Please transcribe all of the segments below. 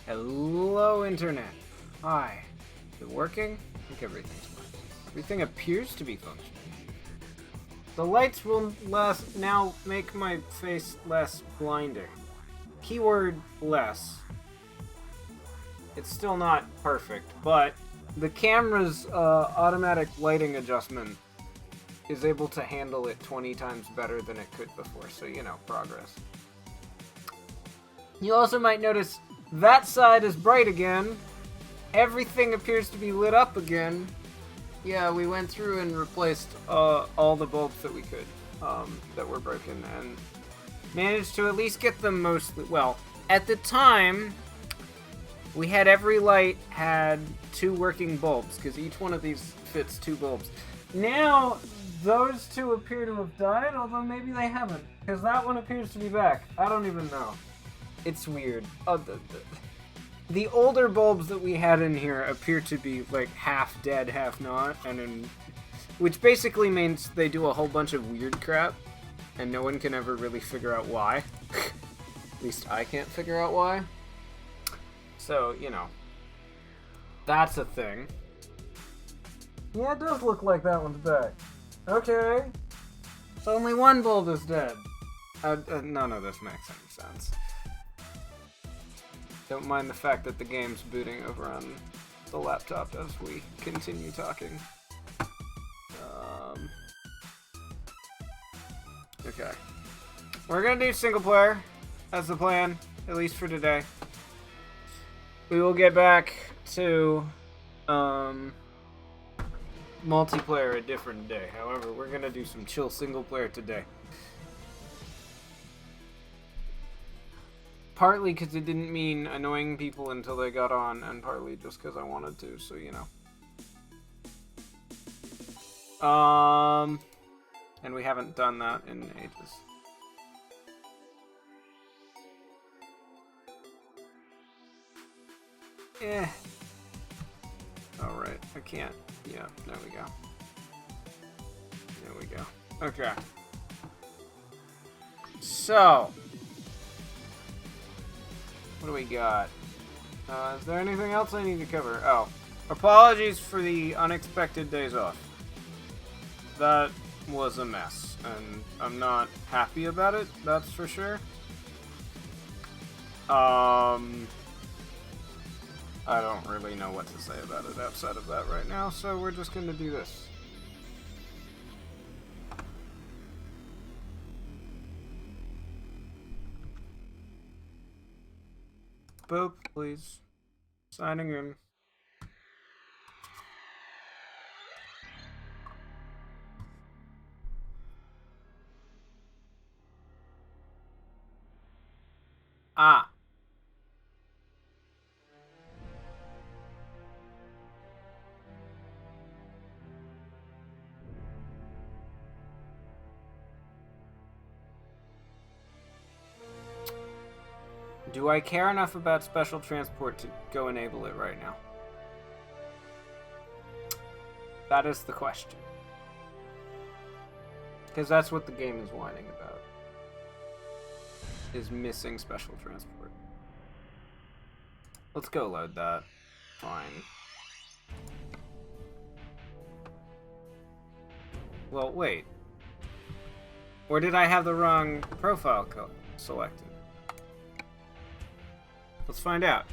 Hello, Internet. Hi. Is it working? I think everything's working. Everything appears to be functioning. The lights will now make my face less blinding. Keyword less. It's still not perfect, but the camera's automatic lighting adjustment is able to handle it 20 times better than it could before, so, you know, progress. You also might notice that side is bright again. Everything appears to be lit up again. Yeah, we went through and replaced all the bulbs that we could that were broken and managed to at least get them mostly... Well, at the time, we had every light had 2 working bulbs because each one of these fits 2 bulbs. Now, those 2 appear to have died, although maybe they haven't because that one appears to be back. I don't even know. It's weird. The older bulbs that we had in here appear to be like half dead, half not, which basically means they do a whole bunch of weird crap, and no one can ever really figure out why. At least I can't figure out why. So, you know, that's a thing. Yeah, it does look like that one's back. Okay. So only one bulb is dead. None of this makes any sense. Don't mind the fact that the game's booting over on the laptop as we continue talking. Okay. We're gonna do single player. That's the plan, at least for today. We will get back to multiplayer a different day. However, we're gonna do some chill single player today. Partly because it didn't mean annoying people until they got on, and partly just because I wanted to, so you know. And we haven't done that in ages. Alright, I can't. Yeah, there we go. There we go. Okay. So... what do we got? Is there anything else I need to cover? Oh. Apologies for the unexpected days off. That was a mess, and I'm not happy about it, that's for sure. I don't really know what to say about it outside of that right now, so we're just gonna do this. Boop, please. Signing in. Ah. Do I care enough about special transport to go enable it right now? That is the question. Because that's what the game is whining about. Is missing special transport. Let's go load that. Fine. Well, wait. Or did I have the wrong profile selected? Let's find out.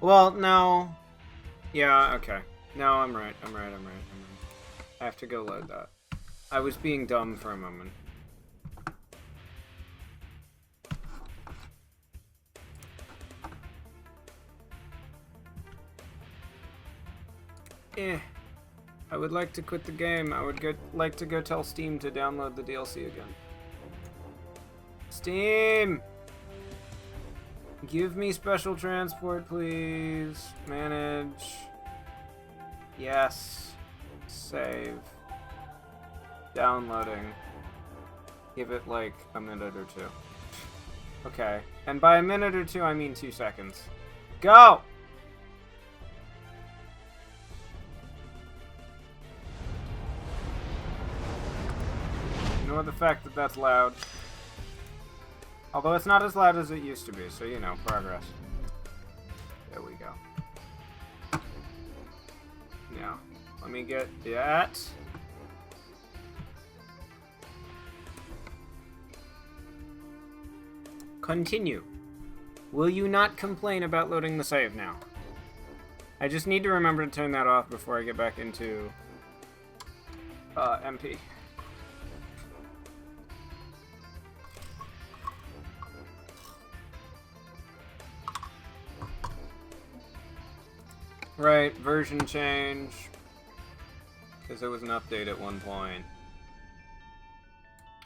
Well, no. Yeah, okay. No, I'm right. I have to go load that. I was being dumb for a moment. I would like to quit the game. I would like to go tell Steam to download the DLC again. Steam! Give me special transport, please. Manage. Yes. Save. Downloading. Give it like a minute or 2. Okay. And by a minute or 2, I mean 2 seconds. Go! Ignore the fact that that's loud. Although it's not as loud as it used to be, so you know, progress. There we go. Now, let me get that. Continue. Will you not complain about loading the save now? I just need to remember to turn that off before I get back into MP. Right, version change. Because there was an update at one point.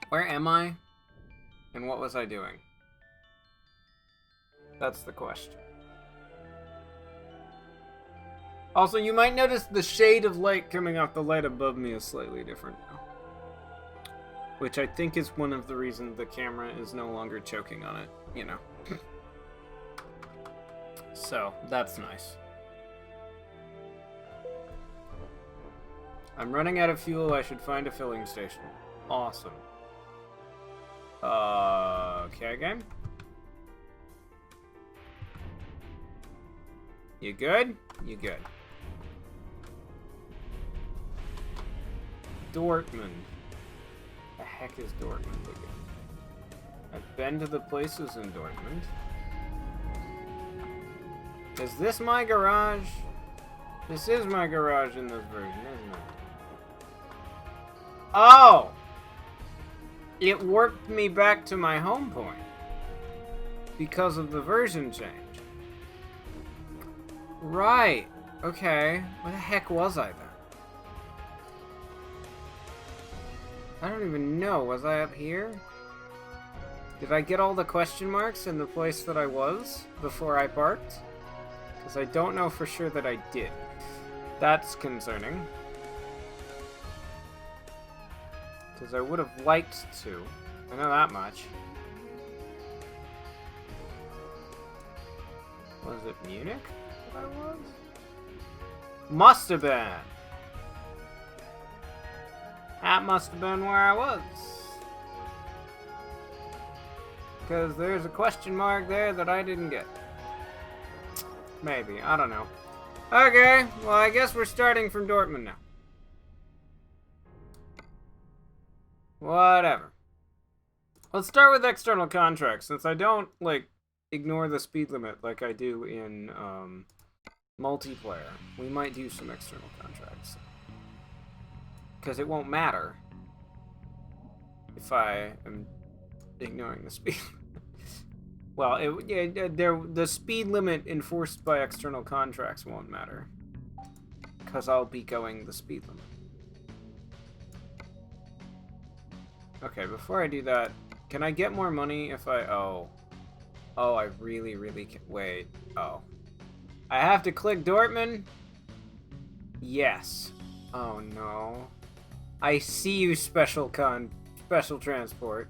Where am I? And what was I doing? That's the question. Also, you might notice the shade of light coming off the light above me is slightly different now. Which I think is one of the reasons the camera is no longer choking on it, you know. So, that's nice. I'm running out of fuel. I should find a filling station. Awesome. Okay, game. You good? You good. Dortmund. The heck is Dortmund again? I've been to the places in Dortmund. Is this my garage? This is my garage in this version, isn't it? Oh! It worked me back to my home point because of the version change. Right. Okay. Where the heck was I then? I don't even know. Was I up here? Did I get all the question marks in the place that I was before I parked? Because I don't know for sure that I did. That's concerning. Because I would have liked to. I know that much. Was it Munich that I was? Must have been. That must have been where I was. Because there's a question mark there that I didn't get. Maybe. I don't know. Okay. Well, I guess we're starting from Dortmund now. Whatever. Let's start with external contracts, since I don't, like, ignore the speed limit like I do in, multiplayer. We might do some external contracts. Because it won't matter if I am ignoring the speed limit. Well, the speed limit enforced by external contracts won't matter. Because I'll be going the speed limit. Okay, before I do that, can I get more money if I... Oh, I really, really can... Wait. Oh. I have to click Dortmund? Yes. Oh, no. I see you, special transport.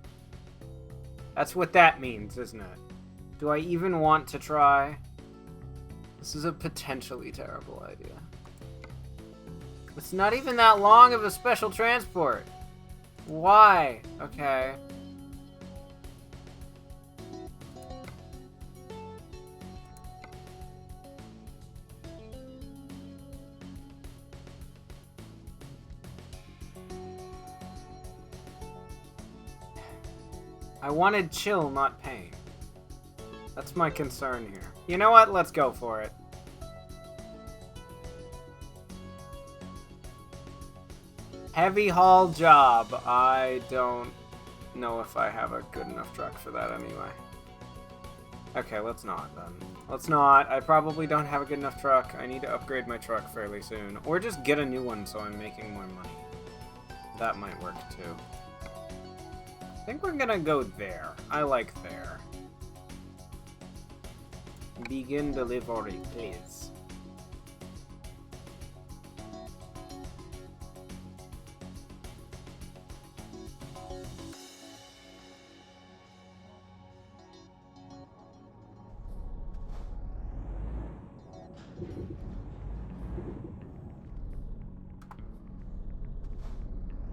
That's what that means, isn't it? Do I even want to try? This is a potentially terrible idea. It's not even that long of a special transport. Why? Okay. I wanted chill, not pain. That's my concern here. You know what? Let's go for it. Heavy haul job. I don't know if I have a good enough truck for that anyway. Okay, let's not then. Let's not. I probably don't have a good enough truck. I need to upgrade my truck fairly soon. Or just get a new one so I'm making more money. That might work too. I think we're gonna go there. I like there. Begin delivery, please.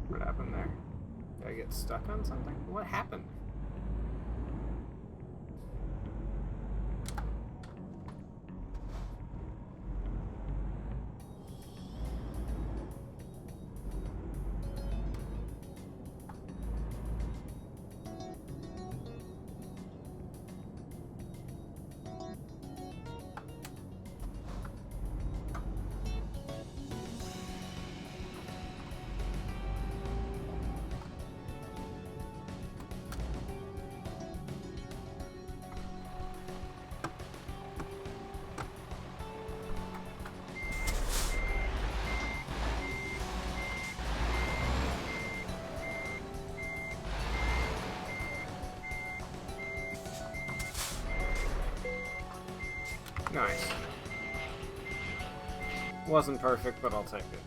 What happened there? Did I get stuck on something? What happened? Nice. Wasn't perfect, but I'll take it.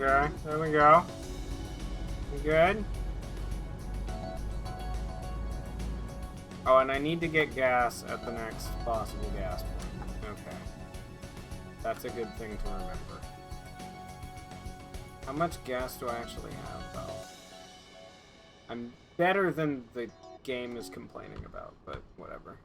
Okay, there we go. You good? Oh, and I need to get gas at the next possible gas point. Okay. That's a good thing to remember. How much gas do I actually have, though? I'm better than the game is complaining about, but whatever.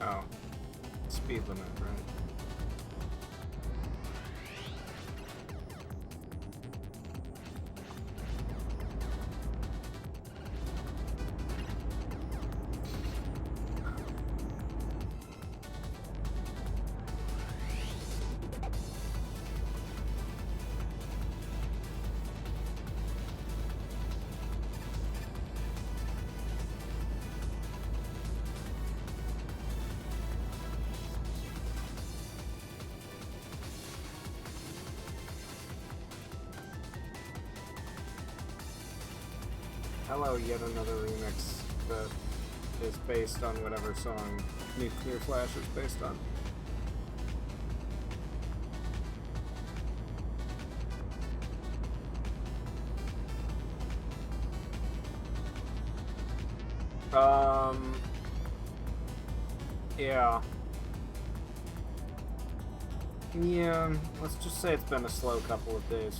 Oh, speed limit, right? Hello, yet another remix that is based on whatever song Nuclear Flash is based on. Yeah. Yeah, let's just say it's been a slow couple of days.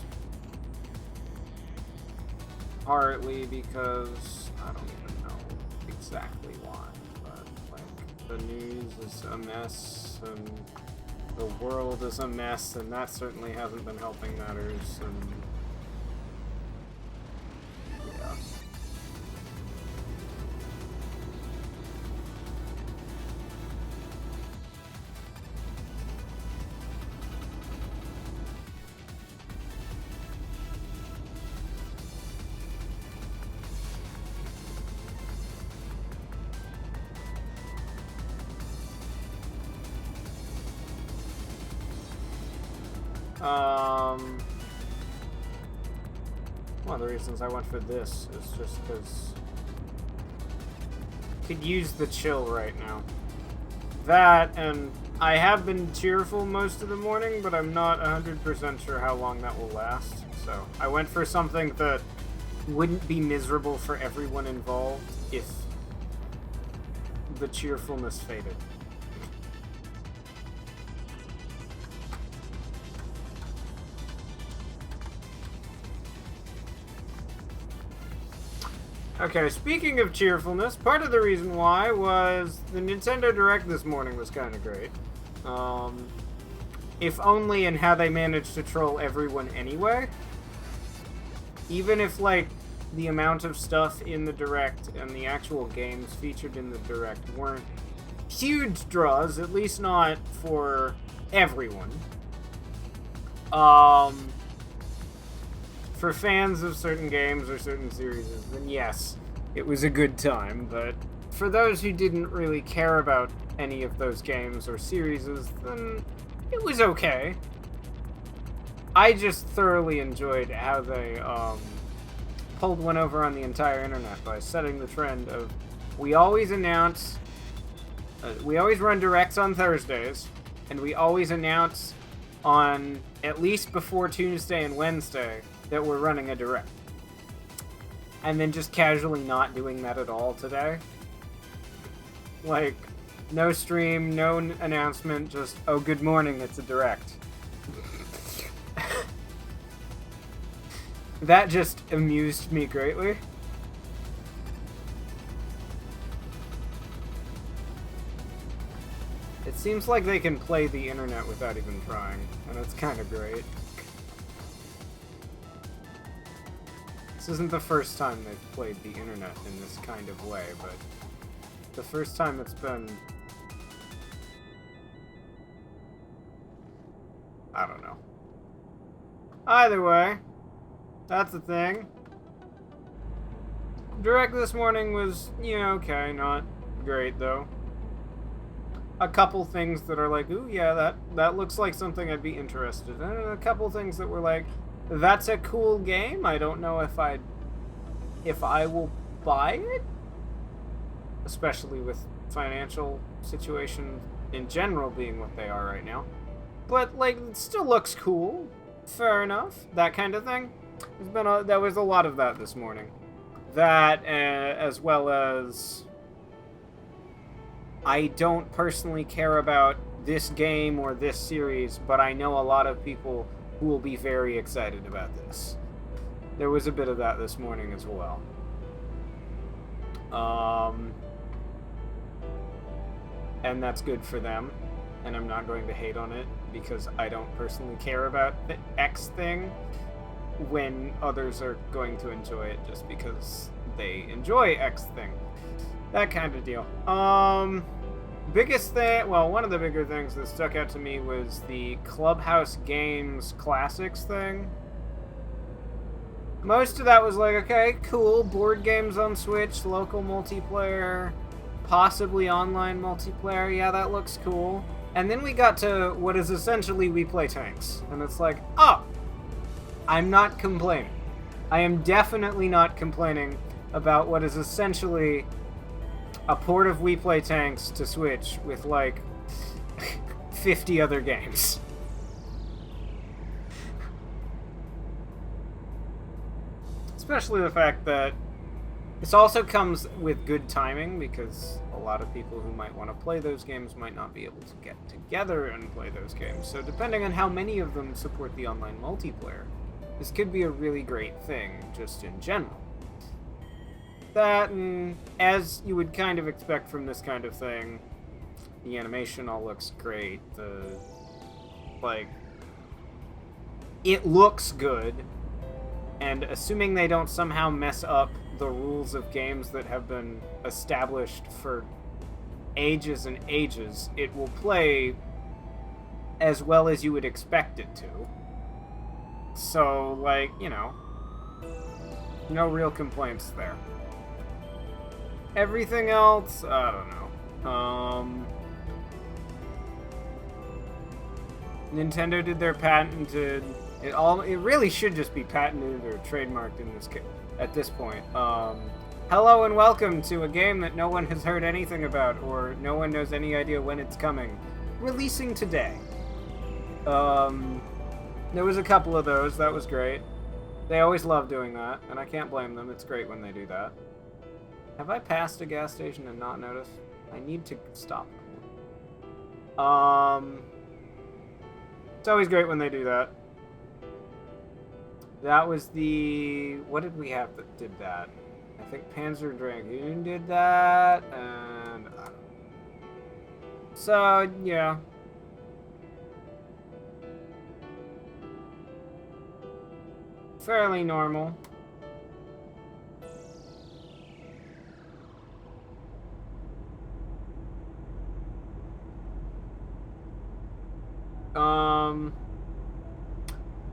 Partly because I don't even know exactly why, but like the news is a mess and the world is a mess, and that certainly hasn't been helping matters. And yeah. One of the reasons I went for this is just because could use the chill right now. That, and I have been cheerful most of the morning, but I'm not 100% sure how long that will last. So I went for something that wouldn't be miserable for everyone involved if the cheerfulness faded. Okay, speaking of cheerfulness, part of the reason why was the Nintendo Direct this morning was kind of great. If only in how they managed to troll everyone anyway. Even if, like, the amount of stuff in the Direct and the actual games featured in the Direct weren't huge draws, at least not for everyone. For fans of certain games or certain series, then yes, it was a good time, but for those who didn't really care about any of those games or series, then it was okay. I just thoroughly enjoyed how they pulled one over on the entire internet by setting the trend of we always announce, we always run directs on Thursdays, and we always announce on at least before Tuesday and Wednesday that we're running a direct. And then just casually not doing that at all today. Like, no stream, no announcement, just, oh, good morning, it's a direct. That just amused me greatly. It seems like they can play the internet without even trying, and it's kind of great. This isn't the first time they've played the internet in this kind of way, but the first time it's been... I don't know. Either way, that's the thing. Direct this morning was, okay, not great, though. A couple things that are like, ooh, yeah, that looks like something I'd be interested in. And a couple things that were like, that's a cool game. I don't know if I will buy it. Especially with financial situations in general being what they are right now. But, like, it still looks cool. Fair enough. That kind of thing. There was a lot of that this morning. That, as well as... I don't personally care about this game or this series, but I know a lot of people who will be very excited about this. There was a bit of that this morning as well. And that's good for them, and I'm not going to hate on it, because I don't personally care about the X thing when others are going to enjoy it just because they enjoy X thing. That kind of deal. Biggest thing, well, one of the bigger things that stuck out to me was the Clubhouse Games Classics thing. Most of that was like, okay, cool, board games on Switch, local multiplayer, possibly online multiplayer, yeah, that looks cool. And then we got to what is essentially We Play Tanks. And it's like, oh, I'm not complaining. I am definitely not complaining about what is essentially a port of We Play Tanks to Switch with, like, 50 other games. Especially the fact that this also comes with good timing, because a lot of people who might want to play those games might not be able to get together and play those games. So depending on how many of them support the online multiplayer, this could be a really great thing, just in general. That, and as you would kind of expect from this kind of thing, the animation all looks great. It looks good, and assuming they don't somehow mess up the rules of games that have been established for ages and ages, it will play as well as you would expect it to. So, like, no real complaints there. Everything else, I don't know. Nintendo did their patented... It really should just be patented or trademarked in this at this point. Hello and welcome to a game that no one has heard anything about, or no one knows any idea when it's coming. Releasing today. There was a couple of those. That was great. They always love doing that, and I can't blame them. It's great when they do that. Have I passed a gas station and not noticed? I need to stop. It's always great when they do that. That was the... What did we have that did that? I think Panzer Dragoon did that, and... I don't know. So, yeah. Fairly normal.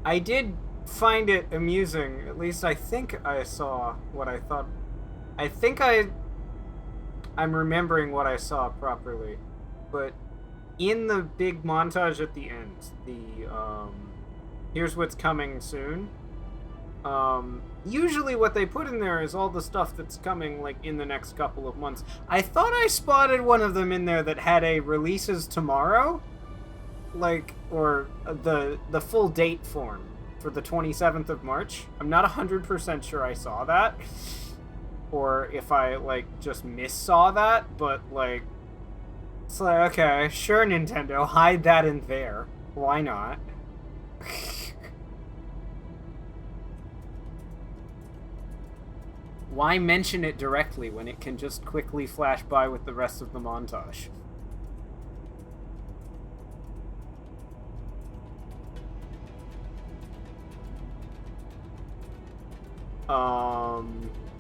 I did find it amusing. At least I think I saw what I thought. I think I'm remembering what I saw properly. But in the big montage at the end, here's what's coming soon. Usually what they put in there is all the stuff that's coming, like, in the next couple of months. I thought I spotted one of them in there that had a releases tomorrow. like, or the full date form for the 27th of March. I'm not 100% sure I saw that, or if I, like, just miss-saw that, but, like, it's like, okay, sure, Nintendo, hide that in there. Why not? Why mention it directly when it can just quickly flash by with the rest of the montage?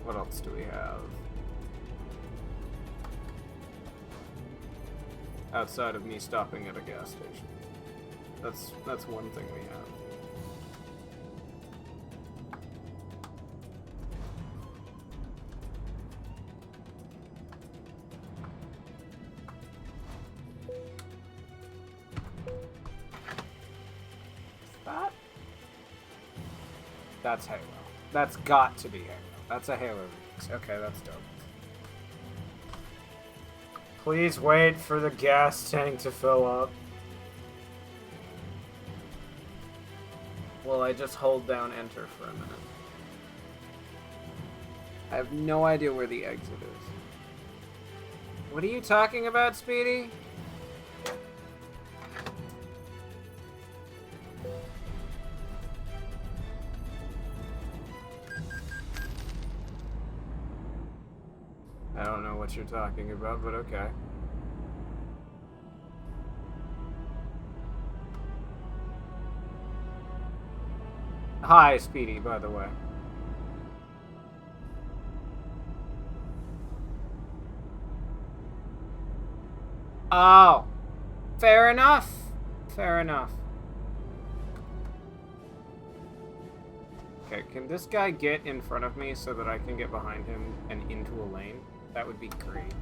What else do we have? Outside of me stopping at a gas station. That's one thing we have. That? That's Halo. That's got to be Halo. That's a Halo remix. Okay, that's dope. Please wait for the gas tank to fill up. Well, I just hold down enter for a minute. I have no idea where the exit is. What are you talking about, Speedy? I don't know what you're talking about, but okay. Hi, Speedy, by the way. Oh. Fair enough. Fair enough. Okay, can this guy get in front of me so that I can get behind him and into a lane? That would be great.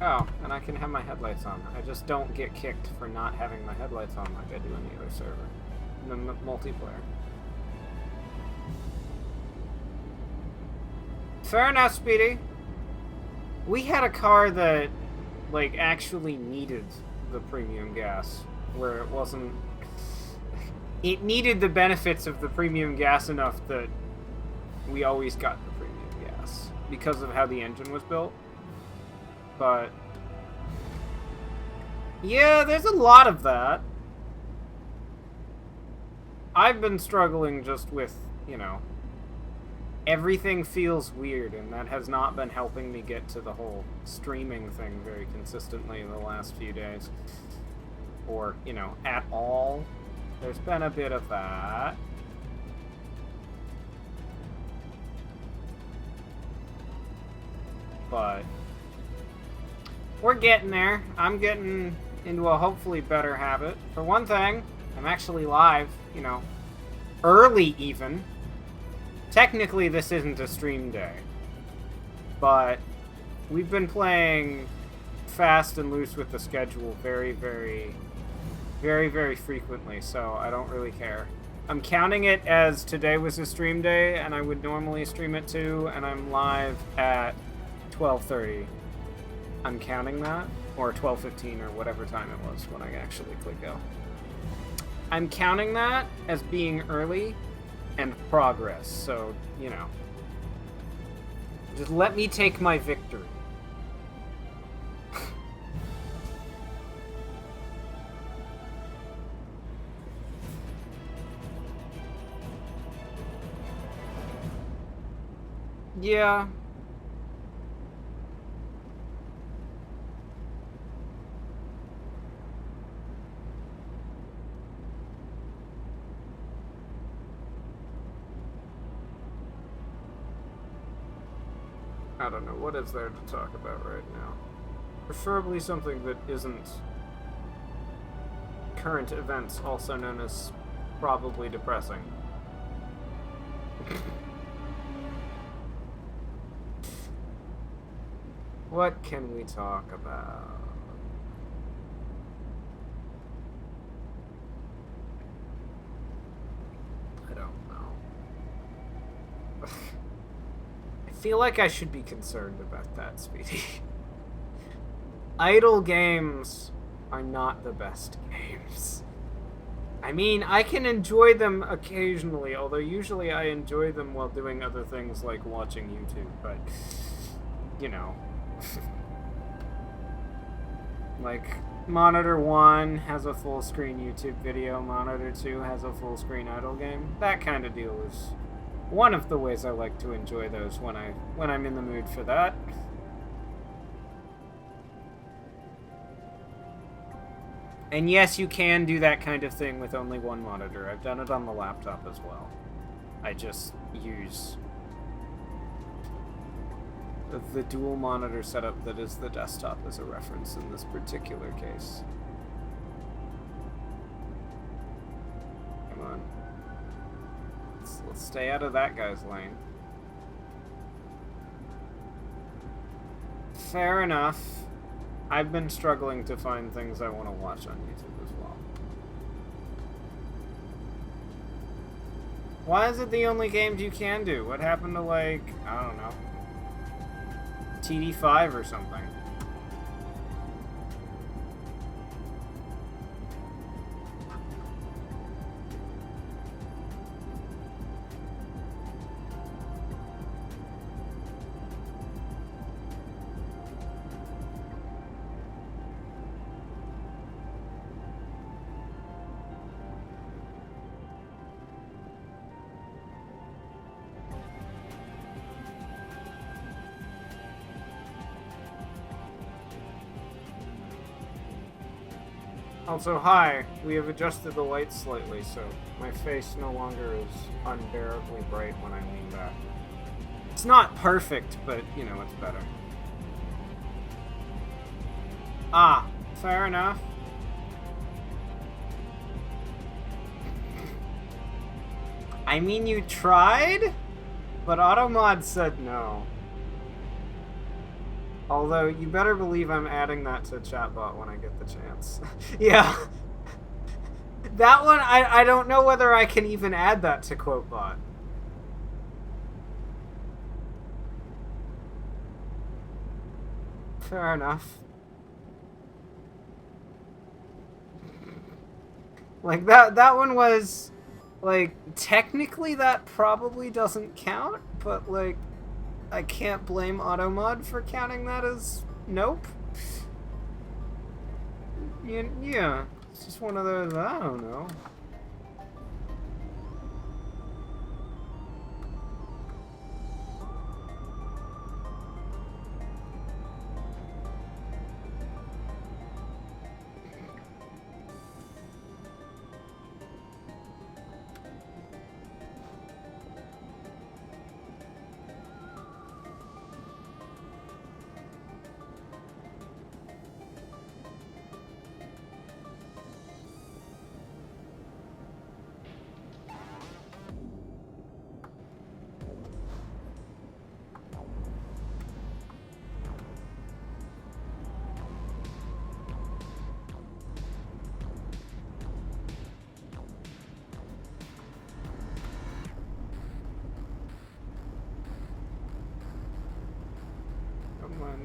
Oh, and I can have my headlights on. I just don't get kicked for not having my headlights on like I do in the other server. In the multiplayer. Fair enough, Speedy. We had a car that, like, actually needed the premium gas, where it wasn't... It needed the benefits of the premium gas enough that we always got the premium gas, because of how the engine was built. But... yeah, there's a lot of that. I've been struggling just with, you know... everything feels weird, and that has not been helping me get to the whole streaming thing very consistently in the last few days. Or, you know, at all. There's been a bit of that. But we're getting there. I'm getting into a hopefully better habit. For one thing, I'm actually live, you know, early even. Technically, this isn't a stream day, but we've been playing fast and loose with the schedule very, very, very, very frequently, so I don't really care. I'm counting it as today was a stream day, and I would normally stream at 2, and I'm live at 12:30. I'm counting that, or 12:15, or whatever time it was when I actually click go. I'm counting that as being early and progress, so, you know. Just let me take my victory. Yeah. I don't know, what is there to talk about right now? Preferably something that isn't current events, also known as probably depressing. What can we talk about? I don't know. I feel like I should be concerned about that, Speedy. Idle games are not the best games. I mean, I can enjoy them occasionally, although usually I enjoy them while doing other things like watching YouTube, but, you know. Like, Monitor 1 has a full-screen YouTube video, Monitor 2 has a full-screen idle game. That kind of deal is one of the ways I like to enjoy those when I'm in the mood for that. And yes, you can do that kind of thing with only one monitor. I've done it on the laptop as well. I just use the dual monitor setup that is the desktop as a reference in this particular case. Come on. Let's stay out of that guy's lane. Fair enough. I've been struggling to find things I want to watch on YouTube as well. Why is it the only games you can do? What happened to, like, I don't know, TD5 or something? Also, hi, we have adjusted the lights slightly, so my face no longer is unbearably bright when I lean back. It's not perfect, but, you know, it's better. Ah, fair enough. I mean, you tried, but Automod said no. Although, you better believe I'm adding that to chatbot when I get the chance. Yeah. That one, I don't know whether I can even add that to QuoteBot. Fair enough. Like, that one was, like, technically that probably doesn't count, but, like, I can't blame Automod for counting that as nope. Yeah, it's just one of those, I don't know.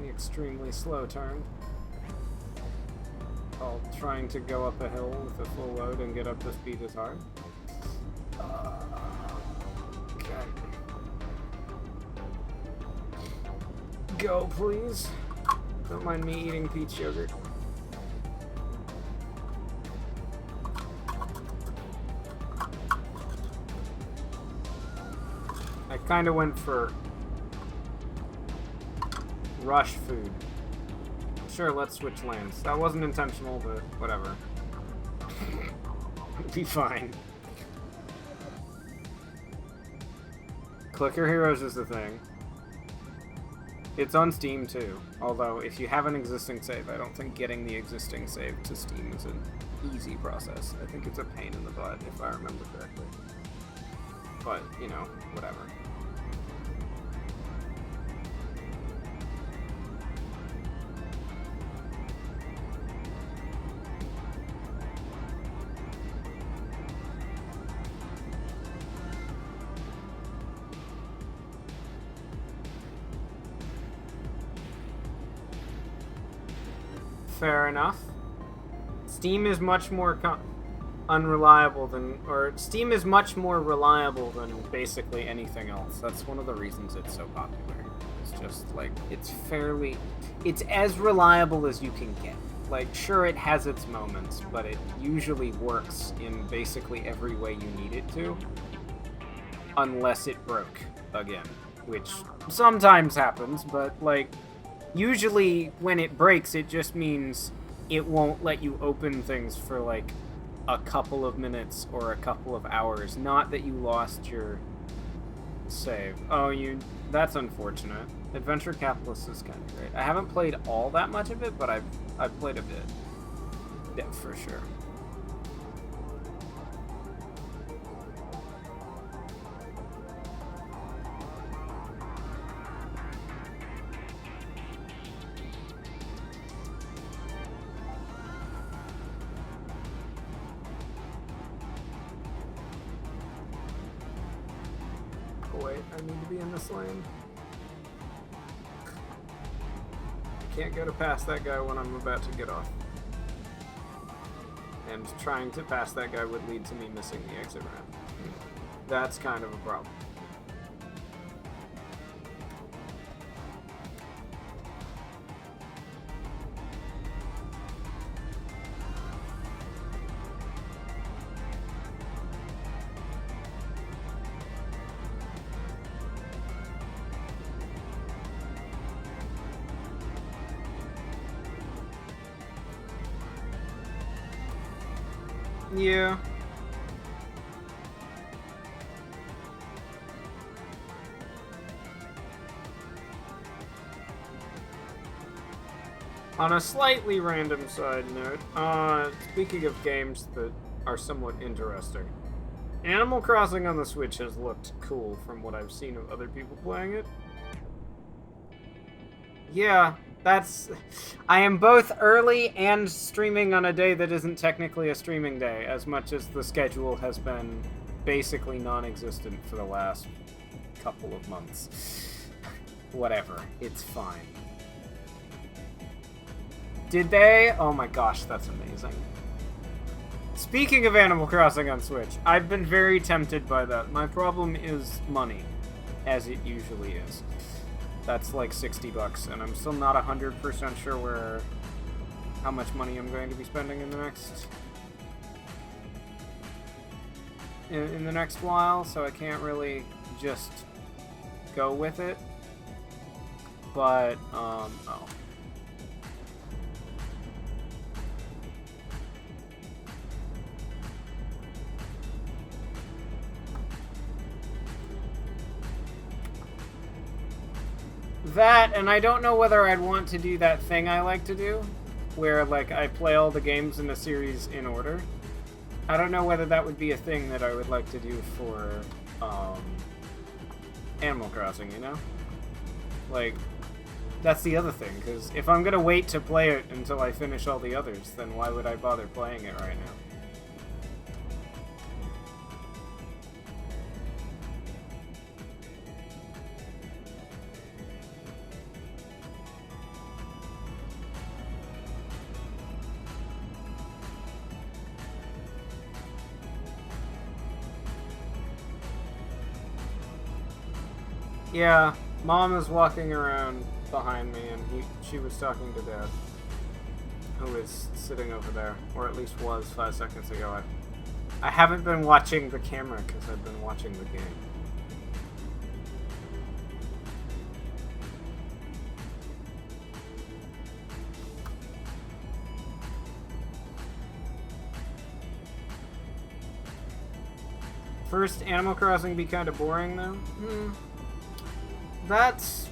The extremely slow turn. While trying to go up a hill with a full load and get up to speed is hard. Okay. Go, please. Don't mind me eating peach yogurt. I kind of went for rush food. Sure, let's switch lanes. That wasn't intentional, but whatever. It'll be fine. Clicker Heroes is the thing. It's on Steam too, although if you have an existing save, I don't think getting the existing save to Steam is an easy process. I think it's a pain in the butt, if I remember correctly. But, you know, whatever. Fair enough. Steam is much more unreliable than, or Steam is much more reliable than basically anything else. That's one of the reasons it's so popular. It's just like, it's as reliable as you can get. Like, sure, it has its moments, but it usually works in basically every way you need it to. Unless it broke again, which sometimes happens, but, like, usually when it breaks, it just means it won't let you open things for, like, a couple of minutes or a couple of hours. Not that you lost your save. Oh, that's unfortunate. Adventure Capitalist is kind of great. I haven't played all that much of it, but I've played a bit. Yeah, for sure. Oh wait, I need to be in this lane. Can't go to pass that guy when I'm about to get off. And trying to pass that guy would lead to me missing the exit ramp. That's kind of a problem. Yeah. On a slightly random side note, speaking of games that are somewhat interesting, Animal Crossing on the Switch has looked cool from what I've seen of other people playing it. Yeah, I am both early and streaming on a day that isn't technically a streaming day, as much as the schedule has been basically non-existent for the last couple of months. Whatever, it's fine. Did they? Oh my gosh, that's amazing. Speaking of Animal Crossing on Switch, I've been very tempted by that. My problem is money, as it usually is. That's like $60, and I'm still not 100% sure how much money I'm going to be spending in the next while, so I can't really just go with it. But oh. That, and I don't know whether I'd want to do that thing I like to do, where, like, I play all the games in a series in order. I don't know whether that would be a thing that I would like to do for, Animal Crossing, you know? Like, that's the other thing, because if I'm gonna wait to play it until I finish all the others, then why would I bother playing it right now? Yeah, Mom is walking around behind me, and she was talking to Dad, who is sitting over there, or at least was 5 seconds ago. I haven't been watching the camera because I've been watching the game. First, Animal Crossing be kind of boring, though? That's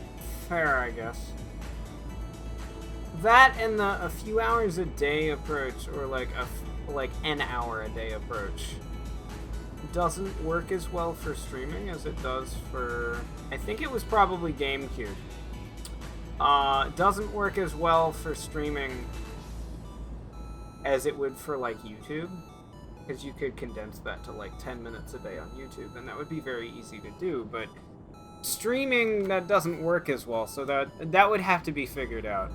fair, I guess. That and a few hours a day approach, or like an hour a day approach, doesn't work as well for streaming as it does for... I think it was probably GameCube. Doesn't work as well for streaming as it would for, like, YouTube. Because you could condense that to, like, 10 minutes a day on YouTube, and that would be very easy to do, but... streaming, that doesn't work as well, so that would have to be figured out.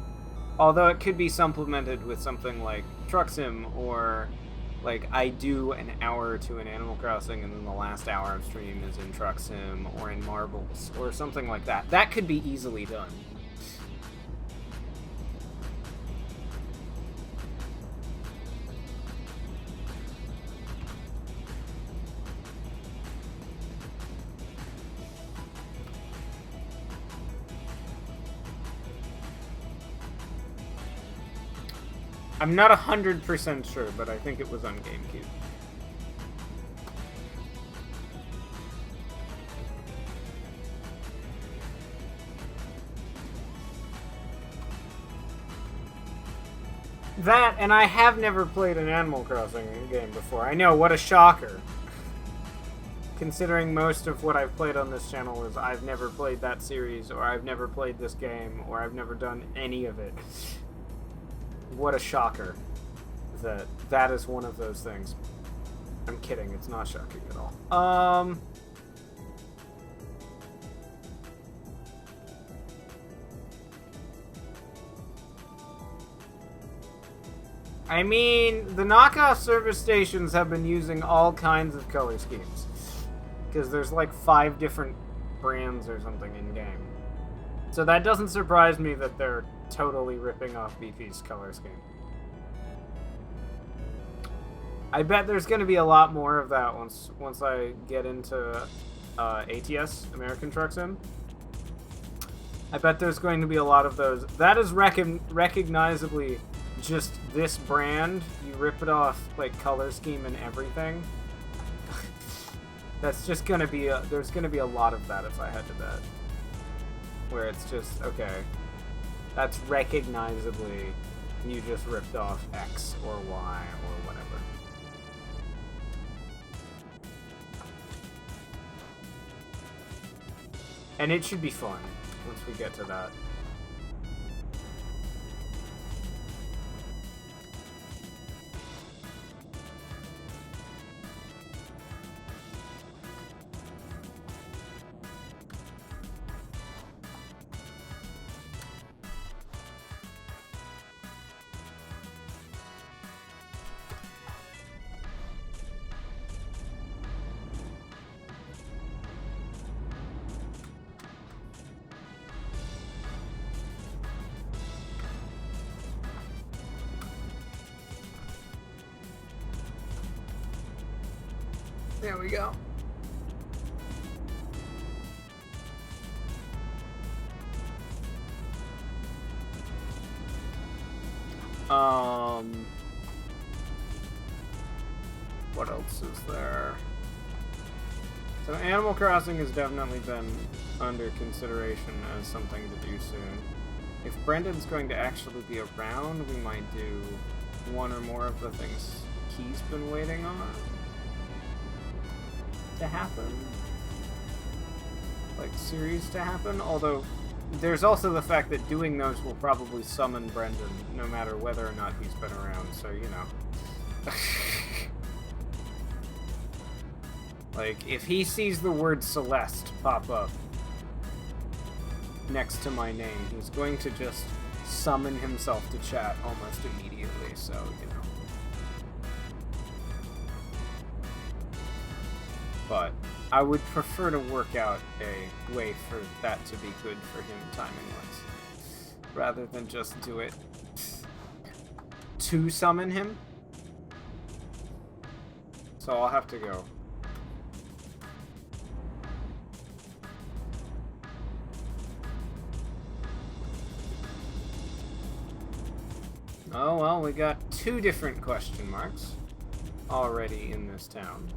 Although it could be supplemented with something like Truck Sim, or like I do an hour or two in Animal Crossing and then the last hour of stream is in Truck Sim or in Marbles or something like that. That could be easily done. I'm not 100% sure, but I think it was on GameCube. That, and I have never played an Animal Crossing game before. I know, what a shocker. Considering most of what I've played on this channel is I've never played that series, or I've never played this game, or I've never done any of it. What a shocker that is one of those things. I'm kidding, it's not shocking at all. I mean, the knockoff service stations have been using all kinds of color schemes. Because there's like 5 different brands or something in-game. So that doesn't surprise me that they're totally ripping off BP's color scheme. I bet there's going to be a lot more of that once I get into ATS, American Truck Sim. I bet there's going to be a lot of those. That is recognizably just this brand. You rip it off, like, color scheme and everything. That's just going to be there's going to be a lot of that if I had to bet. Where it's just, okay, that's recognizably you just ripped off X or Y or whatever. And it should be fun once we get to that. There we go. What else is there? So Animal Crossing has definitely been under consideration as something to do soon. If Brendan's going to actually be around, we might do one or more of the things he's been waiting on to happen. Like, series to happen, although there's also the fact that doing those will probably summon Brendan, no matter whether or not he's been around, so, you know. Like, if he sees the word Celeste pop up next to my name, he's going to just summon himself to chat almost immediately, so, you know. But I would prefer to work out a way for that to be good for him timing-wise, rather than just do it to summon him. So I'll have to go. Oh well, we got 2 different question marks already in this town.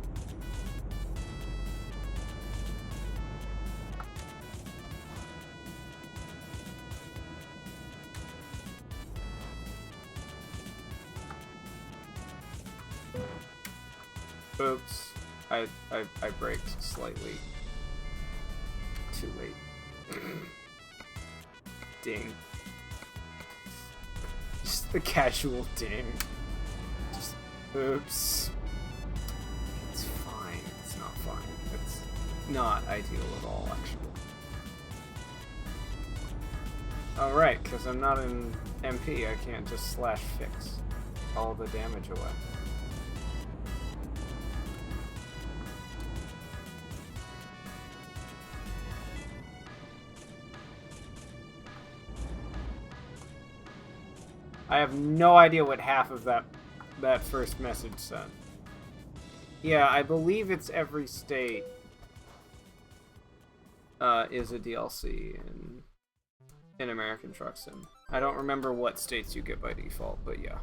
Oops, I braked slightly too late. Ding. Just the casual ding. Just, oops. It's fine. It's not fine. It's not ideal at all, actually. Alright, because I'm not in MP, I can't just / fix all the damage away. I have no idea what half of that first message said. Yeah, I believe it's every state is a DLC in American Truck Sim. I don't remember what states you get by default, but yeah.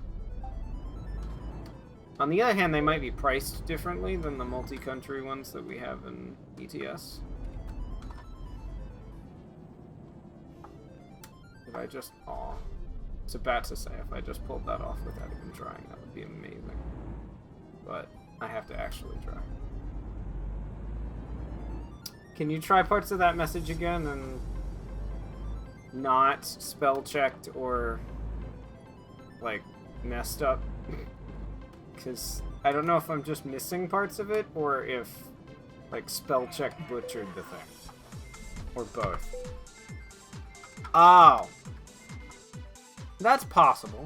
On the other hand, they might be priced differently than the multi-country ones that we have in ETS. If I just... Aw. It's about to say, if I just pulled that off without even trying, that would be amazing. But I have to actually try. Can you try parts of that message again and not spell-checked or, like, messed up? Because I don't know if I'm just missing parts of it or if, like, spell-check butchered the thing. Or both. Oh! That's possible.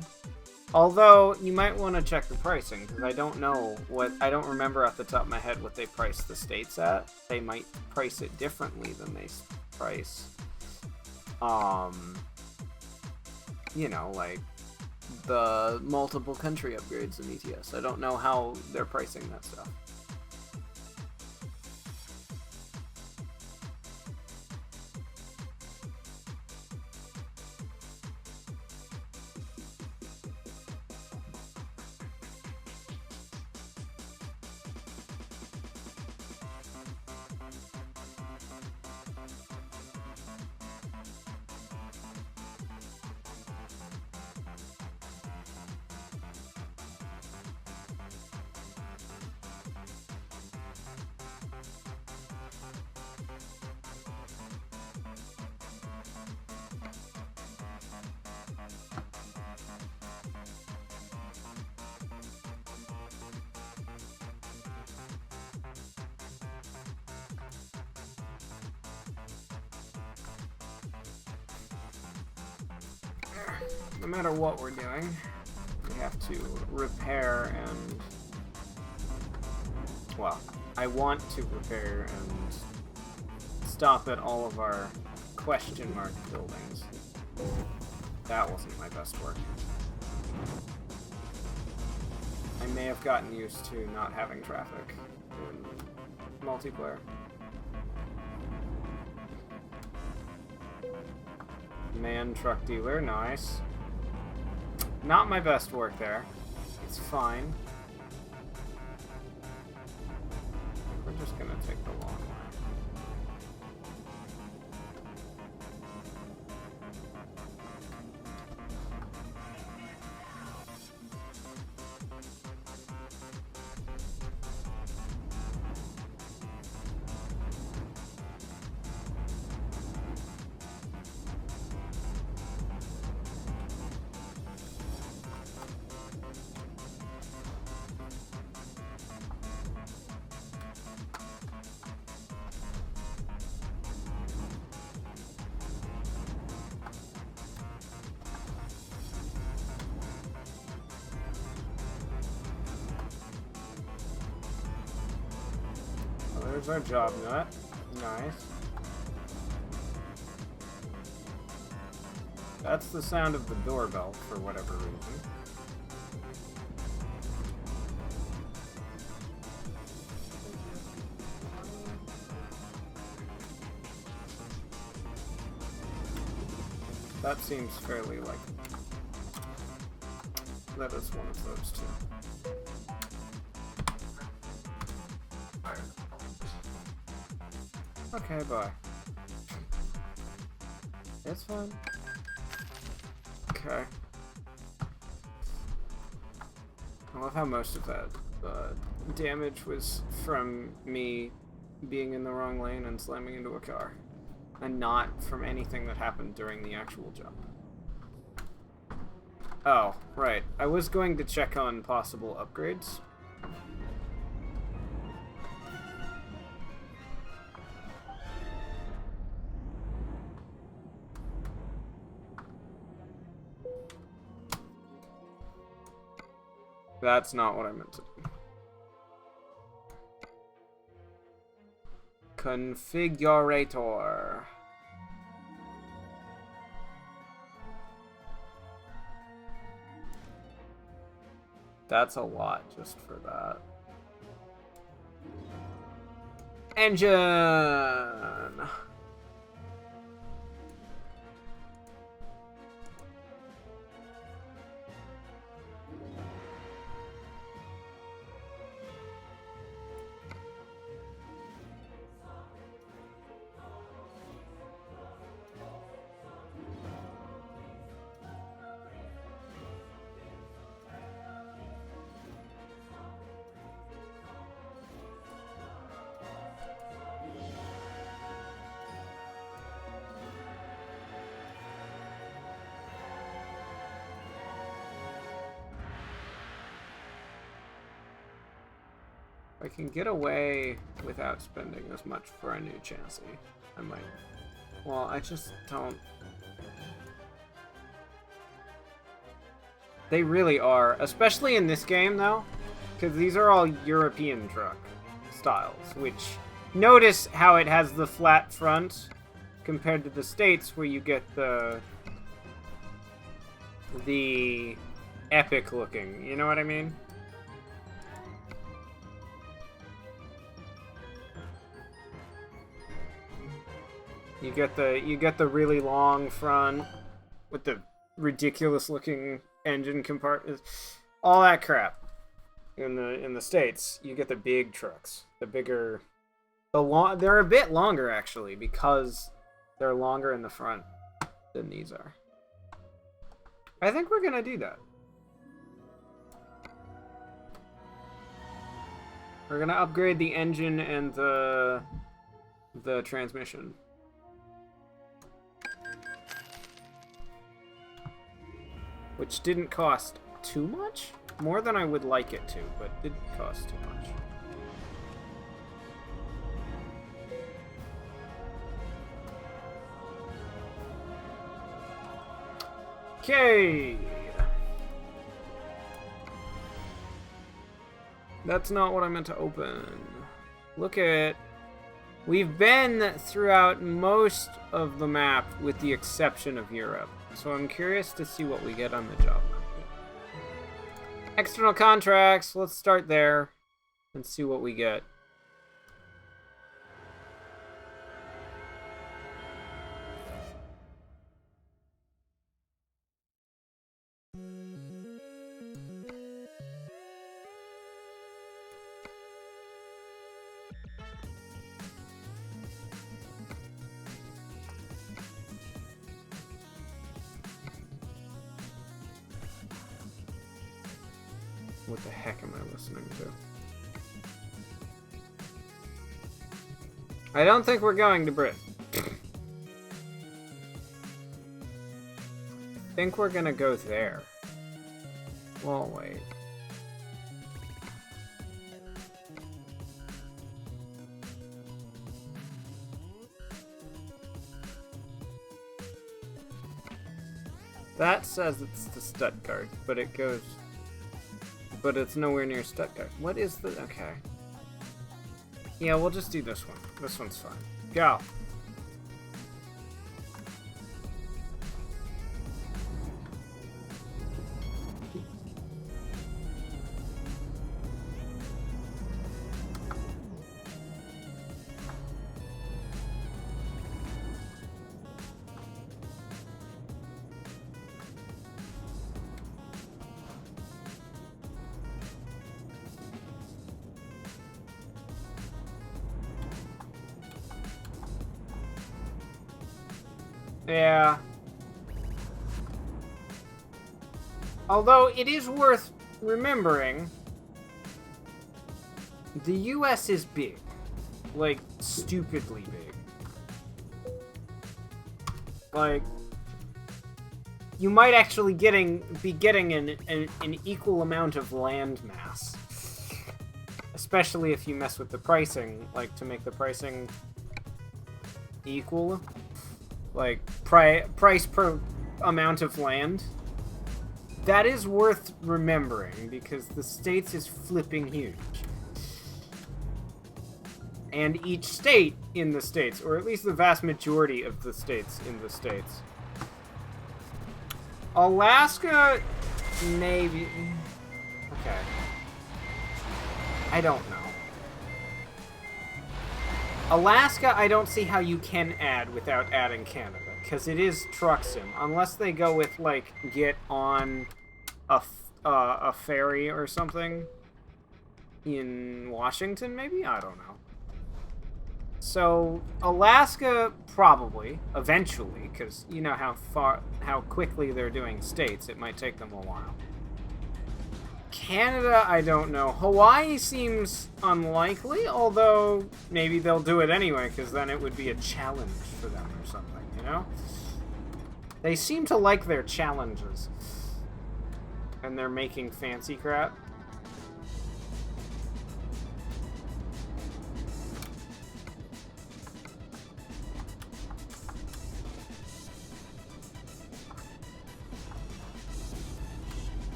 Although, you might want to check the pricing, because I don't know what... I don't remember off the top of my head what they price the states at. They might price it differently than they price... you know, like, the multiple country upgrades in ETS. I don't know how they're pricing that stuff. No matter what we're doing, we have to repair and... Well, I want to repair and stop at all of our question mark buildings. That wasn't my best work. I may have gotten used to not having traffic in multiplayer. Man truck dealer, nice. Not my best work there. It's fine. We're just gonna take the long way. There's our job nut. Nice. That's the sound of the doorbell for whatever reason. That seems fairly likely. That is one of those two. Okay, bye. It's fine. Okay. I love how most of that damage was from me being in the wrong lane and slamming into a car, and not from anything that happened during the actual jump. Oh, right. I was going to check on possible upgrades. That's not what I meant to do. Configurator. That's a lot just for that. Engine. I can get away without spending as much for a new chassis. I might. Well, I just don't. They really are, especially in this game, though, because these are all European truck styles, which, notice how it has the flat front compared to the States, where you get the epic looking, you know what I mean? You get the really long front with the ridiculous looking engine compartment, all that crap. In the States, you get the big trucks, the bigger, they're a bit longer actually because they're longer in the front than these are. I think we're gonna do that. We're gonna upgrade the engine and the transmission. Which didn't cost too much? More than I would like it to, but didn't cost too much. Okay. That's not what I meant to open. Look at... We've been throughout most of the map with the exception of Europe. So I'm curious to see what we get on the job market. External contracts, let's start there and see what we get. What the heck am I listening to? I don't think we're going to Brit. I think we're gonna go there. Well, wait. That says it's to Stuttgart, but it goes... But it's nowhere near Stuttgart. What is the... Okay. Yeah, we'll just do this one. This one's fine. Go! Yeah. Although it is worth remembering, the US is big. Like, stupidly big. Like, you might actually be getting an equal amount of land mass. Especially if you mess with the pricing, like, to make the pricing equal. Like, price per amount of land. that is worth remembering, because the States is flipping huge. And each state in the States, or at least the vast majority of the states in the States. Alaska, maybe. Okay. I don't know. Alaska, I don't see how you can add without adding Canada, because it is truck sim. Unless they go with, like, get on a ferry or something in Washington, maybe? I don't know. So, Alaska, probably, eventually, because you know how quickly they're doing states. It might take them a while. Canada, I don't know. Hawaii seems unlikely, although maybe they'll do it anyway, because then it would be a challenge for them or something, you know? They seem to like their challenges. And they're making fancy crap.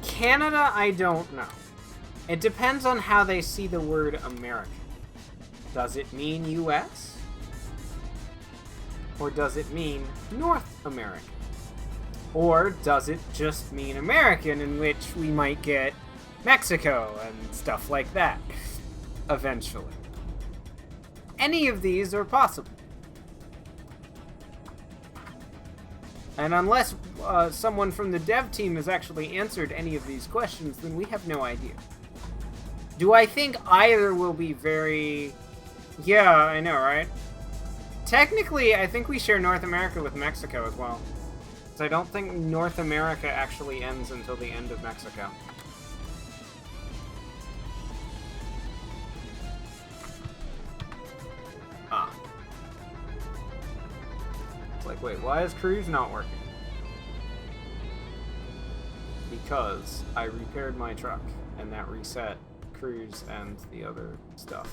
Canada, I don't know. It depends on how they see the word American. Does it mean US? Or does it mean North American? Or does it just mean American, in which we might get Mexico and stuff like that eventually? Any of these are possible. And unless someone from the dev team has actually answered any of these questions, then we have no idea. Do I think either will be very... Yeah, I know, right? Technically, I think we share North America with Mexico as well. So I don't think North America actually ends until the end of Mexico. Ah. It's like, wait, why is Cruise not working? Because I repaired my truck, and that reset Cruise and the other stuff.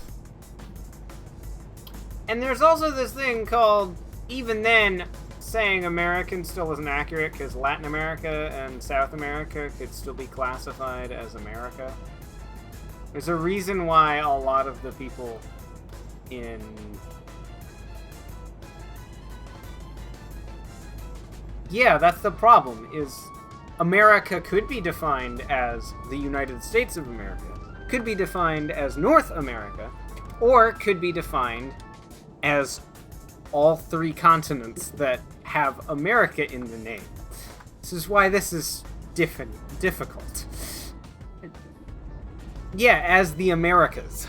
And there's also this thing called, even then, saying American still isn't accurate, because Latin America and South America could still be classified as America. There's a reason why a lot of the people in... Yeah, that's the problem, is America could be defined as the United States of America, could be defined as North America, or could be defined as all three continents that have America in the name. This is why this is difficult. Yeah, as the Americas.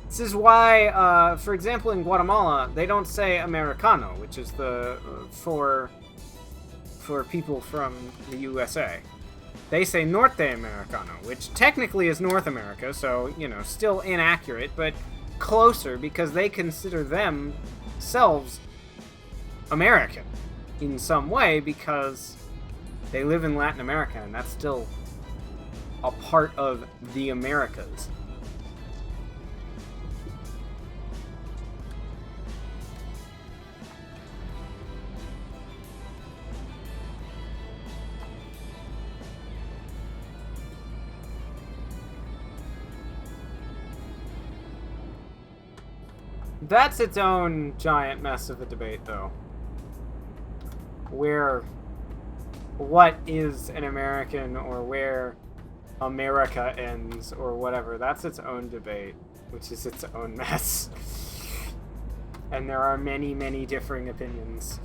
This is why, for example, in Guatemala, they don't say Americano, which is the for people from the USA. They say Norte Americano, which technically is North America, so, you know, still inaccurate, but closer because they consider themselves American in some way because they live in Latin America, and that's still a part of the Americas. That's its own giant mess of a debate, though. What is an American, or where America ends, or whatever. That's its own debate, which is its own mess. And there are many, many differing opinions.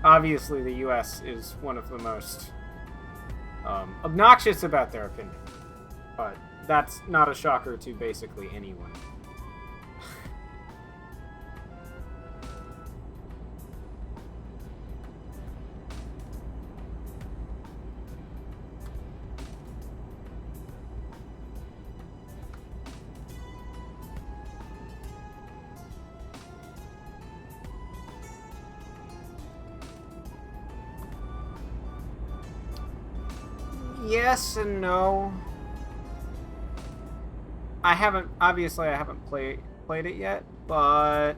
Obviously, the US is one of the most obnoxious about their opinion, but that's not a shocker to basically anyone. Yes and no. I haven't played it yet, but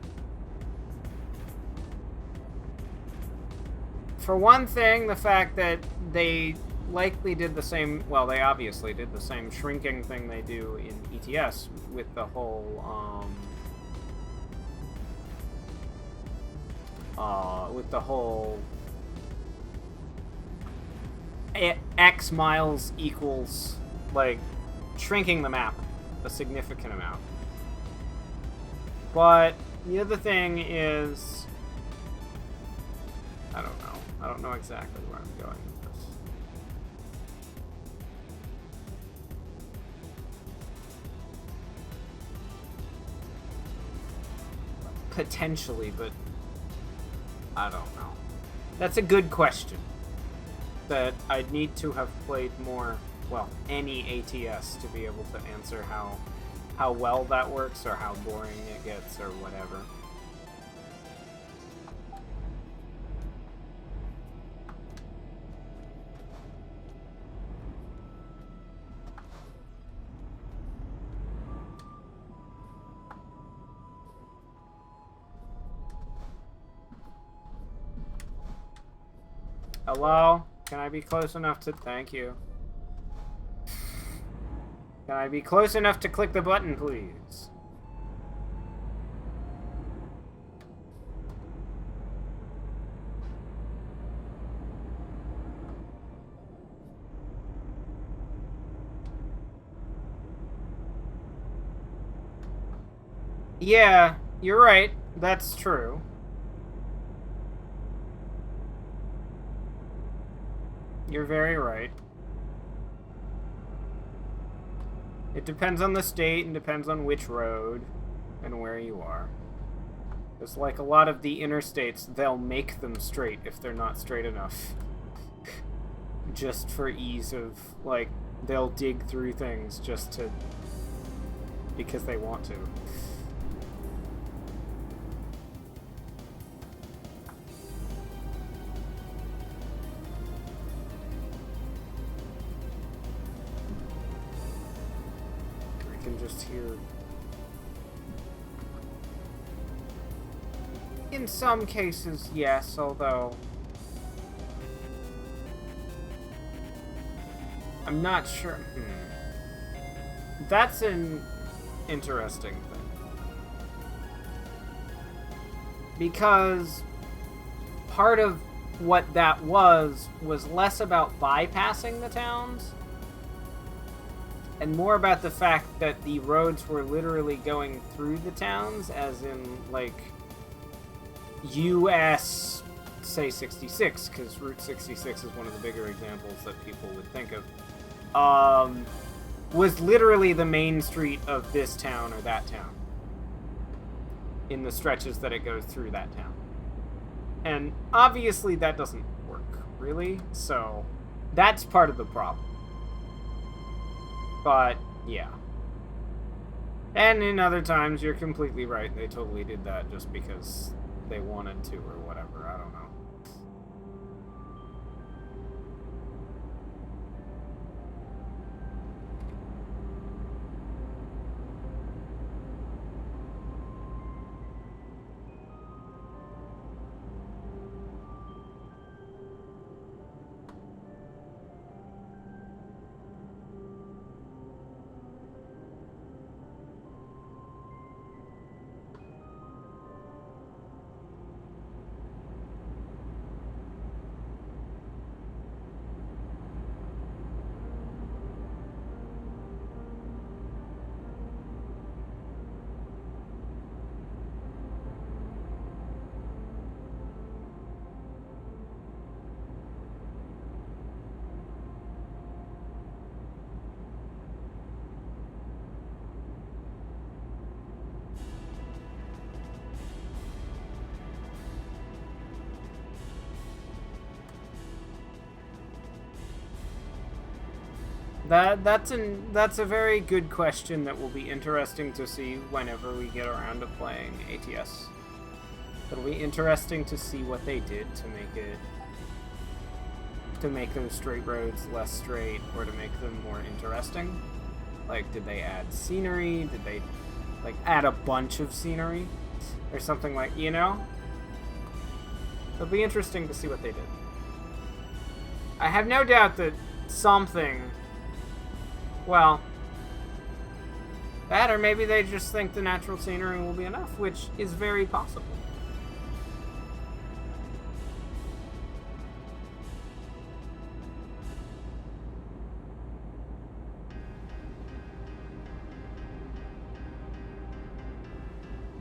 for one thing, the fact that they likely did the same, well, they obviously did the same shrinking thing they do in ETS with the whole, X miles equals, like, shrinking the map a significant amount. But the other thing is, I don't know. I don't know exactly where I'm going with this. Potentially, but I don't know. That's a good question that I'd need to have played more, well, any ATS to be able to answer how well that works or how boring it gets or whatever. Hello? Can I be close enough to... Thank you. Can I be close enough to click the button, please? Yeah, you're right. That's true. You're very right. It depends on the state and depends on which road and where you are. It's like a lot of the interstates, they'll make them straight if they're not straight enough. Just for ease of, like, they'll dig through things just to... because they want to. Just here. In some cases, yes, although I'm not sure. That's an interesting thing. Because part of what that was less about bypassing the towns and more about the fact that the roads were literally going through the towns, as in, like, US, say, 66, because Route 66 is one of the bigger examples that people would think of, was literally the main street of this town or that town, in the stretches that it goes through that town. And obviously that doesn't work, really, so that's part of the problem. But, yeah. And in other times, you're completely right. They totally did that just because they wanted to or whatever. I don't know. That's a very good question that will be interesting to see whenever we get around to playing ATS. It'll be interesting to see what they did to make those straight roads less straight, or to make them more interesting. Like, did they add scenery? Did they Like, add a bunch of scenery or something like, you know? It'll be interesting to see what they did. I have no doubt that something, well, that or maybe they just think the natural scenery will be enough, which is very possible.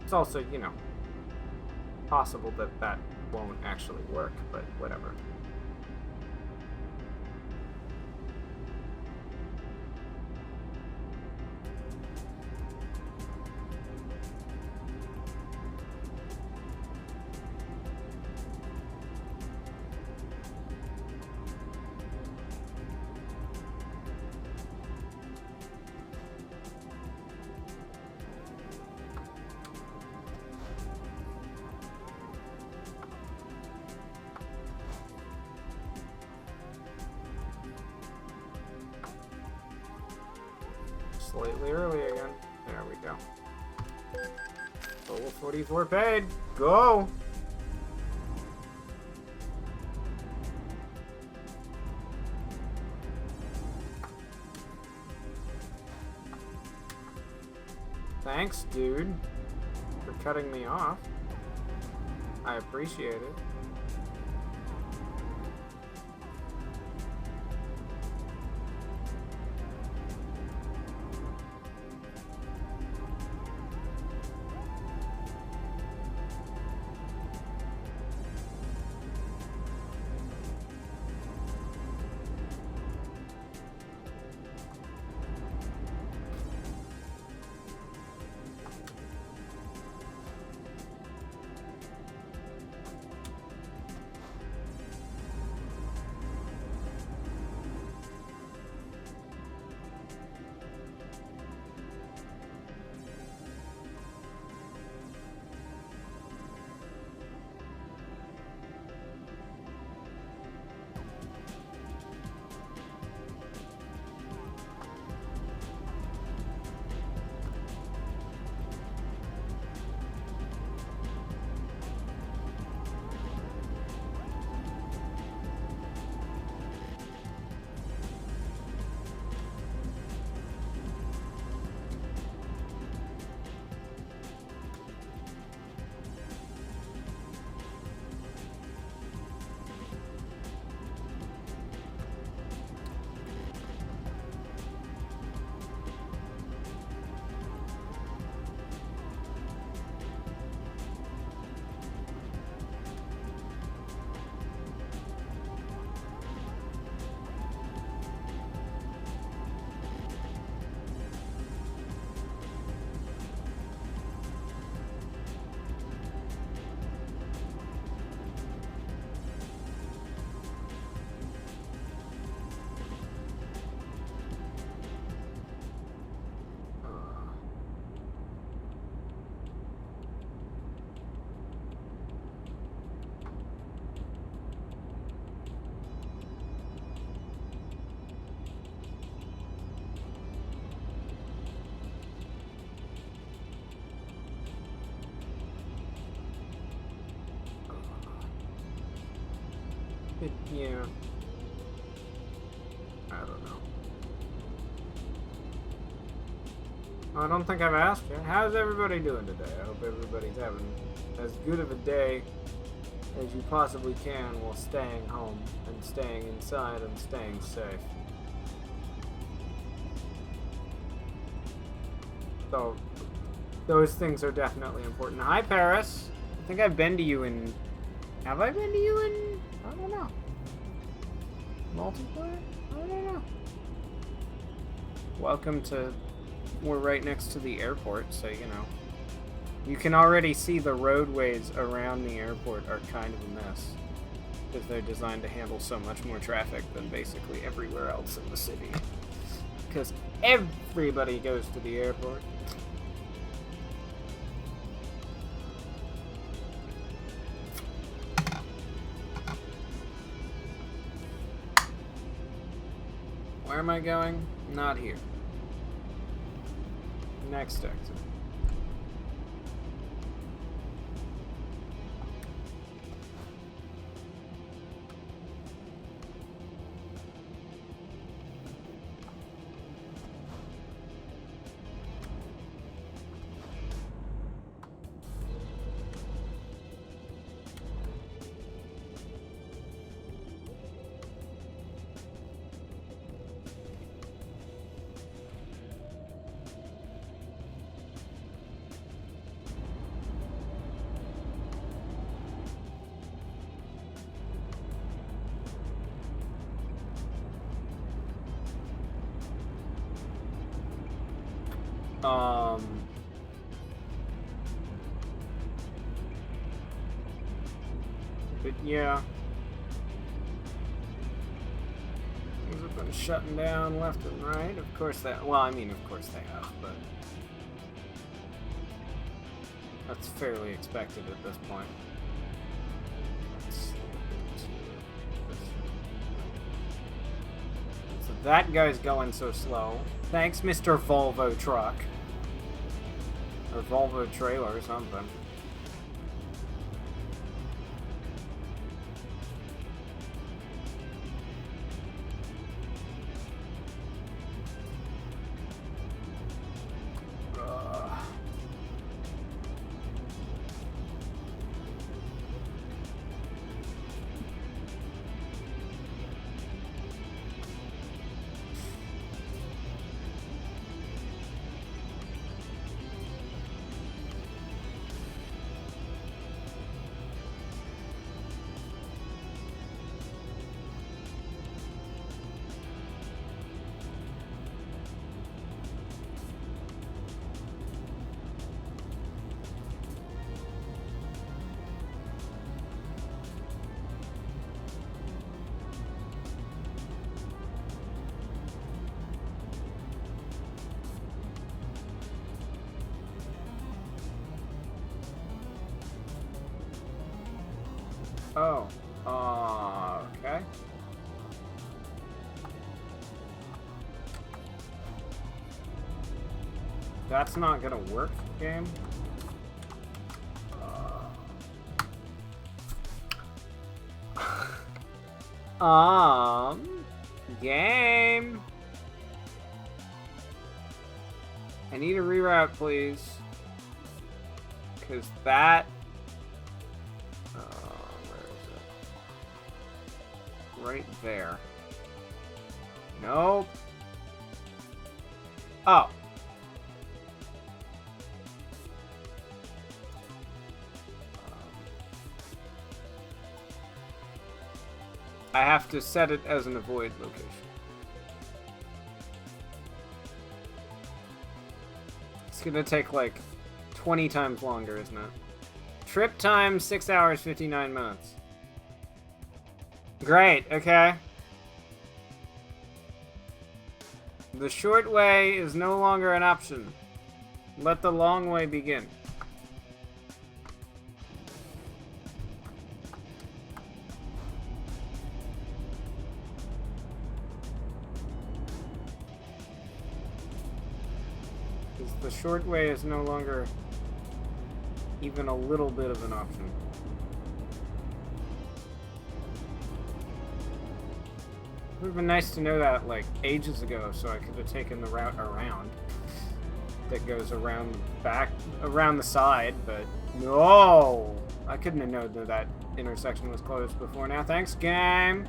It's also, you know, possible that that won't actually work, but whatever. Slightly early again. There we go. Total 44 paid. Go! Thanks, dude, for cutting me off. I appreciate it. Yeah. I don't know. I don't think I've asked you. How's everybody doing today? I hope everybody's having as good of a day as you possibly can while staying home and staying inside and staying safe. So, those things are definitely important. Hi, Paris. I think I've been to you in... Have I been to you in... I don't know. Multiplayer? I don't know. Welcome to... We're right next to the airport, so, you know. You can already see the roadways around the airport are kind of a mess. Because they're designed to handle so much more traffic than basically everywhere else in the city. Because everybody goes to the airport. Where am I going? Not here. Next exit. But yeah. Things have been shutting down left and right. Of course they... Well, I mean, of course they have, but... That's fairly expected at this point. So that guy's going so slow. Thanks, Mr. Volvo Truck. Or Volvo Trailer or something. Oh, okay. That's not gonna work, game. Game. I need a reroute, please. Because that... where is it? Right there. Nope. Oh. I have to set it as an avoid location. It's gonna take like 20 times longer, isn't it? Trip time, 6 hours, 59 minutes. Great, okay. The short way is no longer an option. Let the long way begin. The short way is no longer even a little bit of an option. It would have been nice to know that, like, ages ago, so I could have taken the route around. That goes around back, around the side, but no! I couldn't have known that that intersection was closed before now. Thanks, game!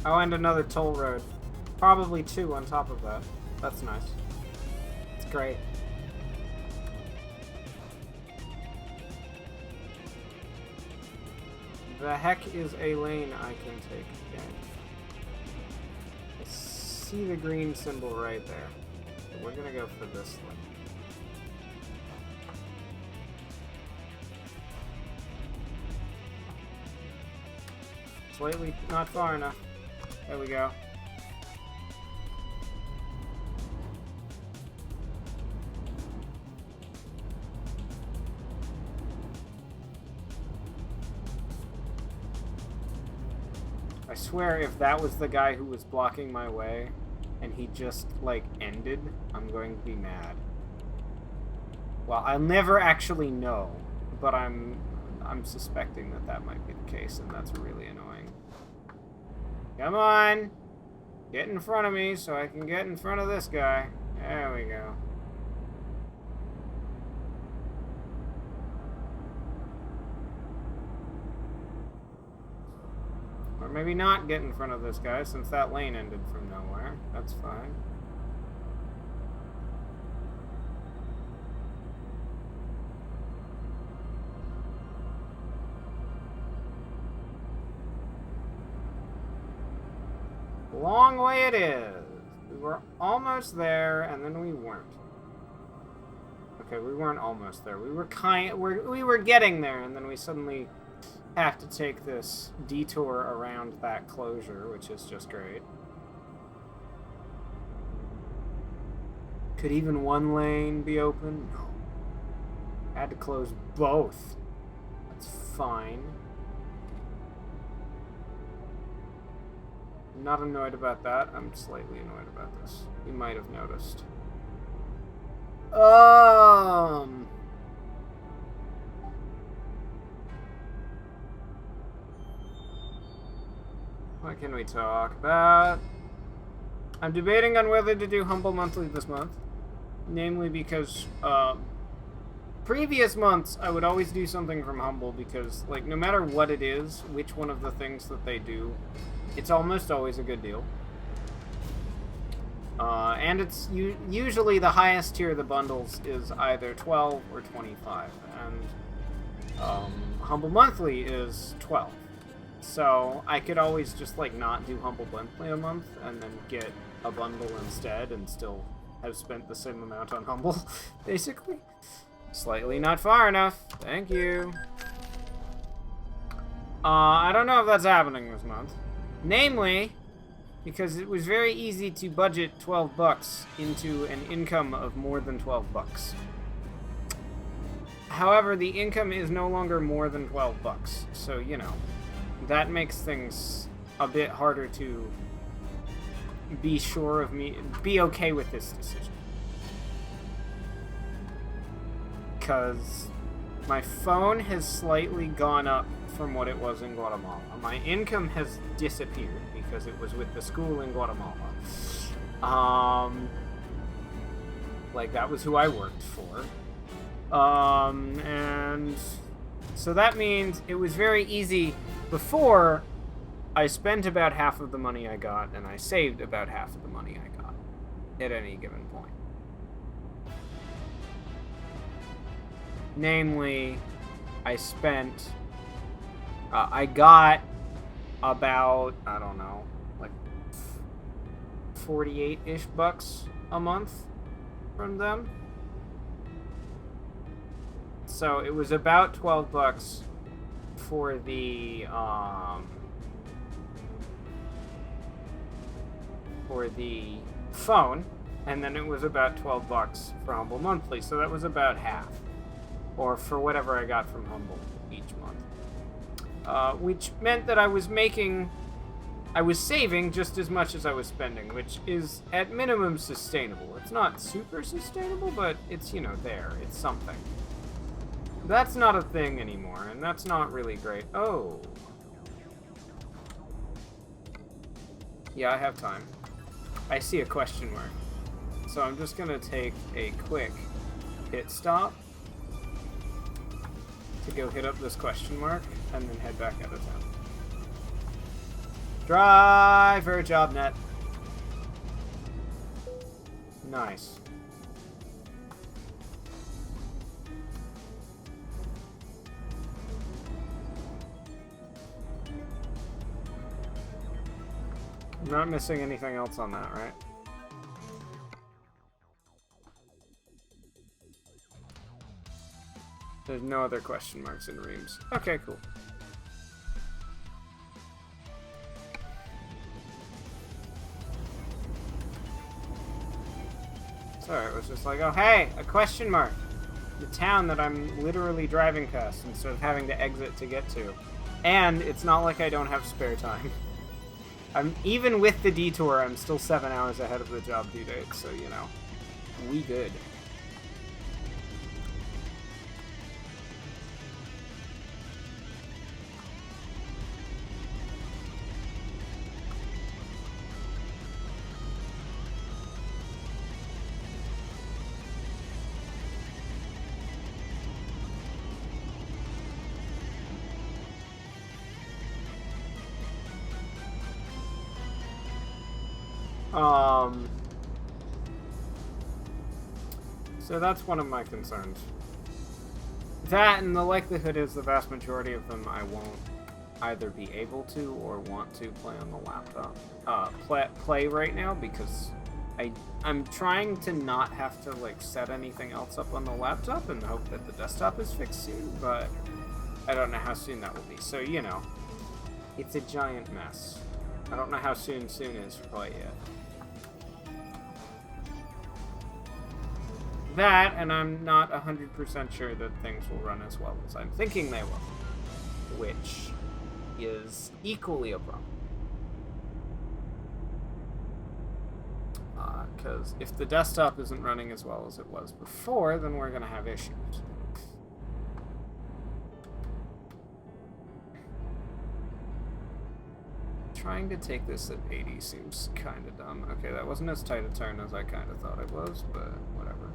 Oh, and another toll road. Probably 2 on top of that. That's nice. It's great. The heck is a lane I can take? Okay. I see the green symbol right there. So we're gonna go for this lane. Slightly not far enough. There we go. I swear if that was the guy who was blocking my way and he just, like, ended, I'm going to be mad. Well, I'll never actually know, but I'm suspecting that that might be the case, and that's really annoying. Come on! Get in front of me so I can get in front of this guy. There we go. Or maybe not get in front of this guy since that lane ended from nowhere. That's fine. Long way it is. We were almost there, and then we weren't. Okay, we weren't almost there. We were getting there, and then we suddenly have to take this detour around that closure, which is just great. Could even one lane be open? No. Had to close both. That's fine. I'm not annoyed about that. I'm slightly annoyed about this. You might have noticed. What can we talk about? I'm debating on whether to do Humble Monthly this month. Namely because, previous months I would always do something from Humble because, like, no matter what it is, which one of the things that they do, it's almost always a good deal. And it's usually the highest tier of the bundles is either 12 or 25, and Humble Monthly is 12. So I could always just, like, not do Humble Monthly a month and then get a bundle instead and still have spent the same amount on Humble, basically. Slightly not far enough. Thank you. I don't know if that's happening this month. Namely, because it was very easy to budget 12 bucks into an income of more than 12 bucks. However, the income is no longer more than 12 bucks, so, you know, that makes things a bit harder to be sure of be okay with this decision. Because my phone has slightly gone up from what it was in Guatemala. My income has disappeared because it was with the school in Guatemala. Like, that was who I worked for. And so that means it was very easy before. I spent about half of the money I got, and I saved about half of the money I got at any given point. Namely, I spent... I got about, I don't know, like 48-ish bucks a month from them. So it was about 12 bucks for the phone, and then it was about 12 bucks for Humble Monthly, so that was about half, or for whatever I got from Humble each month. Which meant that I was saving just as much as I was spending, which is at minimum sustainable. It's not super sustainable, but it's, you know, there. It's something. That's not a thing anymore, and that's not really great. Oh. Yeah, I have time. I see a question mark. So I'm just gonna take a quick pit stop to go hit up this question mark, and then head back out of town. Driver job net. Nice. I'm not missing anything else on that, right? There's no other question marks in Reams. Okay, cool. Sorry, it was just like, oh hey, a question mark. The town that I'm literally driving past instead of having to exit to get to. And it's not like I don't have spare time. Even with the detour, I'm still 7 hours ahead of the job due date, so, you know, we good. So that's one of my concerns. That, and the likelihood is the vast majority of them either be able to or want to play on the laptop. Play right now, because I'm trying to not have to like set anything else up on the laptop and hope that the desktop is fixed soon, but I don't know how soon that will be. So, you know, it's a giant mess. I don't know how soon is quite yet. That, and I'm not 100% sure that things will run as well as I'm thinking they will, which is equally a problem. Because if the desktop isn't running as well as it was before, then we're going to have issues. Trying to take this at 80 seems kind of dumb. Okay, that wasn't as tight a turn as I kind of thought it was, but whatever.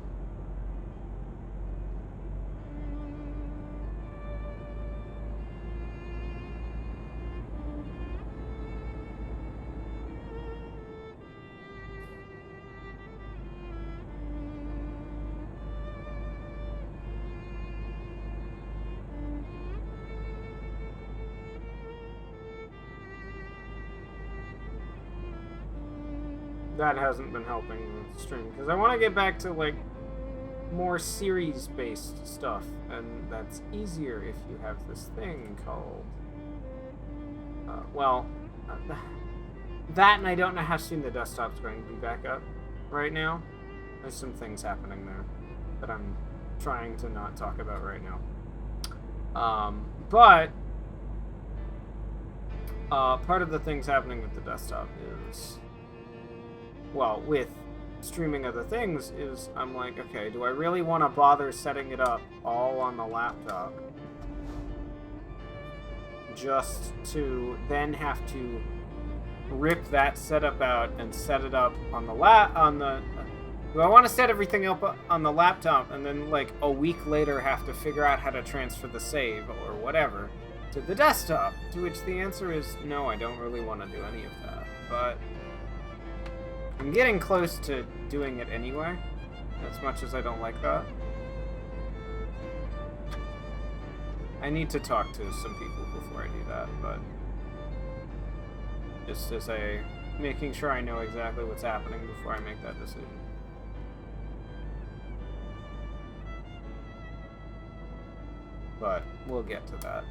That hasn't been helping the stream, because I want to get back to like more series-based stuff, and that's easier if you have this thing called that, and I don't know how soon the desktop's going to be back up right now. There's some things happening there that I'm trying to not talk about right now, but part of the things happening with the desktop is, well, with streaming other things, is I'm like, okay, do I really want to bother setting it up all on the laptop just to then have to rip that setup out and set it up on the do I want to set everything up on the laptop and then like a week later have to figure out how to transfer the save or whatever to the desktop? To which the answer is no, I don't really want to do any of that, but I'm getting close to doing it anyway, as much as I don't like that. I need to talk to some people before I do that, but just as making sure I know exactly what's happening before I make that decision. But we'll get to that.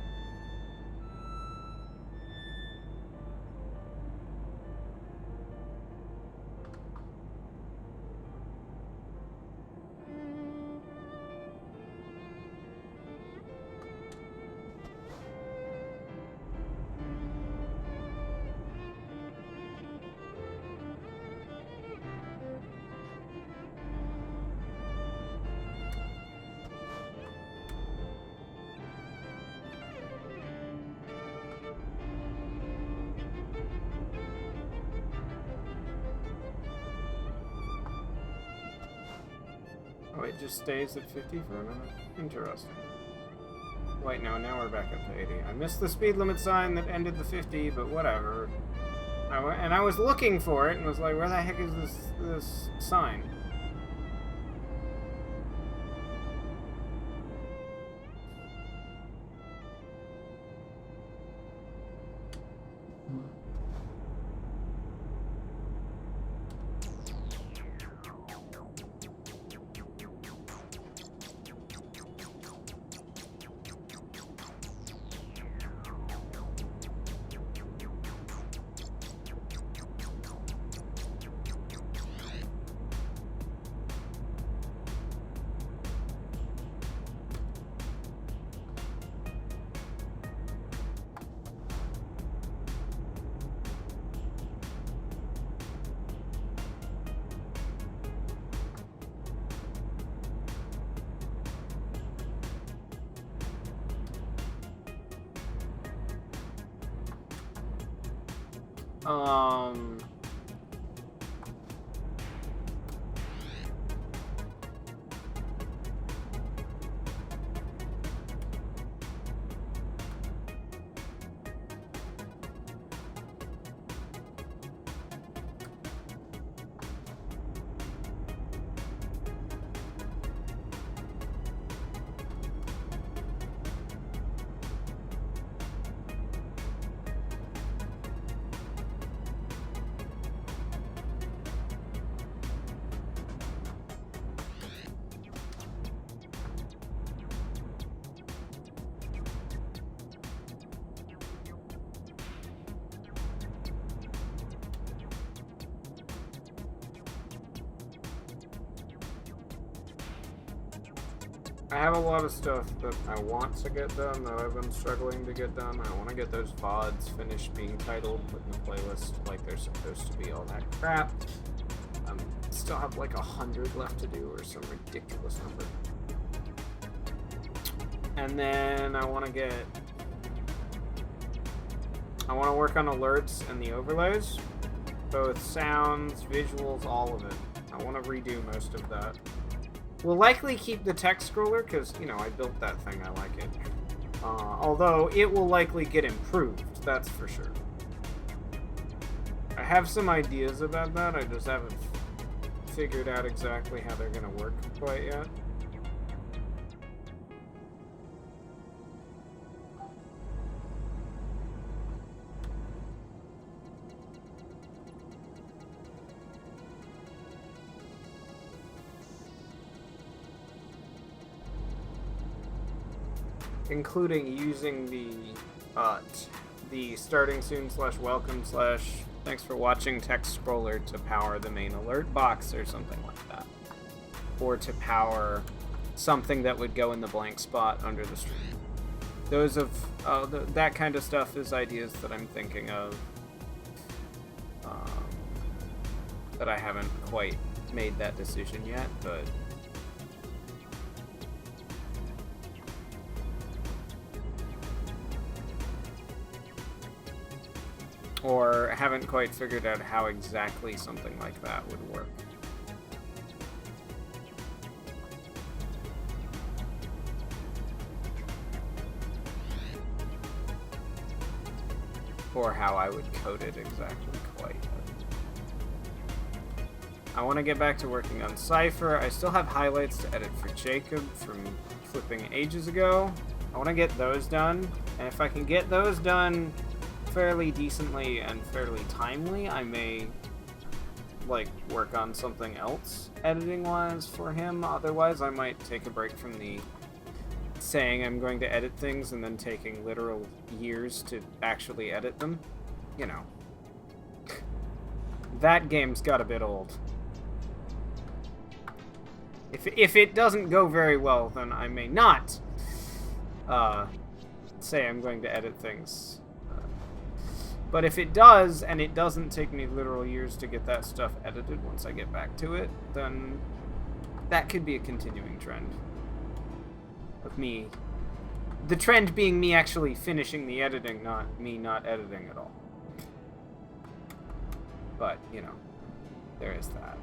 Oh, it just stays at 50 for a minute? Interesting. Wait, no, now we're back up to 80. I missed the speed limit sign that ended the 50, but whatever. And I was looking for it and was like, where the heck is this sign? I have a lot of stuff that I want to get done that I've been struggling to get done. I want to get those VODs finished being titled, put in the playlist like they're supposed to be, all that crap. Still have like 100 left to do or some ridiculous number. And then I want to work on alerts and the overlays. Both sounds, visuals, all of it. I want to redo most of that. We'll likely keep the text scroller because, you know, I built that thing. I like it. Although it will likely get improved, that's for sure. I have some ideas about that. I just haven't figured out exactly how they're going to work quite yet. Including using the starting soon / welcome / thanks for watching text scroller to power the main alert box or something like that. Or to power something that would go in the blank spot under the stream. Those of that kind of stuff is ideas that I'm thinking of that I haven't quite made that decision yet, but or haven't quite figured out how exactly something like that would work. Or how I would code it exactly quite yet. I want to get back to working on Cypher. I still have highlights to edit for Jacob from flipping ages ago. I want to get those done, and if I can get those done fairly decently and fairly timely, I may like work on something else editing wise for him. Otherwise I might take a break from the saying I'm going to edit things and then taking literal years to actually edit them. You know, that game's got a bit old. If it doesn't go very well, then I may not say I'm going to edit things. But if it does, and it doesn't take me literal years to get that stuff edited once I get back to it, then that could be a continuing trend of me. The trend being me actually finishing the editing, not me not editing at all. But, you know, there is that.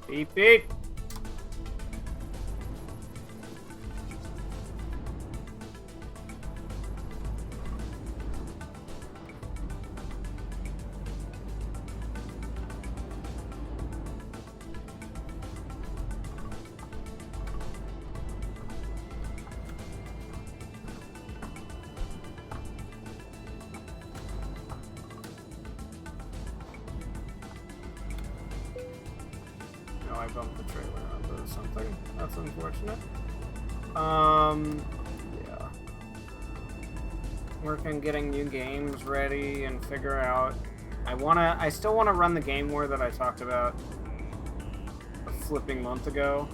Beep, beep. I bumped the trailer onto something. That's unfortunate. Yeah. Work on getting new games ready and figure out. I still wanna run the game war that I talked about a flipping month ago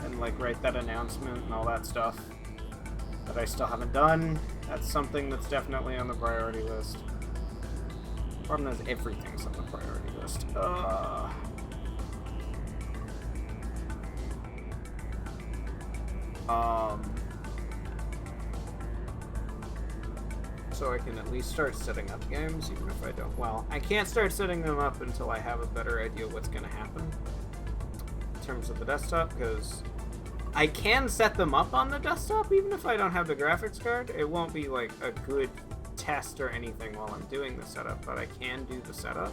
and like write that announcement and all that stuff. that I still haven't done. That's something that's definitely on the priority list. Problem is, everything's on the priority list. So I can at least start setting up games, even if I don't. Well, I can't start setting them up until I have a better idea what's going to happen in terms of the desktop, because I can set them up on the desktop even if I don't have the graphics card. It won't be like a good test or anything while I'm doing the setup, but I can do the setup.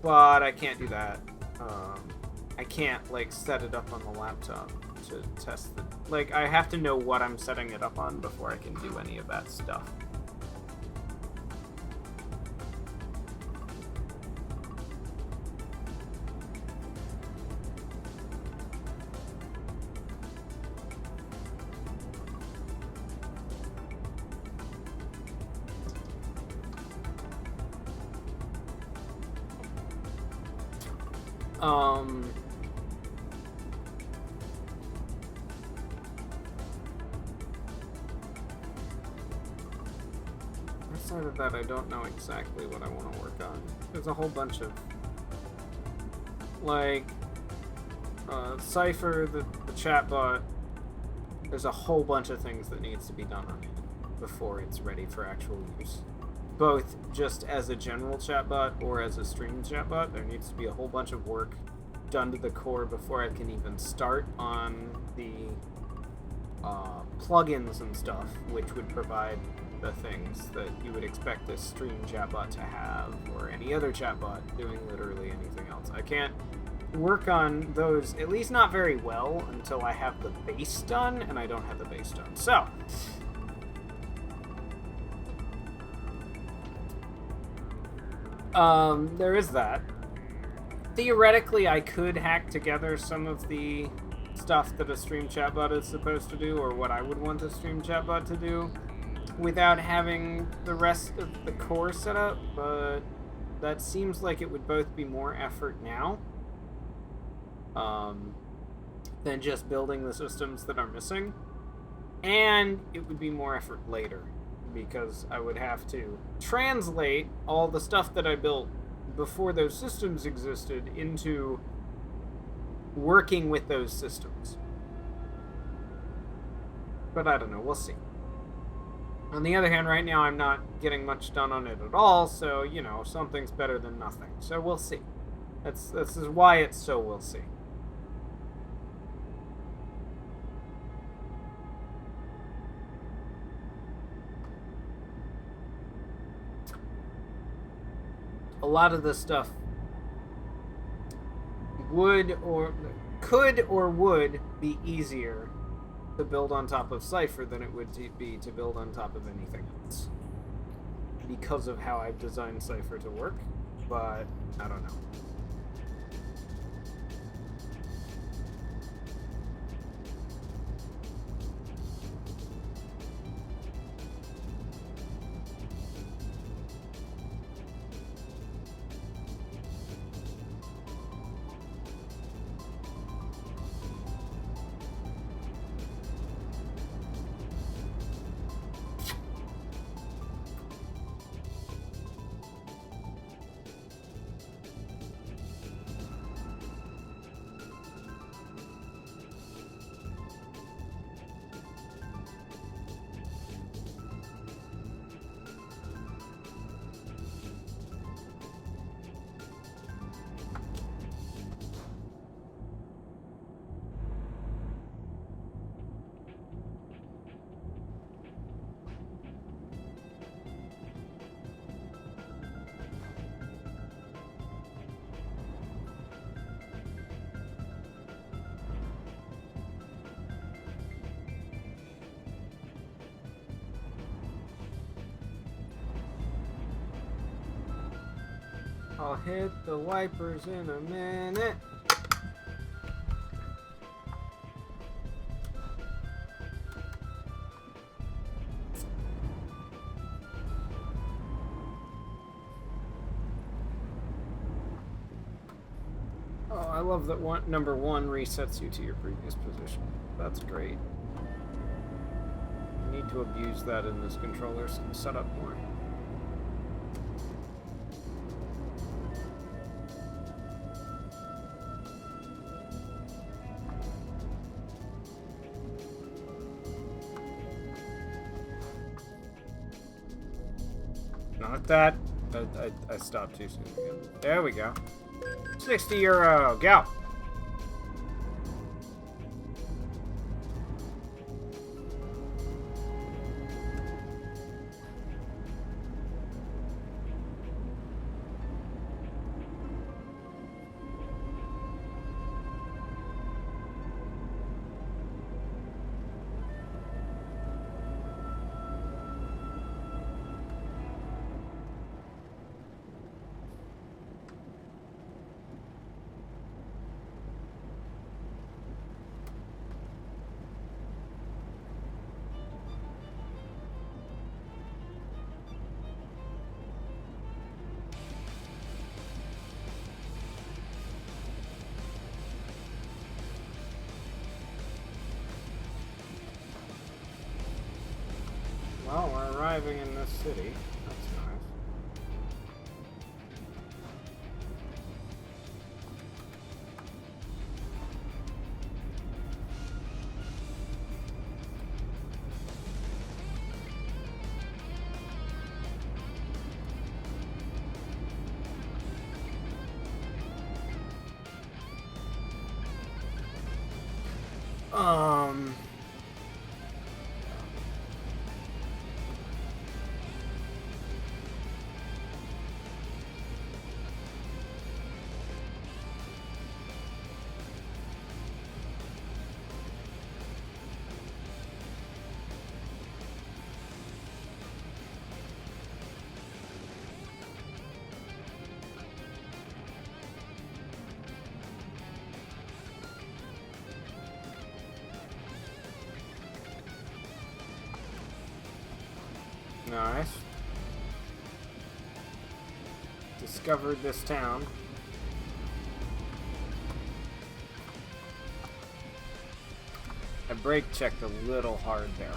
But I can't do that. I can't like set it up on the laptop to test the, like, I have to know what I'm setting it up on before I can do any of that stuff. Outside of that, I don't know exactly what I want to work on. There's a whole bunch of, like, Cypher, the chatbot. There's a whole bunch of things that needs to be done on it before it's ready for actual use. Both just as a general chatbot or as a stream chatbot, there needs to be a whole bunch of work done to the core before I can even start on the plugins and stuff, which would provide the things that you would expect a stream chatbot to have, or any other chatbot doing literally anything else. I can't work on those, at least not very well, until I have the base done, and I don't have the base done. So, there is that. Theoretically, I could hack together some of the stuff that a stream chatbot is supposed to do, or what I would want a stream chatbot to do, without having the rest of the core set up, but that seems like it would both be more effort now than just building the systems that are missing, and it would be more effort later, because I would have to translate all the stuff that I built before those systems existed into working with those systems. But I don't know, we'll see. On the other hand, right now I'm not getting much done on it at all, so, you know, something's better than nothing. So we'll see. This is why it's so we'll see. A lot of this stuff could or would be easier to build on top of Cypher than it would be to build on top of anything else, because of how I've designed Cypher to work, but I don't know. I'll hit the wipers in a minute. I love that number 1 resets you to your previous position. That's great. I need to abuse that in this controller setup more. Not that. I stopped too soon again. There we go. 60 euro. Go. Well, we're arriving in this city. That's nice. Nice. Discovered this town. I brake checked a little hard there.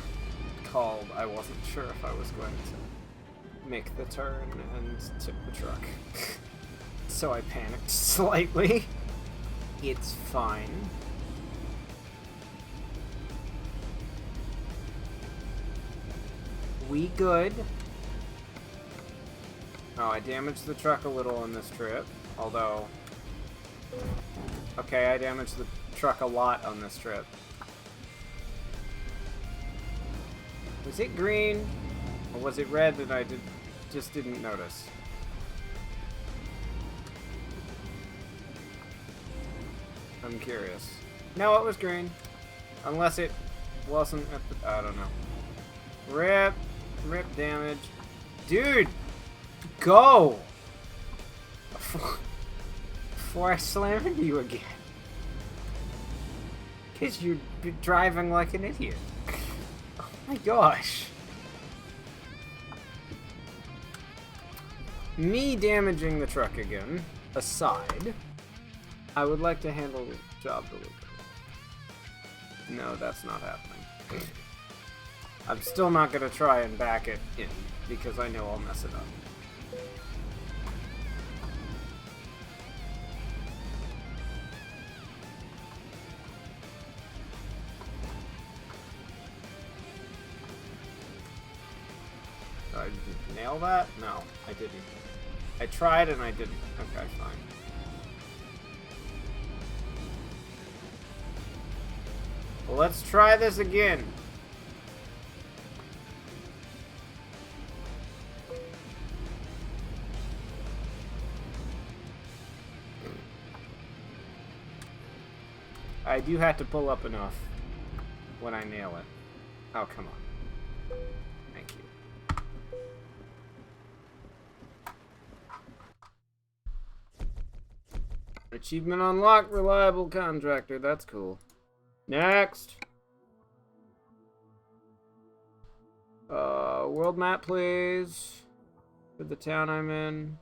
Called. I wasn't sure if I was going to make the turn and tip the truck. So I panicked slightly. It's fine. We good. Oh, I damaged the truck a little on this trip. Although... Okay, I damaged the truck a lot on this trip. Was it green? Or was it red that I just didn't notice? I'm curious. No, it was green. Unless it wasn't at the... I don't know. Rip damage. Dude! Go! Before I slam into you again. Because you're driving like an idiot. Oh my gosh. Me damaging the truck again, aside, I would like to handle the job delivery. No, that's not happening. I'm still not going to try and back it in, because I know I'll mess it up. Did I nail that? No, I didn't. I tried and I didn't. Okay, fine. Well, let's try this again. I do have to pull up enough when I nail it. Oh, come on. Thank you. Achievement unlocked, reliable contractor. That's cool. Next. World map, please. For the town I'm in.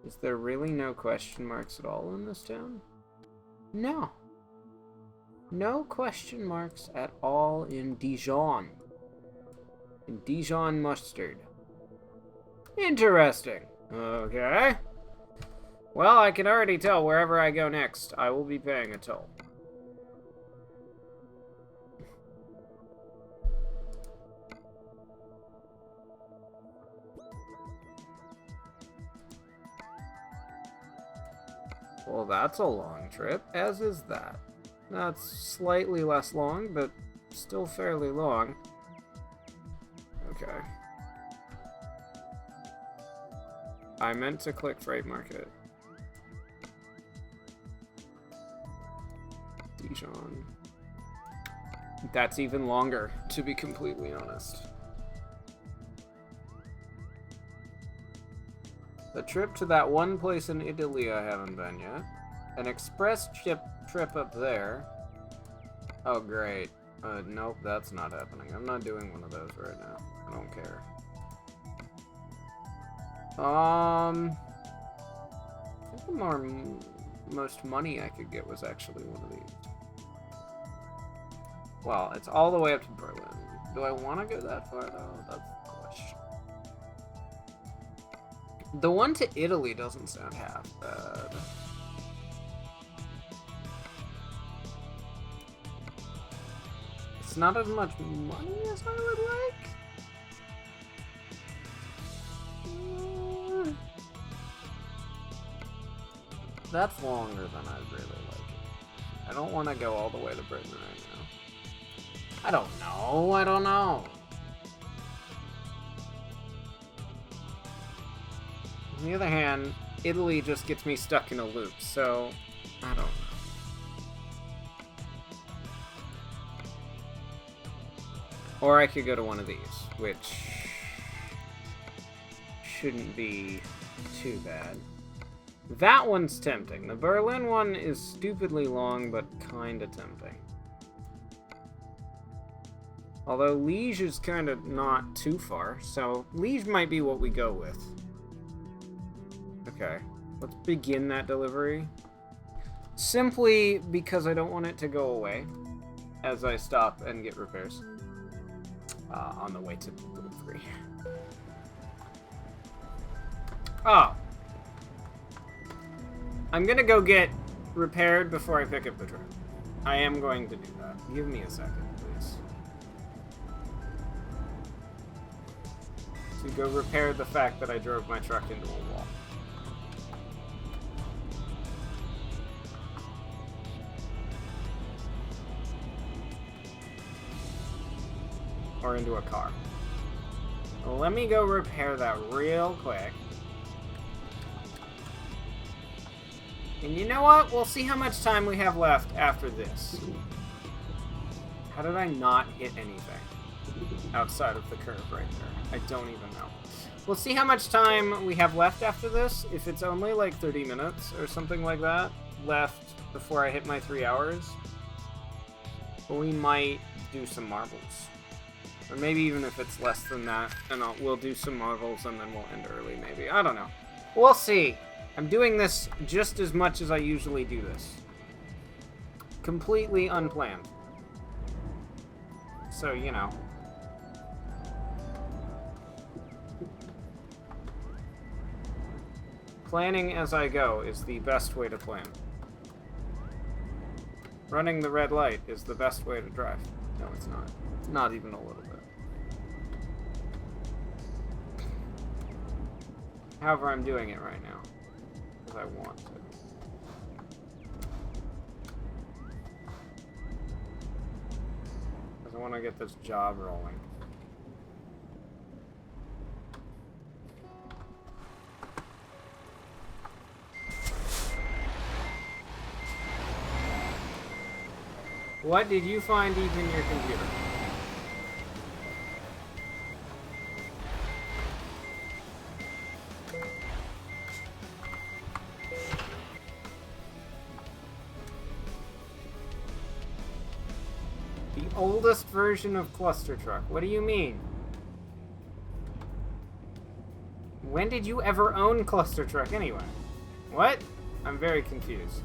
Is there really no question marks at all in this town? No. No question marks at all in Dijon. In Dijon mustard. Interesting. Okay. Well, I can already tell wherever I go next, I will be paying a toll. Well, that's a long trip, as is that. That's slightly less long, but still fairly long. Okay. I meant to click Freight Market. Dijon. That's even longer, to be completely honest. The trip to that one place in Italy I haven't been yet. An express trip up there. Oh, great. Nope, that's not happening. I'm not doing one of those right now. I don't care. I think the most money I could get was actually one of these. Well, it's all the way up to Berlin. Do I want to go that far, though? That's the question. The one to Italy doesn't sound half bad. It's not as much money as I would like. That's longer than I'd really like it. I don't want to go all the way to Britain right now. I don't know. On the other hand, Italy just gets me stuck in a loop, so I don't know. Or I could go to one of these, which shouldn't be too bad. That one's tempting. The Berlin one is stupidly long, but kinda tempting. Although Liège is kind of not too far, so Liège might be what we go with. Okay, let's begin that delivery. Simply because I don't want it to go away as I stop and get repairs on the way to delivery. Oh. I'm gonna go get repaired before I pick up the truck. I am going to do that. Give me a second, please. To go repair the fact that I drove my truck into a wall. Or into a car. Well, let me go repair that real quick. And you know what? We'll see how much time we have left after this. How did I not hit anything outside of the curve right there? I don't even know. We'll see how much time we have left after this. If it's only like 30 minutes or something like that left before I hit my 3 hours, we might do some marbles. Or maybe even if it's less than that, and we'll do some marbles and then we'll end early maybe. I don't know. We'll see. I'm doing this just as much as I usually do this. Completely unplanned. So, you know. Planning as I go is the best way to plan. Running the red light is the best way to drive. No, it's not. Not even a little bit. However, I'm doing it right now. Because I want to. Because I want to get this job rolling. What did you find deep in your computer? The oldest version of Cluster Truck. What do you mean? When did you ever own Cluster Truck anyway? What? I'm very confused.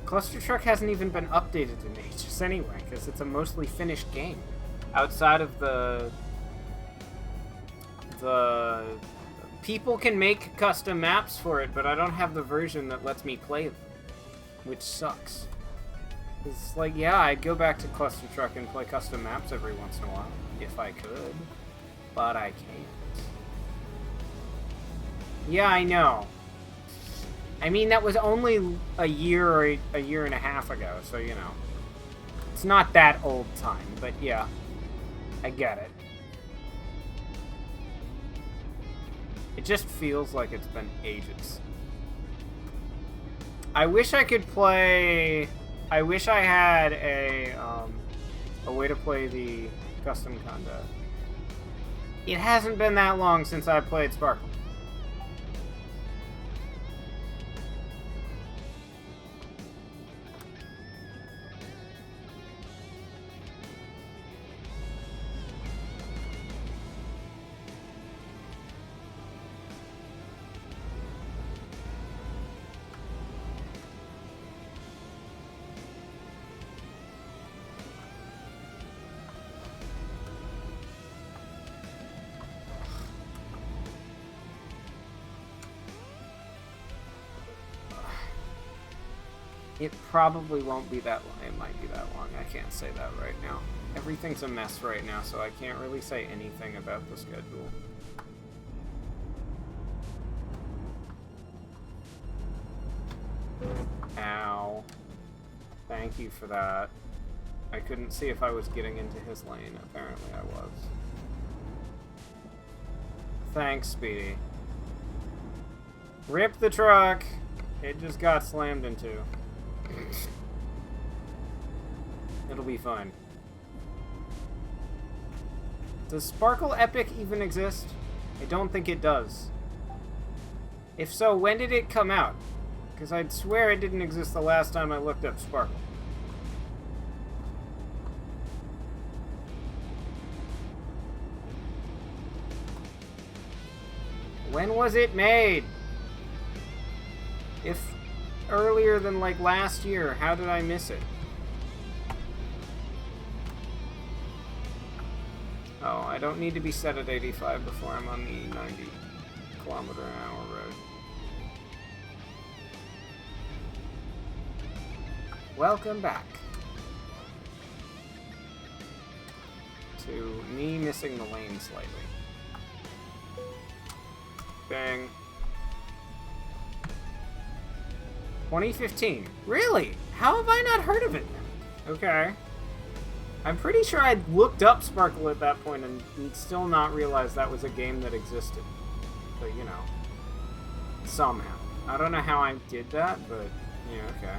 Cluster Truck hasn't even been updated in ages anyway, because it's a mostly finished game. Outside of the people can make custom maps for it, but I don't have the version that lets me play them, which sucks. It's like, yeah, I'd go back to Cluster Truck and play custom maps every once in a while, if I could, but I can't. Yeah, I know. I mean, that was only a year or a year and a half ago, so, you know. It's not that old time, but yeah. I get it. It just feels like it's been ages. I wish I could play... I wish I had a way to play the custom content. It hasn't been that long since I played Sparkle. It probably won't be that long. It might be that long. I can't say that right now. Everything's a mess right now, so I can't really say anything about the schedule. Ow. Thank you for that. I couldn't see if I was getting into his lane. Apparently I was. Thanks, Speedy. Rip the truck! It just got slammed into. It'll be fine. Does Sparkle Epic even exist? I don't think it does. If so, when did it come out? Because I'd swear it didn't exist the last time I looked up Sparkle. When was it made? If earlier than, like, last year, how did I miss it? Oh, I don't need to be set at 85 before I'm on the 90-kilometer-an-hour road. Welcome back to me missing the lane slightly. Bang. 2015. Really? How have I not heard of it then? Okay. I'm pretty sure I'd looked up Sparkle at that point and still not realized that was a game that existed. But, you know. Somehow. I don't know how I did that, but, yeah, okay.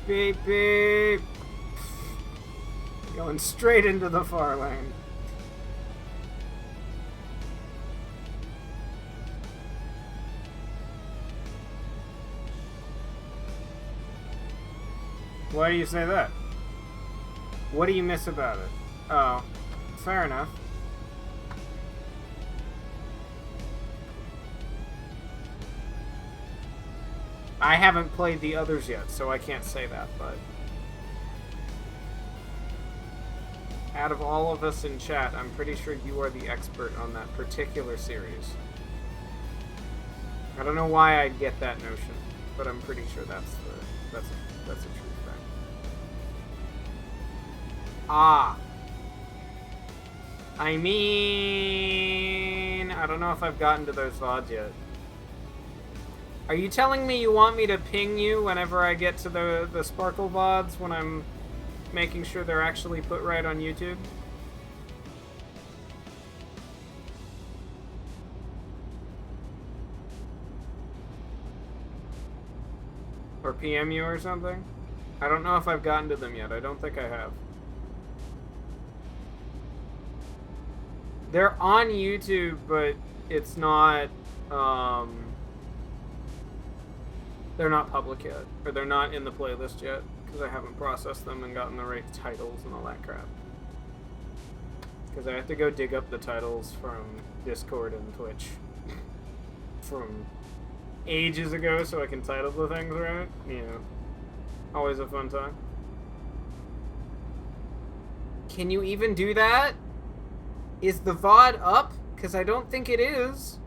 Beep, beep. Going straight into the far lane. Why do you say that? What do you miss about it? Oh, fair enough. I haven't played the others yet, so I can't say that, but... out of all of us in chat, I'm pretty sure you are the expert on that particular series. I don't know why I'd get that notion, but I'm pretty sure that's a true thing. Ah! I mean... I don't know if I've gotten to those VODs yet. Are you telling me you want me to ping you whenever I get to the Sparkle VODs when I'm making sure they're actually put right on YouTube? Or PM you or something? I don't know if I've gotten to them yet. I don't think I have. They're on YouTube, but it's not, they're not public yet. Or they're not in the playlist yet, because I haven't processed them and gotten the right titles and all that crap. Because I have to go dig up the titles from Discord and Twitch from ages ago so I can title the things right. You know, always a fun time. Can you even do that? Is the VOD up? Because I don't think it is.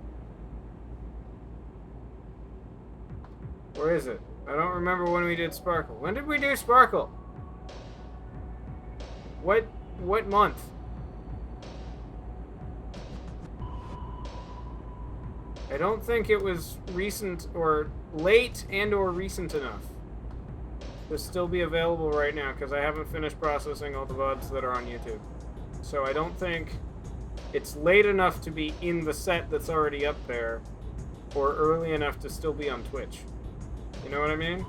Where is it? I don't remember when we did Sparkle. When did we do Sparkle? What month? I don't think it was recent or late and or recent enough to still be available right now because I haven't finished processing all the VODs that are on YouTube. So I don't think it's late enough to be in the set that's already up there or early enough to still be on Twitch. You know what I mean?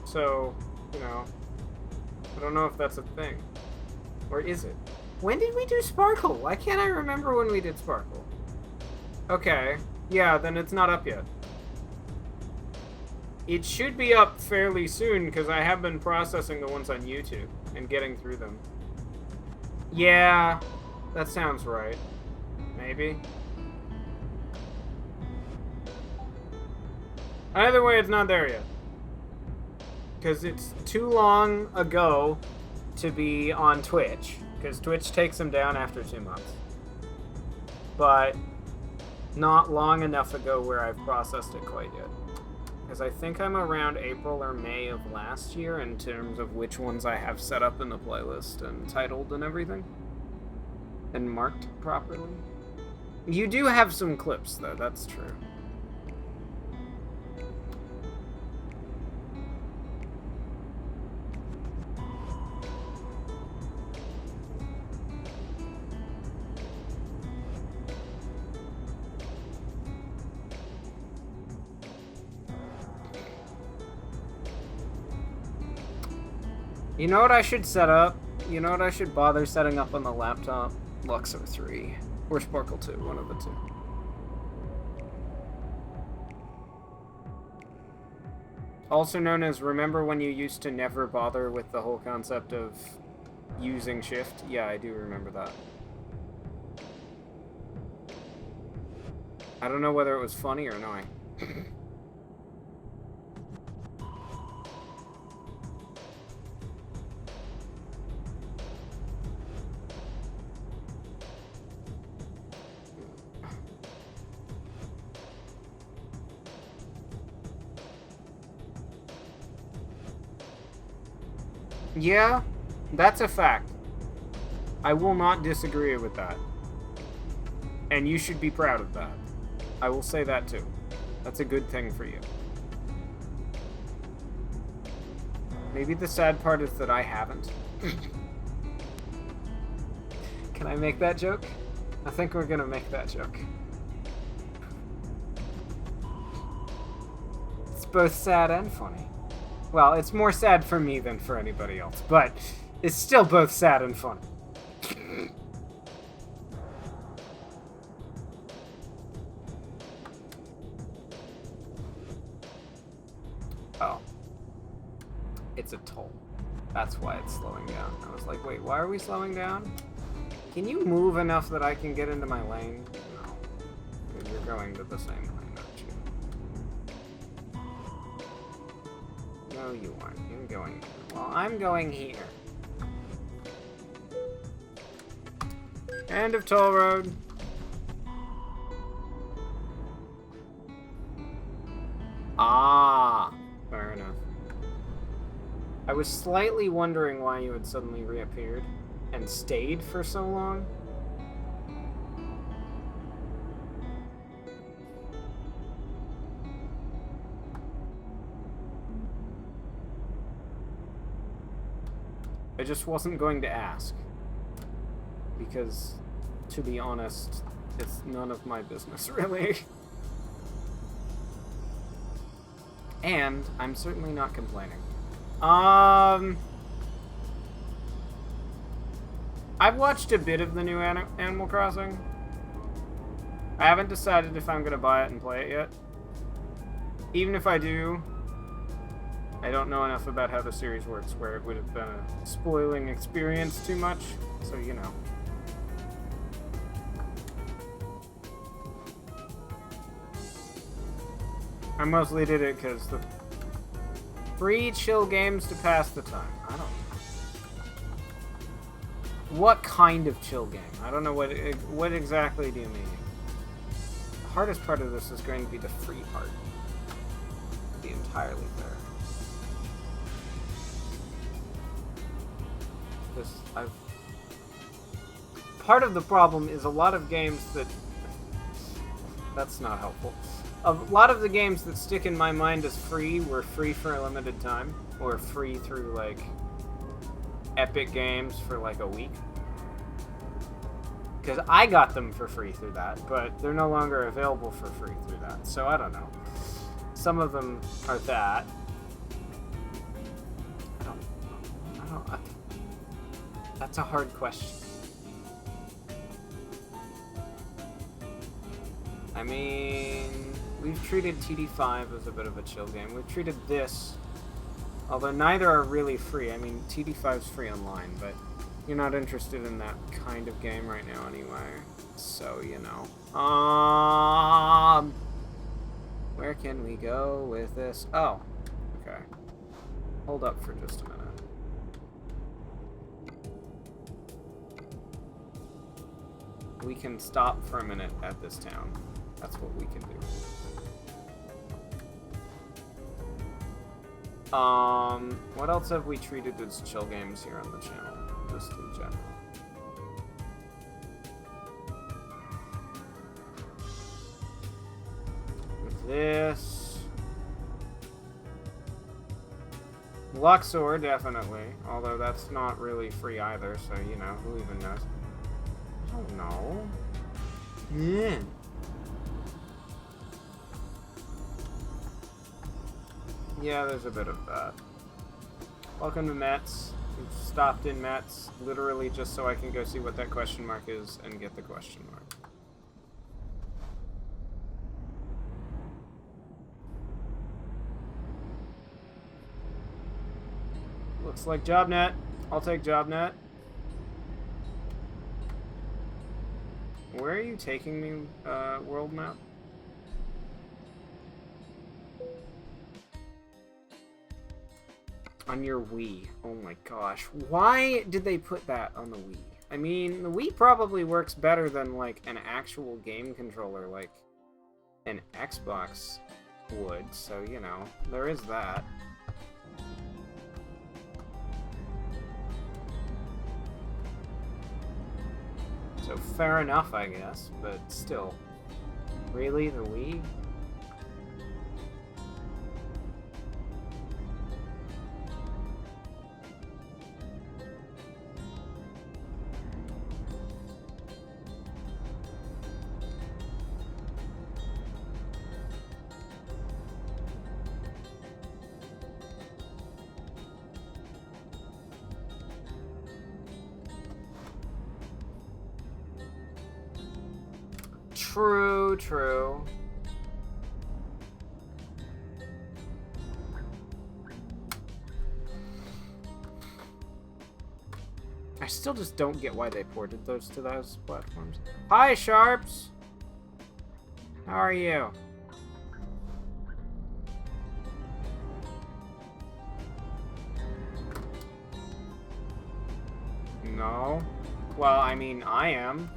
So, you know, I don't know if that's a thing. Or is it? When did we do Sparkle? Why can't I remember when we did Sparkle? Okay. Yeah, then it's not up yet. It should be up fairly soon, because I have been processing the ones on YouTube and getting through them. Yeah, that sounds right. Maybe. Either way, it's not there yet. Because it's too long ago to be on Twitch. Because Twitch takes them down after 2 months. But not long enough ago where I've processed it quite yet. Because I think I'm around April or May of last year in terms of which ones I have set up in the playlist and titled and everything. And marked properly. You do have some clips, though, that's true. You know what I should set up? You know what I should bother setting up on the laptop? Luxor 3. Or Sparkle 2, one of the two. Also known as, remember when you used to never bother with the whole concept of using shift? Yeah, I do remember that. I don't know whether it was funny or annoying. Yeah, that's a fact. I will not disagree with that. And you should be proud of that. I will say that too. That's a good thing for you. Maybe the sad part is that I haven't. Can I make that joke? I think we're gonna make that joke. It's both sad and funny. Well, it's more sad for me than for anybody else, but it's still both sad and funny. Oh. It's a toll. That's why it's slowing down. I was like, wait, why are we slowing down? Can you move enough that I can get into my lane? No. Because you're going to the same lane, aren't you? No, you aren't. You're going here. Well, I'm going here. End of toll road. Ah, fair enough. I was slightly wondering why you had suddenly reappeared and stayed for so long. I just wasn't going to ask. Because, to be honest, it's none of my business, really. And I'm certainly not complaining. I've watched a bit of the new Animal Crossing. I haven't decided if I'm going to buy it and play it yet. Even if I do, I don't know enough about how the series works where it would have been a spoiling experience too much, so you know. I mostly did it because the free chill games to pass the time. I don't know. What kind of chill game? I don't know what exactly do you mean? The hardest part of this is going to be the free part. To be entirely fair. Part of the problem is a lot of games that... That's not helpful. A lot of the games that stick in my mind as free were free for a limited time, or free through, like, Epic Games for, like, a week. Because I got them for free through that, but they're no longer available for free through that, so I don't know. Some of them are that. That's a hard question. I mean... We've treated TD5 as a bit of a chill game. We've treated this, although neither are really free. I mean, TD5's free online, but you're not interested in that kind of game right now anyway. So, you know. Where can we go with this? Oh, okay. Hold up for just a minute. We can stop for a minute at this town. That's what we can do. What else have we treated as chill games here on the channel? Just in general. With this. Luxor, definitely. Although that's not really free either, so, you know, who even knows? I don't know. Yeah. Yeah, there's a bit of that. Welcome to Mets. We've stopped in Mets literally just so I can go see what that question mark is and get the question mark. Looks like JobNet. I'll take JobNet. Where are you taking me, world map? On your Wii. Oh my gosh. Why did they put that on the Wii? I mean, the Wii probably works better than, like, an actual game controller, like an Xbox would, so, you know, there is that. So fair enough, I guess, but still. Really, the Wii? True, true. I still just don't get why they ported those to those platforms. Hi, Sharps! How are you? No. Well, I mean, I am.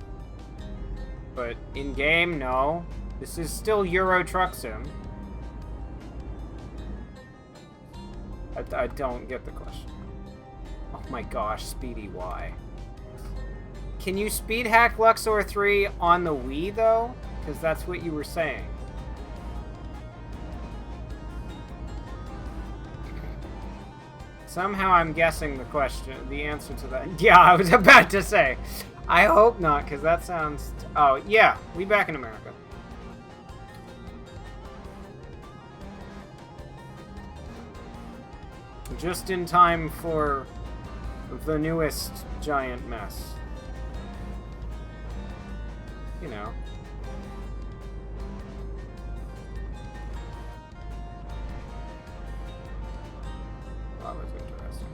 But in-game, no. This is still Euro Truck Sim. I don't get the question. Oh my gosh, Speedy, why? Can you speed hack Luxor 3 on the Wii, though? Because that's what you were saying. Somehow I'm guessing the answer to that. Yeah, I was about to say. I hope not, because that sounds... Oh, yeah, we back in America. Just in time for the newest giant mess. You know. That was interesting.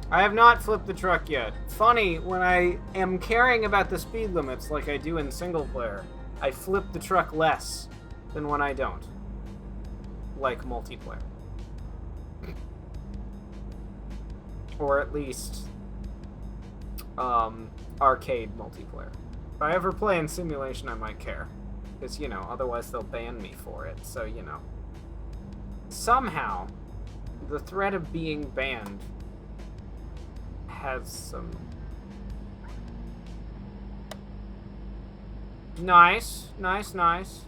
I have not flipped the truck yet. Funny, when I am caring about the speed limits like I do in single player, I flip the truck less than when I don't. Like multiplayer. Or at least arcade multiplayer. If I ever play in simulation, I might care. Because, you know, otherwise they'll ban me for it. So, you know. Somehow, the threat of being banned has some... Nice. Nice, nice.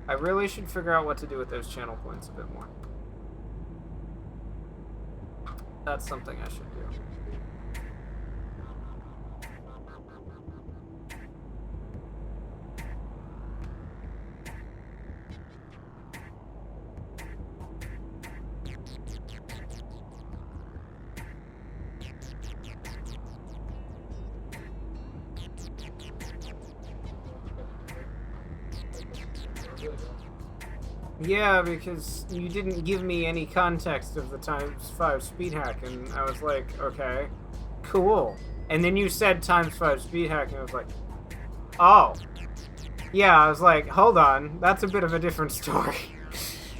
I really should figure out what to do with those channel points a bit more. That's something I should do. Yeah, because you didn't give me any context of the ×5 speed hack, and I was like, okay, cool. And then you said ×5 speed hack, and I was like, oh. Yeah, I was like, hold on, that's a bit of a different story.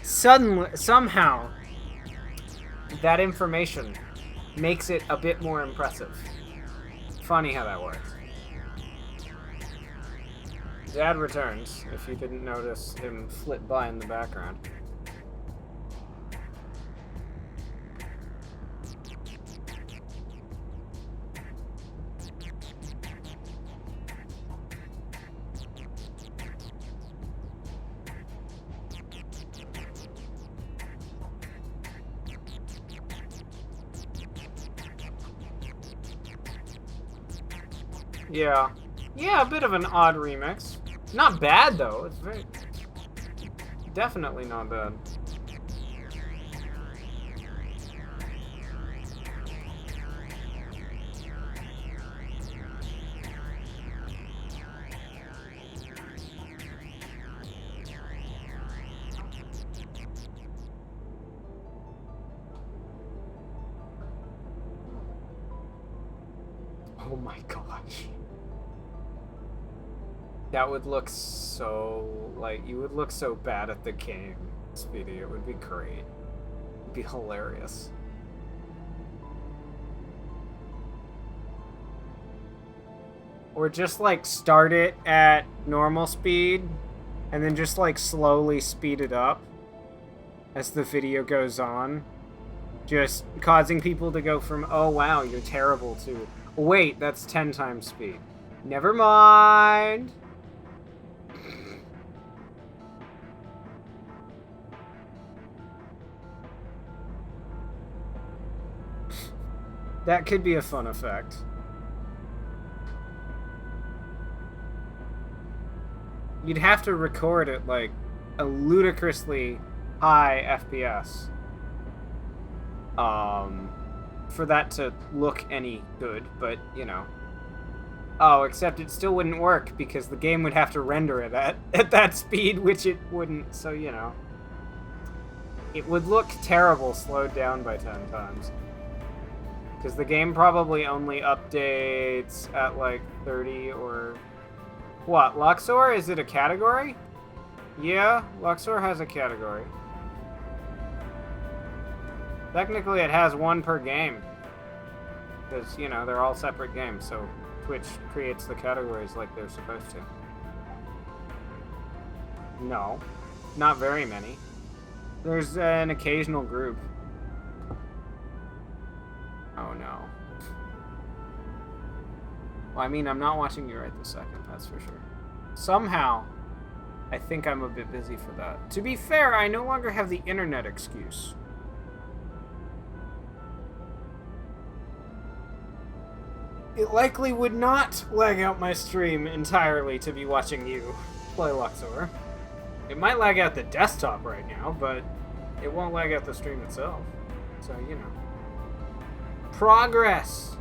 Suddenly, somehow, that information makes it a bit more impressive. Funny how that works. Dad returns, if you didn't notice him flit by in the background. Yeah. Yeah, a bit of an odd remix. Not bad, though. It's very... Definitely not bad. Oh my gosh. That would look so, like, you would look so bad at the game, Speedy. It would be great. It'd be hilarious. Or just, like, start it at normal speed, and then just, like, slowly speed it up as the video goes on. Just causing people to go from, oh wow, you're terrible, to, wait, that's 10 times speed. Never mind. That could be a fun effect. You'd have to record at, like, a ludicrously high FPS. For that to look any good, but, you know. Oh, except it still wouldn't work, because the game would have to render it at that speed, which it wouldn't, so, you know. It would look terrible slowed down by 10 times. Because the game probably only updates at, like, 30 or... What, Luxor? Is it a category? Yeah, Luxor has a category. Technically, it has one per game. Because, you know, they're all separate games, so Twitch creates the categories like they're supposed to. No. Not very many. There's an occasional group. Oh no. Well, I mean, I'm not watching you right this second, that's for sure. Somehow, I think I'm a bit busy for that. To be fair, I no longer have the internet excuse. It likely would not lag out my stream entirely to be watching you play Luxor. It might lag out the desktop right now, but it won't lag out the stream itself. So, you know. Progress!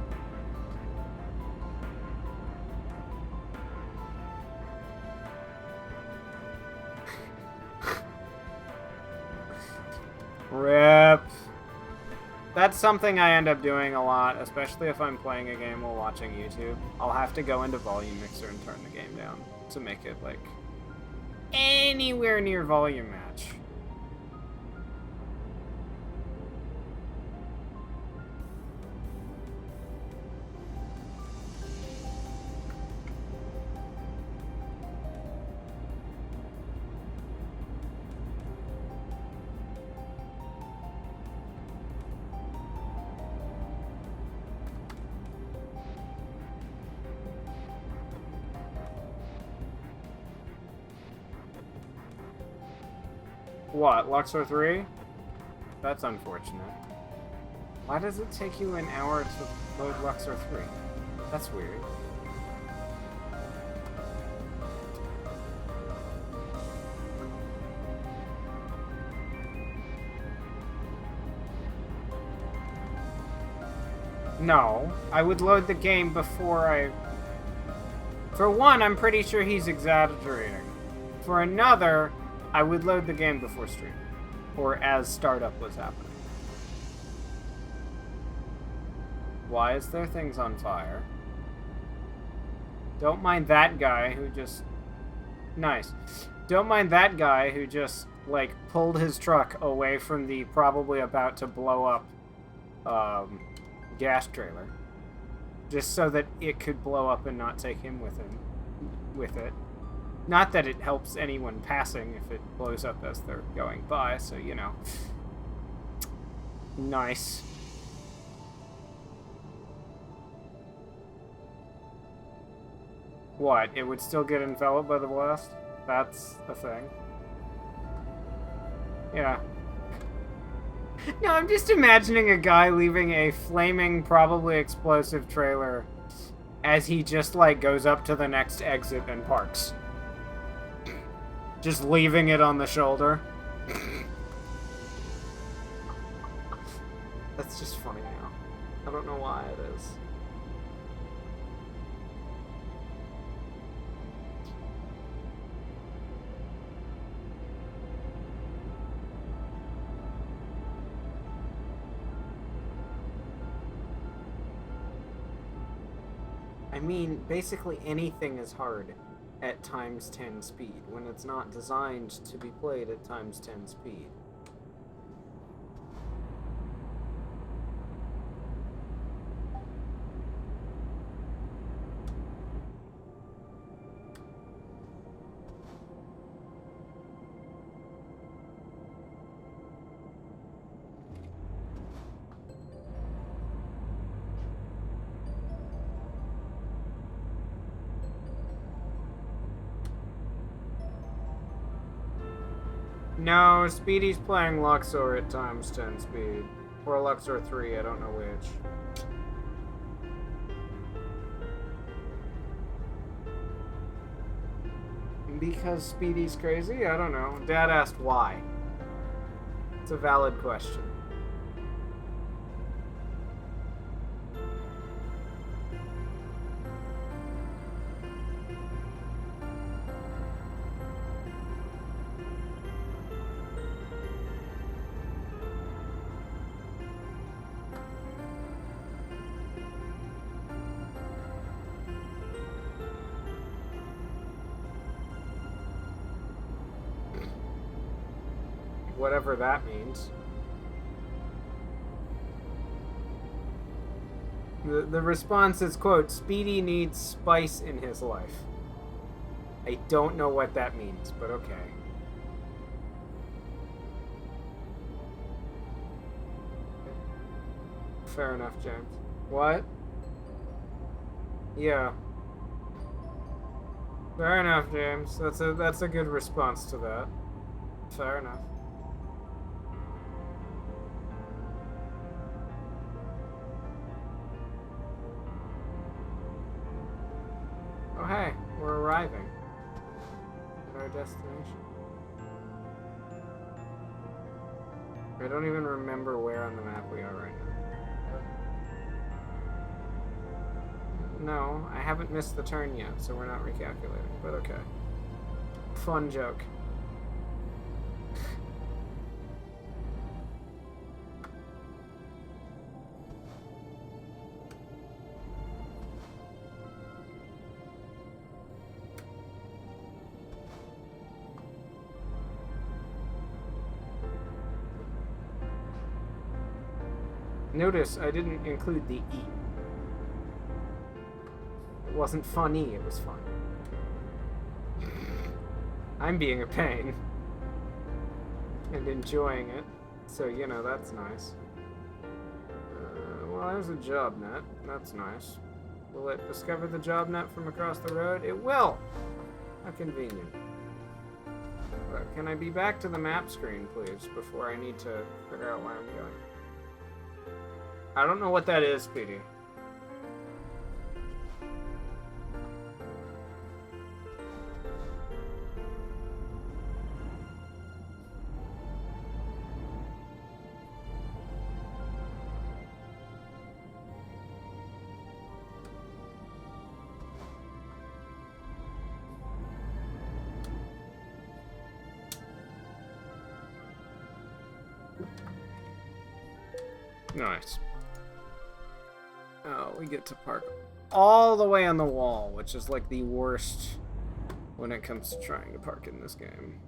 Rip. That's something I end up doing a lot, especially if I'm playing a game while watching YouTube. I'll have to go into Volume Mixer and turn the game down to make it, like, anywhere near volume match. What, Luxor 3? That's unfortunate. Why does it take you an hour to load Luxor 3? That's weird. No, I would load the game before I... For one, I'm pretty sure he's exaggerating. For another, I would load the game before stream. Or as startup was happening. Why is there things on fire? Don't mind that guy who just... Nice. Don't mind that guy who just, like, pulled his truck away from the probably about to blow up, gas trailer. Just so that it could blow up and not take him with it. Not that it helps anyone passing if it blows up as they're going by, so, you know. Nice. What? It would still get enveloped by the blast? That's a thing. Yeah. No, I'm just imagining a guy leaving a flaming, probably explosive trailer as he just, like, goes up to the next exit and parks. Just leaving it on the shoulder. That's just funny now. I don't know why it is. I mean, basically anything is hard at times 10 speed when it's not designed to be played at times 10 speed. No, Speedy's playing Luxor at times 10 speed. Or Luxor 3, I don't know which. Because Speedy's crazy? I don't know. Dad asked why. It's a valid question. Whatever that means. The response is, quote, Speedy needs spice in his life. I don't know what that means, but okay. Fair enough, James. What? Yeah. Fair enough, James. That's a good response to that. Fair enough. Oh hey, we're arriving at our destination. I don't even remember where on the map we are right now. No, I haven't missed the turn yet, so we're not recalculating, but okay. Fun joke. Notice I didn't include the E. It wasn't funny, it was fun. I'm being a pain. And enjoying it. So, you know, that's nice. Well, there's a job net. That's nice. Will it discover the job net from across the road? It will! How convenient. But can I be back to the map screen, please, before I need to figure out where I'm going? I don't know what that is, Speedy. Nice. Oh, we get to park all the way on the wall, which is like the worst when it comes to trying to park in this game.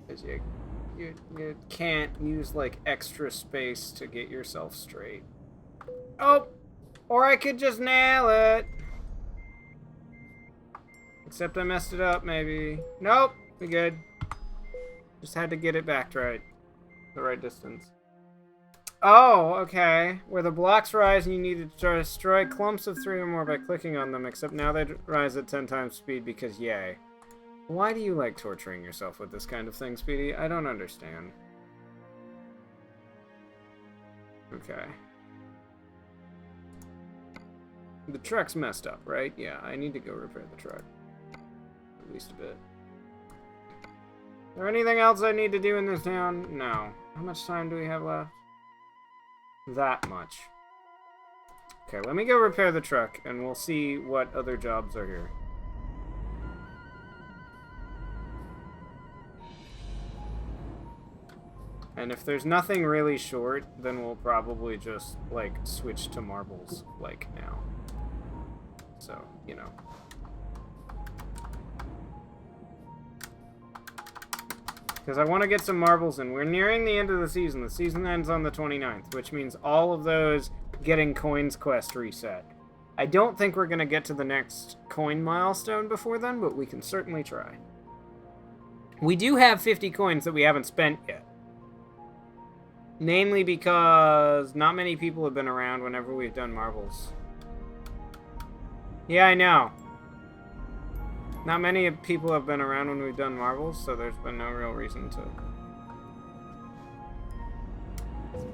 Because you can't use like extra space to get yourself straight. Oh! Or I could just nail it! Except I messed it up, maybe. Nope! We good. Just had to get it back right. The right distance. Oh, okay. Where the blocks rise and you need to destroy clumps of 3 or more by clicking on them, except now they rise at 10 times speed because yay. Why do you like torturing yourself with this kind of thing, Speedy? I don't understand. Okay. The truck's messed up, right? Yeah, I need to go repair the truck. At least a bit. Is there anything else I need to do in this town? No. How much time do we have left? That much. Okay, let me go repair the truck, and we'll see what other jobs are here. And if there's nothing really short, then we'll probably just, like, switch to marbles, like, now. So, you know. Because I want to get some marbles in. We're nearing the end of the season. The season ends on the 29th, which means all of those getting coins quest reset. I don't think we're going to get to the next coin milestone before then, but we can certainly try. We do have 50 coins that we haven't spent yet. Namely because not many people have been around whenever we've done marbles. Yeah, I know. Not many people have been around when we've done marbles, so there's been no real reason to...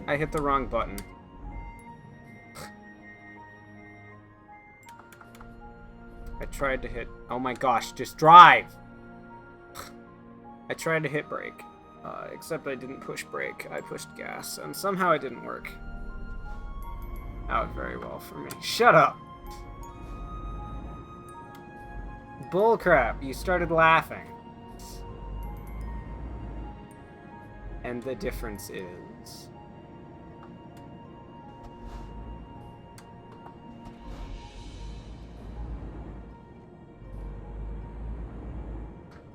I hit the wrong button. I tried to hit... Oh my gosh, just drive! I tried to hit brake. Except I didn't push brake. I pushed gas, and somehow it didn't work out very well for me. Shut up! Bullcrap, you started laughing. And the difference is...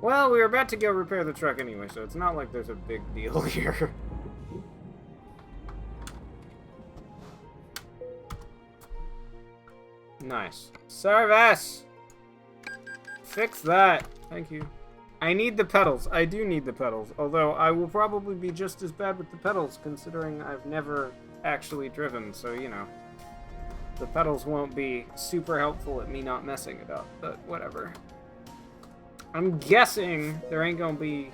Well, we were about to go repair the truck anyway, so it's not like there's a big deal here. Nice. Service! Fix that. Thank you. I need the pedals. I do need the pedals. Although I will probably be just as bad with the pedals, considering I've never actually driven, so, you know. The pedals won't be super helpful at me not messing it up, but whatever. I'm guessing there ain't gonna be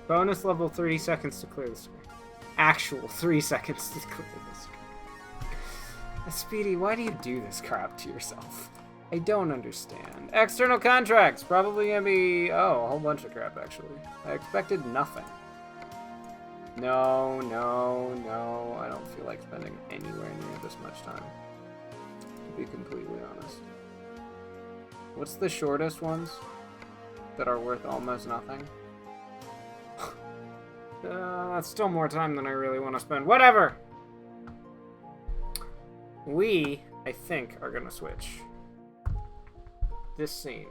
bonus level 30 seconds to clear the screen. Actual 3 seconds to clear the screen. Speedy, why do you do this crap to yourself? I don't understand. External contracts, probably gonna be, a whole bunch of crap, actually. I expected nothing. No, I don't feel like spending anywhere near this much time, to be completely honest. What's the shortest ones that are worth almost nothing? That's still more time than I really want to spend. Whatever! We, I think, are gonna switch this scene.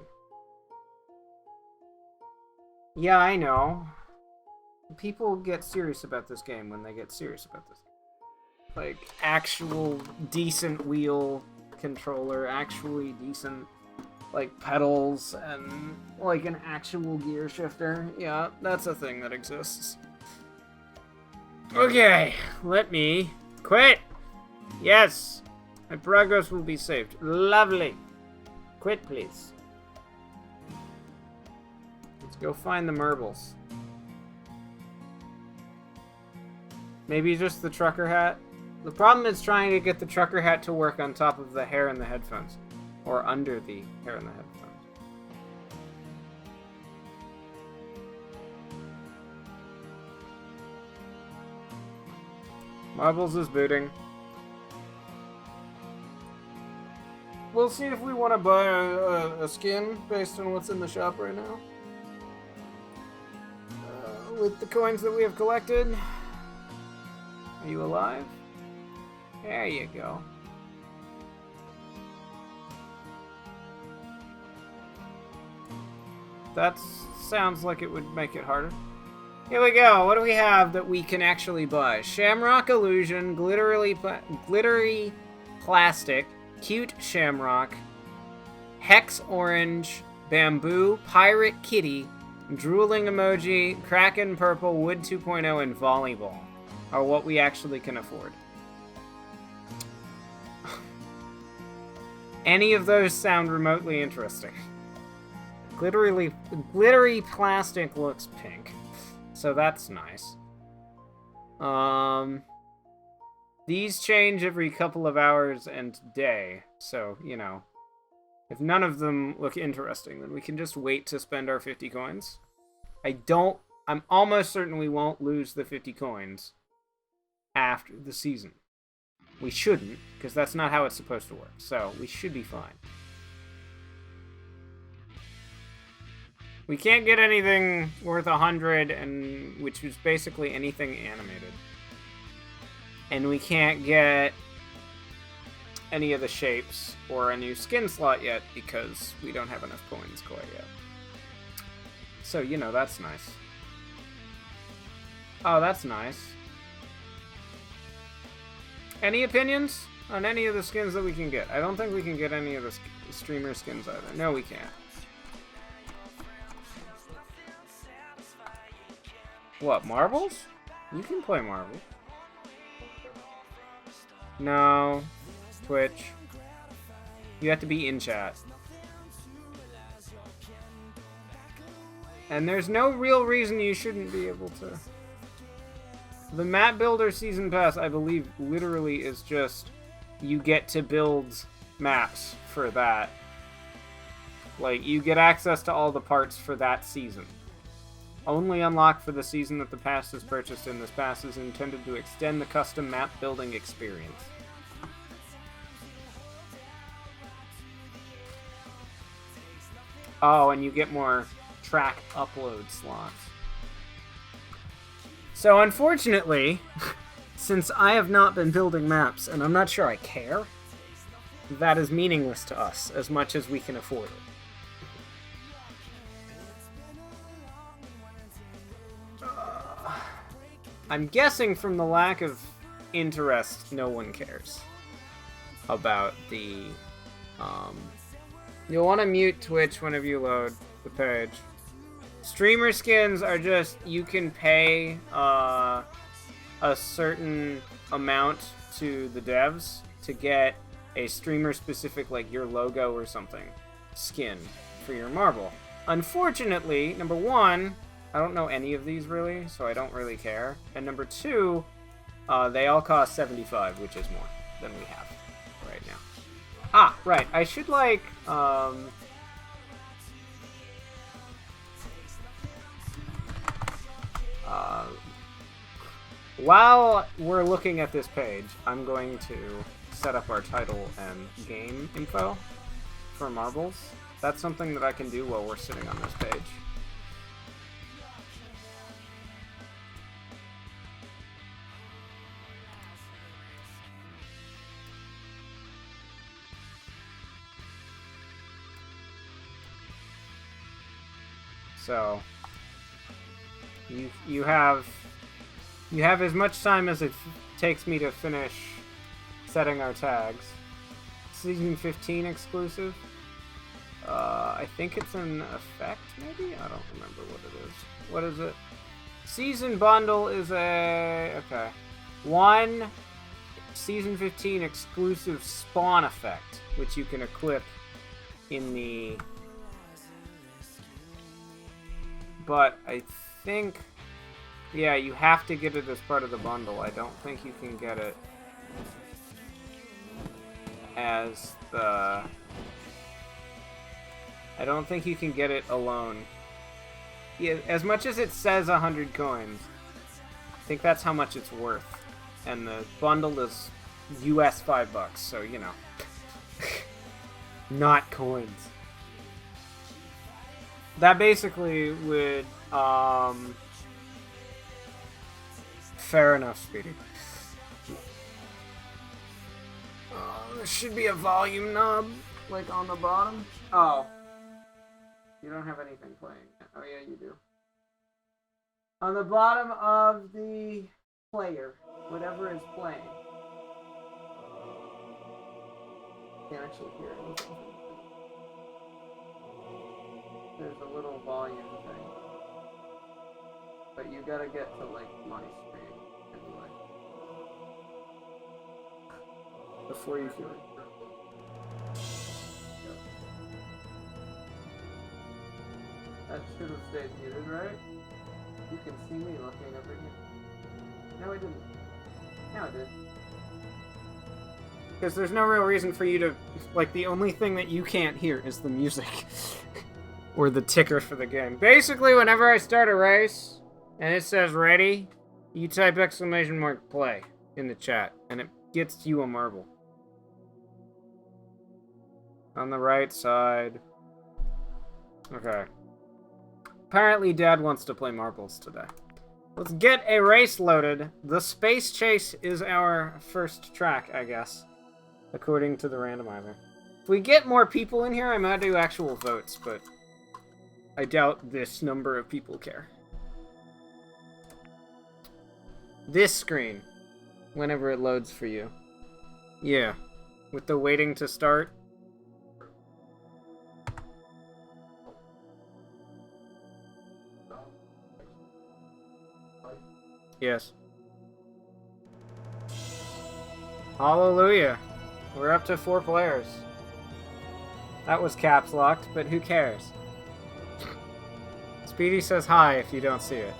Yeah, I know. People get serious about this game when they get serious about this. Like, actual decent wheel controller, actually decent, like, pedals, and, like, an actual gear shifter. Yeah, that's a thing that exists. Okay, let me quit. Yes, my progress will be saved. Lovely. Quit, please. Let's go find the marbles. Maybe just the trucker hat. The problem is trying to get the trucker hat to work on top of the hair in the headphones. Or under the hair in the headphones. Marbles is booting. We'll see if we want to buy a skin based on what's in the shop right now. With the coins that we have collected. Are you alive? There you go. That sounds like it would make it harder. Here we go. What do we have that we can actually buy? Shamrock Illusion, glittery plastic, cute shamrock, hex orange, bamboo, pirate kitty, drooling emoji, kraken purple, wood 2.0, and volleyball are what we actually can afford. Any of those sound remotely interesting. Glittery plastic looks pink, so that's nice. These change every couple of hours and day, so, you know, if none of them look interesting, then we can just wait to spend our 50 coins. I'm almost certain we won't lose the 50 coins after the season. We shouldn't, because that's not how it's supposed to work, so we should be fine. We can't get anything worth 100, and which is basically anything animated. And we can't get any of the shapes or a new skin slot yet, because we don't have enough coins quite yet. So, you know, that's nice. Oh, that's nice. Any opinions on any of the skins that we can get? I don't think we can get any of the streamer skins either. No, we can't. What, marbles? You can play marbles. No. Twitch. You have to be in chat. And there's no real reason you shouldn't be able to. The Map Builder Season Pass, I believe, literally is just you get to build maps for that. Like, you get access to all the parts for that season. Only unlocked for the season that the pass is purchased in. This pass is intended to extend the custom map building experience. Oh, and you get more track upload slots. So unfortunately, since I have not been building maps, and I'm not sure I care, that is meaningless to us as much as we can afford it. I'm guessing from the lack of interest, no one cares about the... You'll want to mute Twitch whenever you load the page. Streamer skins are just, you can pay a certain amount to the devs to get a streamer-specific, like your logo or something, skin for your marble. Unfortunately, number one, I don't know any of these really, so I don't really care. And number two, they all cost 75, which is more than we have right now. Ah, right. I should, like, while we're looking at this page, I'm going to set up our title and game info for marbles. That's something that I can do while we're sitting on this page. So you have as much time as it takes me to finish setting our tags. Season 15 exclusive. I think it's an effect, maybe? I don't remember what it is. What is it? Season bundle is a... okay. One Season 15 exclusive spawn effect, which you can equip in the... But I think... yeah, you have to get it as part of the bundle. I don't think you can get it as the... I don't think you can get it alone. Yeah, as much as it says 100 coins, I think that's how much it's worth. And the bundle is US $5, so, you know. Not coins. That basically would, fair enough, Speedy. There should be a volume knob, like, on the bottom. Oh. You don't have anything playing. Oh, yeah, you do. On the bottom of the player, whatever is playing. Can't actually hear anything. There's a little volume thing. But you gotta get to, like, my screen anyway. Before you hear it. Yep. That should have stayed muted, right? You can see me looking over here. No, I didn't. No, I did. Because there's no real reason for you to... like, the only thing that you can't hear is the music. Or the ticker for the game. Basically, whenever I start a race, and it says ready, you type !play in the chat, and it gets you a marble. On the right side. Okay. Apparently, Dad wants to play marbles today. Let's get a race loaded. The Space Chase is our first track, I guess. According to the randomizer. If we get more people in here, I might do actual votes, but I doubt this number of people care. This screen, whenever it loads for you. Yeah, with the waiting to start. Yes. Hallelujah. We're up to 4 players. That was caps locked, but who cares? Speedy says hi if you don't see it.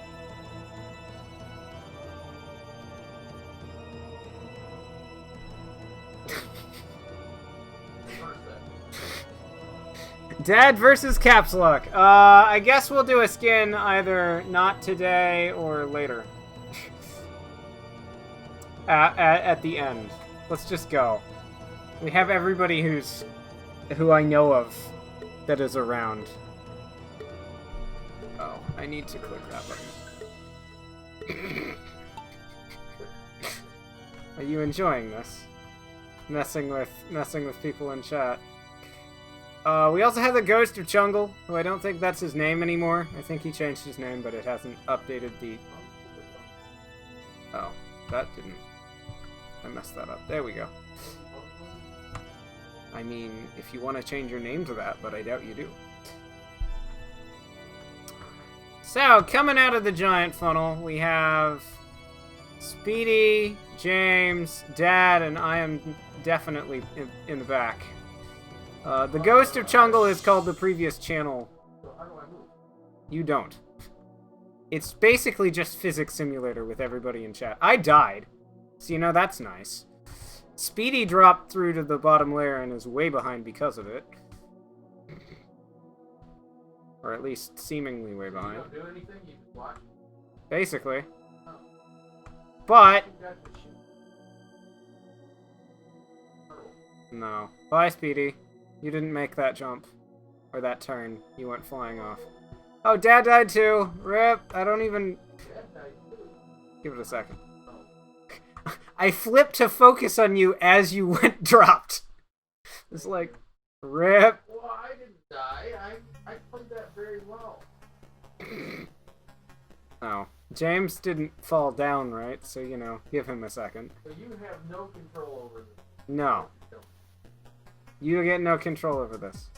Dad versus caps lock. I guess we'll do a skin either not today or later. At the end. Let's just go. We have everybody who I know of that is around. Oh, I need to click that button. Are you enjoying this? Messing with people in chat. We also have the Ghost of Chungle, who I don't think that's his name anymore. I think he changed his name, but it hasn't updated the... Oh, that didn't... I messed that up. There we go. I mean, if you want to change your name to that, but I doubt you do. So, coming out of the giant funnel, we have Speedy, James, Dad, and I am definitely in the back. The Ghost of Chungle is called the previous channel. You don't. It's basically just Physics Simulator with everybody in chat. I died, so you know that's nice. Speedy dropped through to the bottom layer and is way behind because of it. Or at least seemingly way behind. You don't do anything, you just watch? Basically. Oh. But... No. Bye, Speedy. You didn't make that jump. Or that turn. You went flying off. Oh, Dad died too! RIP! I don't even... Dad died too. Give it a second. Oh. I flipped to focus on you as you went dropped. It's like... RIP! Well, I didn't die. I played that very well. Oh. James didn't fall down, right? So, you know, give him a second. So you have no control over this? No. You get no control over this.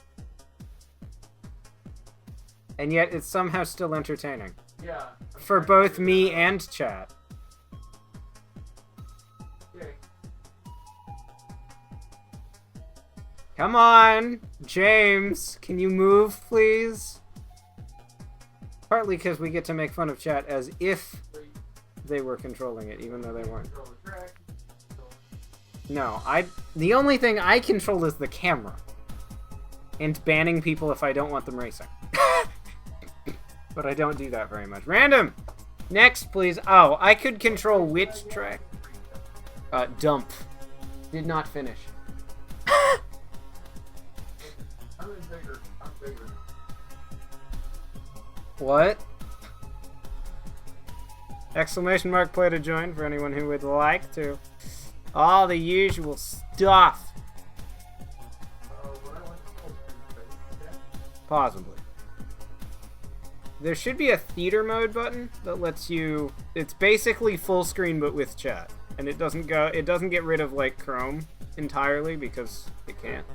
And yet, it's somehow still entertaining. Yeah. For both me and chat. Okay. Come on! James, can you move, please? Partly because we get to make fun of chat as if they were controlling it, even though they weren't. No, the only thing I control is the camera. And banning people if I don't want them racing. But I don't do that very much. Random! Next, please. Oh, I could control which track. Dump. Did not finish. I'm bigger. I'm bigger. What? Exclamation mark play to join for anyone who would like to. All the usual stuff. Possibly. There should be a theater mode button that lets you... It's basically full screen but with chat. And it doesn't get rid of like Chrome entirely because it can't.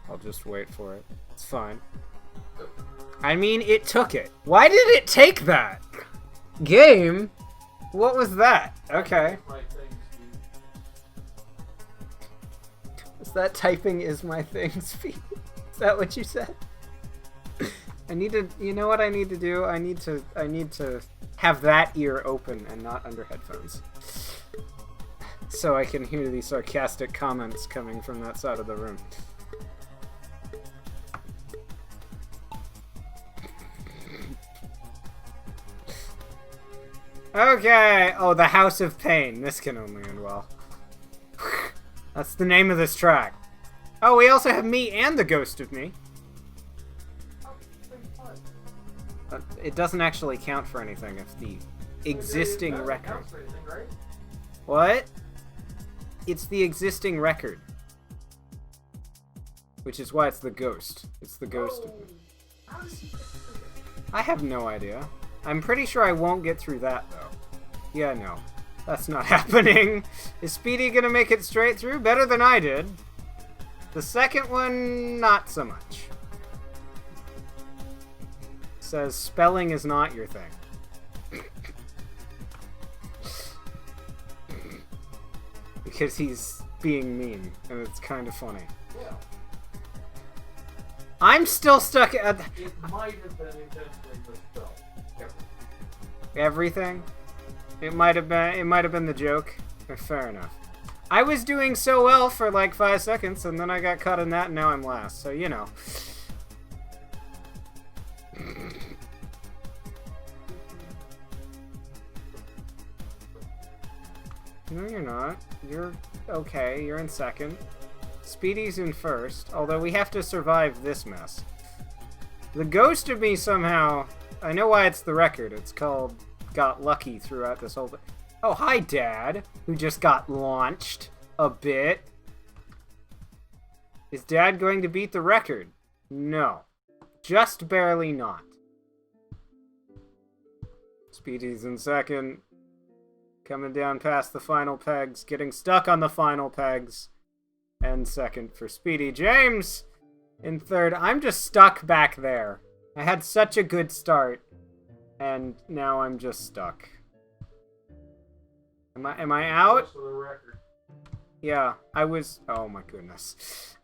I'll just wait for it. It's fine. I mean, it took it. Why did it take that? Game? What was that? Okay. Is that typing is my thing speed? Is that what you said? I need to, you know what I need to do? I need to have that ear open and not under headphones. So I can hear the sarcastic comments coming from that side of the room. Okay! Oh, the House of Pain. This can only end well. That's the name of this track. Oh, we also have me and the Ghost of Me. It doesn't actually count for anything if the existing record. What? It's the existing record. Which is why it's the Ghost. It's the Ghost of Me. I have no idea. I'm pretty sure I won't get through that, though. Yeah, no. That's not happening. Is Speedy gonna make it straight through? Better than I did. The second one, not so much. Says spelling is not your thing. Because he's being mean, and it's kind of funny. Yeah. I'm still stuck at... It might have been intentionally misspelled. Everything? It might have been the joke. Fair enough. I was doing so well for like 5 seconds, and then I got caught in that, and now I'm last. So, you know. No, you're not. You're okay. You're in second. Speedy's in first, although we have to survive this mess. The Ghost of Me somehow... I know why it's the record. It's called Got Lucky throughout this whole thing. Oh, hi, Dad, who just got launched a bit. Is Dad going to beat the record? No. Just barely not. Speedy's in second. Coming down past the final pegs. Getting stuck on the final pegs. And second for Speedy. James! in third. I'm just stuck back there. I had such a good start, and now I'm just stuck. Am I out? For the record. Yeah, I was... Oh my goodness.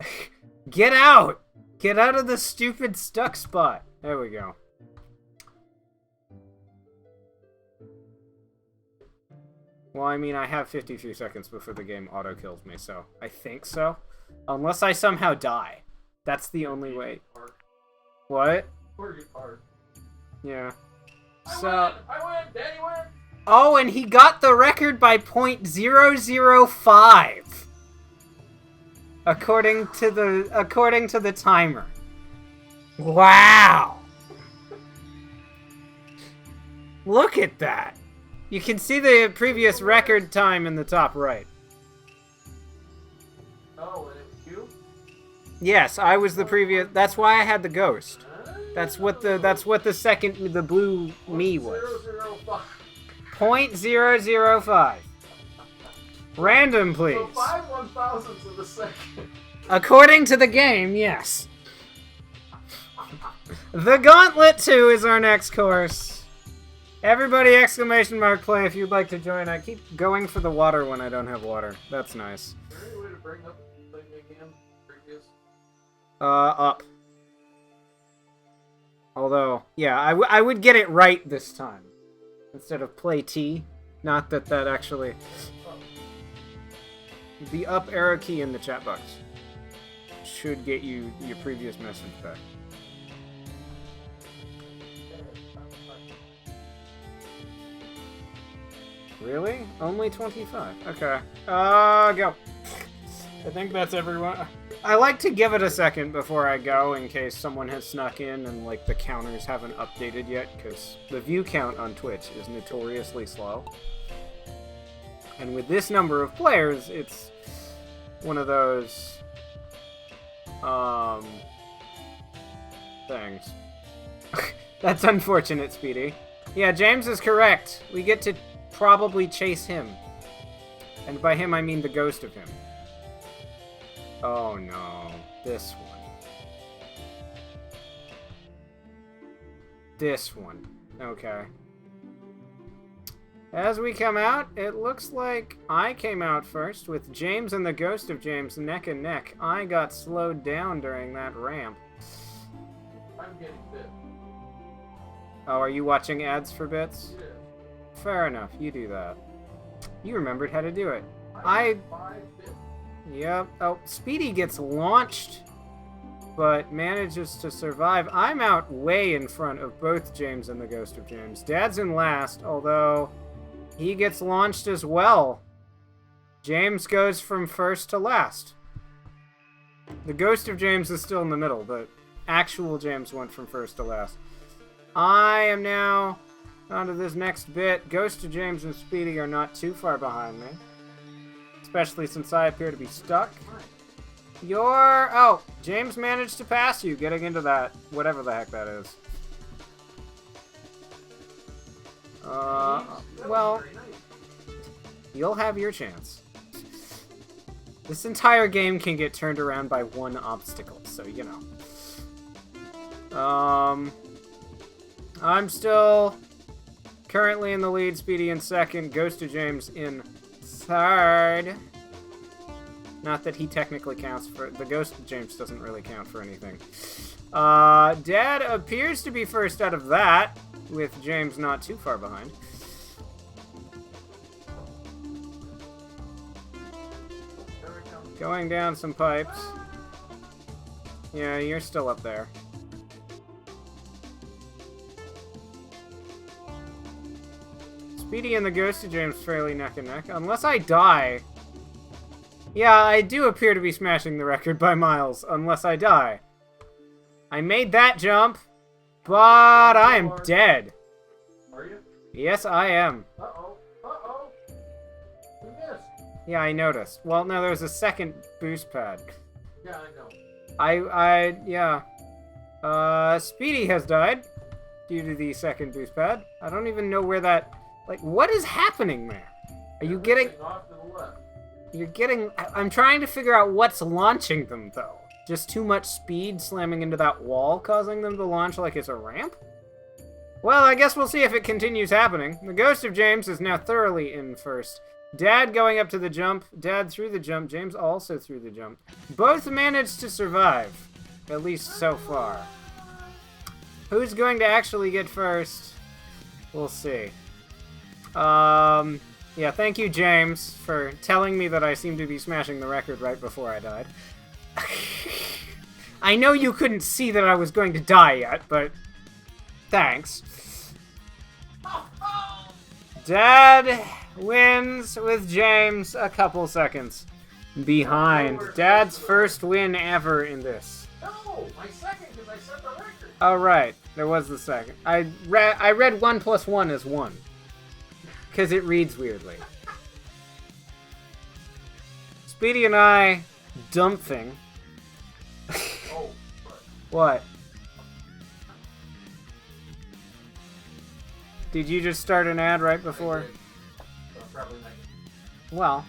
Get out! Get out of the stupid stuck spot. There we go. Well, I mean, I have 53 seconds before the game auto-kills me, so I think so. Unless I somehow die. That's the only way. What? Yeah. So... I win! Daddy win! Oh, and he got the record by .005. According to the timer. Wow. Look at that. You can see the previous record time in the top right. Oh, and it was you? Yes, I was the previous. That's why I had the ghost. That's what the second the blue me was. 0.005. Random, please. So 5 1,000ths of a second. According to the game, yes. The Gauntlet 2 is our next course. Everybody exclamation mark play if you'd like to join. I keep going for the water when I don't have water. That's nice. Is there any way to bring up the thing again? Previous? Up. Although, yeah, I would get it right this time. Instead of play T. Not that that actually... The up arrow key in the chat box should get you your previous message back. Really? Only 25. Okay. Go. I think that's everyone. I like to give it a second before I go in case someone has snuck in and like the counters haven't updated yet, because the view count on Twitch is notoriously slow. And with this number of players, it's one of those things. That's unfortunate, Speedy. Yeah, James is correct. We get to probably chase him. And by him, I mean the ghost of him. Oh no, this one. This one. Okay. As we come out, it looks like I came out first, with James and the ghost of James neck and neck. I got slowed down during that ramp. I'm getting bit. Oh, are you watching ads for bits? Yeah. Fair enough, you do that. You remembered how to do it. I 5 bits. Yep. Oh, Speedy gets launched, but manages to survive. I'm out way in front of both James and the Ghost of James. Dad's in last, although he gets launched as well. James goes from first to last. The Ghost of James is still in the middle, but actual James went from first to last. I am now onto this next bit. Ghost of James and Speedy are not too far behind me. Especially since I appear to be stuck. Oh, James managed to pass you, getting into that, whatever the heck that is. Well, you'll have your chance. This entire game can get turned around by one obstacle, so you know. I'm still currently in the lead, Speedy in second, Ghost of James in third. Not that he technically counts for... The Ghost of James doesn't really count for anything. Dad appears to be first out of that, with James not too far behind. Going down some pipes. Yeah, you're still up there. Speedy and the Ghost of James fairly neck and neck. Unless I die. Yeah, I do appear to be smashing the record by miles. Unless I die. I made that jump, but I am dead. Are you? Yes, I am. Uh-oh. Uh-oh. You missed. Yeah, I noticed. Well, no, there was a second boost pad. Yeah, I know. Yeah. Speedy has died due to the second boost pad. I don't even know where that... Like, what is happening there? Are you getting... Off to the left. You're getting... I'm trying to figure out what's launching them, though. Just too much speed slamming into that wall, causing them to launch like it's a ramp? Well, I guess we'll see if it continues happening. The ghost of James is now thoroughly in first. Dad going up to the jump. Dad through the jump. James also through the jump. Both managed to survive. At least so far. Who's going to actually get first? We'll see. Yeah, thank you, James, for telling me that I seem to be smashing the record right before I died. I know you couldn't see that I was going to die yet, but thanks. Dad wins with James a couple seconds behind. Dad's first win ever in this. No, my second, because I set the record. Oh, right. There was the second. I read 1 + 1 as 1. Because it reads weirdly. Speedy and I dumping. Oh, What? Did you just start an ad right before? probably not. Well,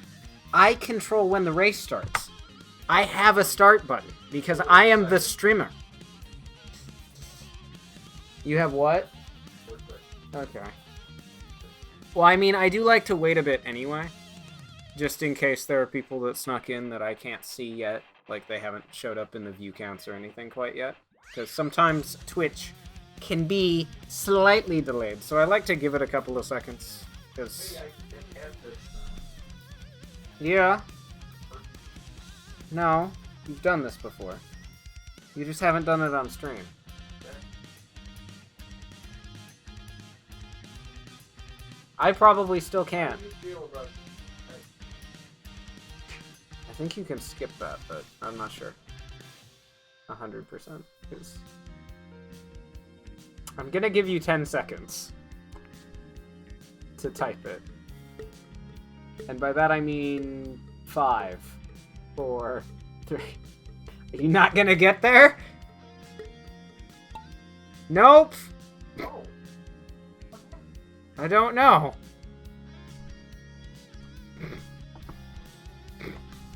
I control when the race starts. I have a start button because I am the streamer. You have what? Okay. Well, I mean, I do like to wait a bit anyway. Just in case there are people that snuck in that I can't see yet. Like, they haven't showed up in the view counts or anything quite yet. Because sometimes Twitch can be slightly delayed. So I like to give it a couple of seconds. Because... Yeah. No, you've done this before. You just haven't done it on stream. I probably still can. I think you can skip that, but I'm not sure. 100%. Because I'm gonna give you 10 seconds to type it. And by that I mean 5, 4, 3. Are you not gonna get there? Nope. No. I don't know.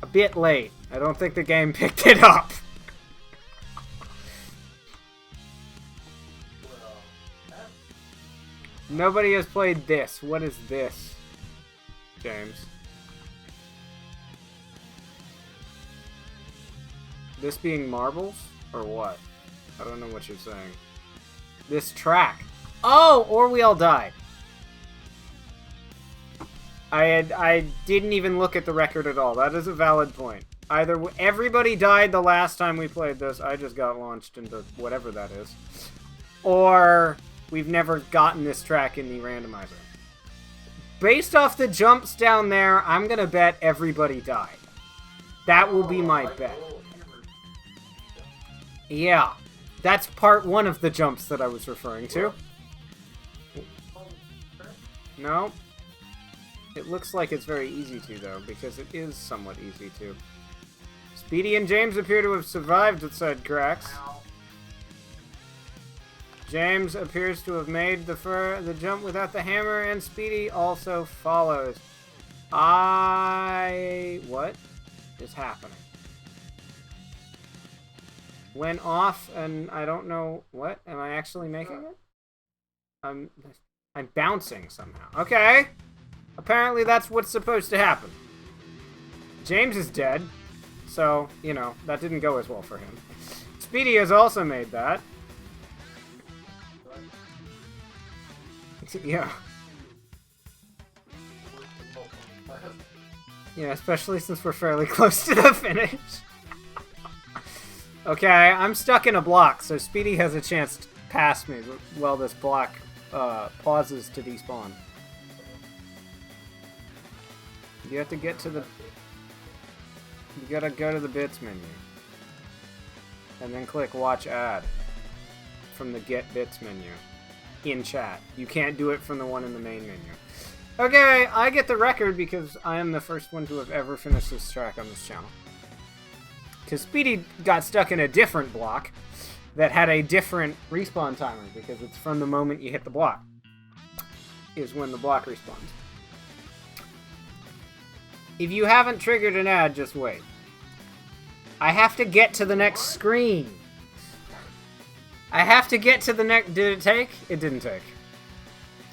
A bit late. I don't think the game picked it up. Nobody has played this. What is this, James? This being marbles? Or what? I don't know what you're saying. This track. Oh, or we all died. I didn't even look at the record at all. That is a valid point. Either everybody died the last time we played this. I just got launched into whatever that is. Or we've never gotten this track in the randomizer. Based off the jumps down there, I'm going to bet everybody died. That will be my bet. Yeah. That's part 1 of the jumps that I was referring to. No. It looks like it's very easy to, though, because it is somewhat easy to. Speedy and James appear to have survived with said cracks. James appears to have made the jump without the hammer, and Speedy also follows. What is happening? Went off, and I don't know... What? Am I actually making it? I'm bouncing somehow. Okay! Apparently that's what's supposed to happen. James is dead, so, you know, that didn't go as well for him. Speedy has also made that. Yeah. Yeah, especially since we're fairly close to the finish. Okay, I'm stuck in a block, so Speedy has a chance to pass me while this block pauses to despawn. You have to get to the... You gotta go to the bits menu. And then click watch ad from the get bits menu in chat. You can't do it from the one in the main menu. Okay, I get the record because I am the first one to have ever finished this track on this channel. Because Speedy got stuck in a different block that had a different respawn timer because it's from the moment you hit the block is when the block respawns. If you haven't triggered an ad, just wait. I have to get to the next screen. I have to get to the next... Did it take? It didn't take.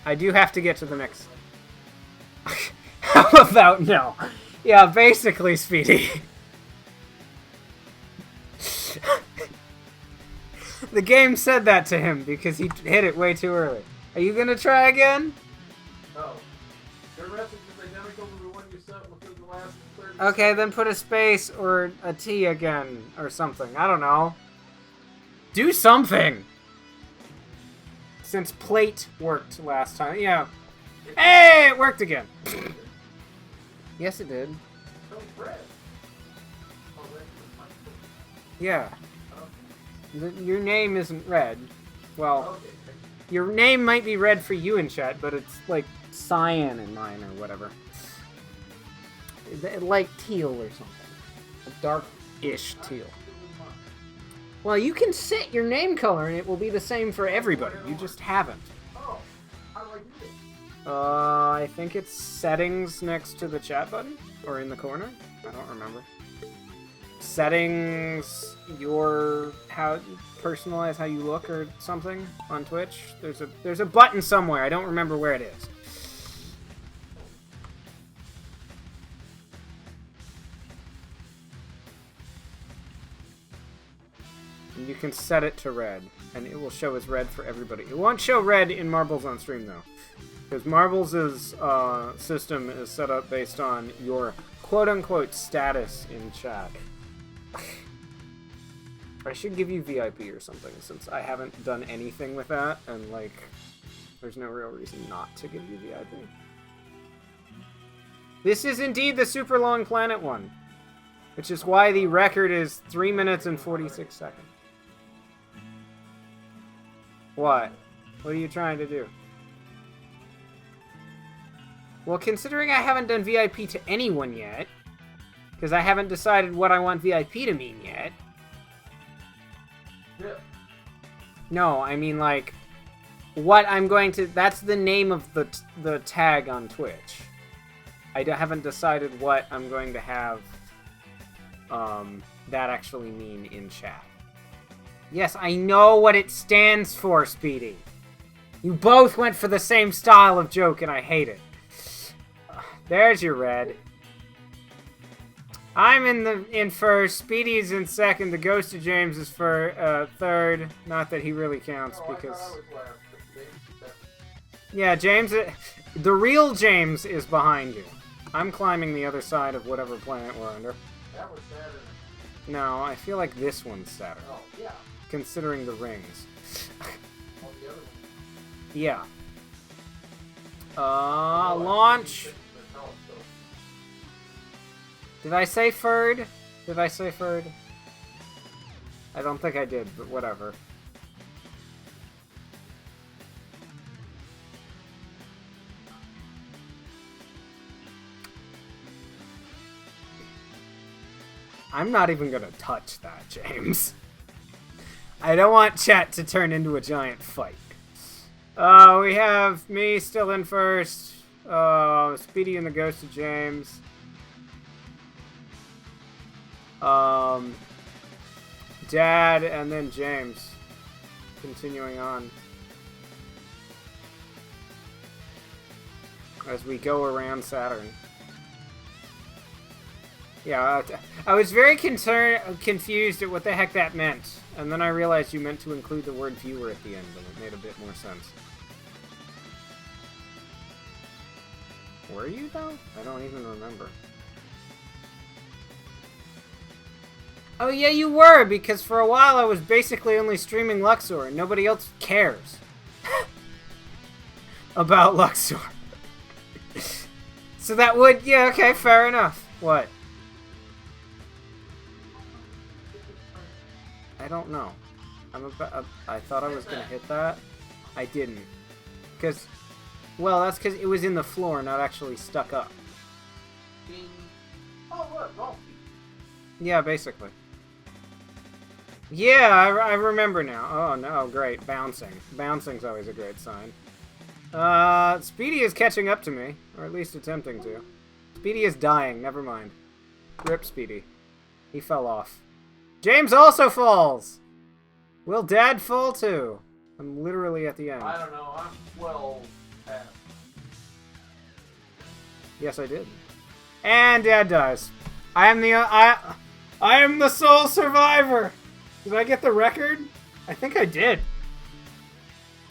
I do have to get to the next... How about no? Yeah, basically, Speedy. The game said that to him because he hit it way too early. Are you gonna try again? No. Your message is identical to the one you sent within the last 30 Okay, then put a space or a T again or something. I don't know. Do something! Since plate worked last time. Yeah. Hey, it worked again. Yes, it did. So red. Oh, red is my foot. Yeah. Okay. Your name isn't red. Well, Okay. your name might be red for you in chat, but it's like cyan in mine or whatever. Like teal or something. A dark-ish teal. Well, you can set your name color and it will be the same for everybody. You just haven't. Oh, how do I do this? I think it's settings next to the chat button or in the corner. I don't remember. Settings, how personalize how you look or something on Twitch. There's a button somewhere. I don't remember where it is. And you can set it to red, and it will show as red for everybody. It won't show red in Marbles on stream though, because Marbles' system is set up based on your quote-unquote status in chat. I should give you VIP or something, since I haven't done anything with that, and, like, there's no real reason not to give you VIP. This is indeed the Super Long Planet one, which is why the record is 3 minutes and 46 seconds. What? What are you trying to do? Well, considering I haven't done VIP to anyone yet, because I haven't decided what I want VIP to mean yet. Yeah. No, I mean, like, what I'm going to... That's the name of the tag on Twitch. I haven't decided what I'm going to have that actually mean in chat. Yes, I know what it stands for, Speedy. You both went for the same style of joke, and I hate it. There's your red. I'm in first. Speedy's in second. The Ghost of James is for third. Not that he really counts because. I was last, but James, Yeah, James. The real James is behind you. I'm climbing the other side of whatever planet we're under. that was Saturn. No, I feel like this one's Saturn, Oh, yeah. considering the rings. All the other ones. Yeah. Launch. Did I say third? Did I say third? I don't think I did, but whatever. I'm not even gonna touch that, James. I don't want chat to turn into a giant fight. We have me still in first. Speedy and the Ghost of James. Dad and then James. Continuing on. As we go around Saturn. Yeah, I was very confused at what the heck that meant. And then I realized you meant to include the word viewer at the end, and it made a bit more sense. Were you, though? I don't even remember. Oh, yeah, you were, because for a while I was basically only streaming Luxor, and nobody else cares about Luxor. So that would... Yeah, okay, fair enough. What? I don't know. I thought I was gonna hit that. I didn't. Because... Well, that's because it was in the floor, not actually stuck up. Ding. Oh, look, golf. Yeah, basically. Yeah, I remember now. Oh, no, great. Bouncing. Bouncing's always a great sign. Speedy is catching up to me. Or at least attempting to. Speedy is dying. Never mind. Rip Speedy. He fell off. James also falls! Will Dad fall too? I'm literally at the end. I don't know. I'm 12 past. Yes, I did. And Dad dies. I am the sole survivor! Did I get the record? I think I did.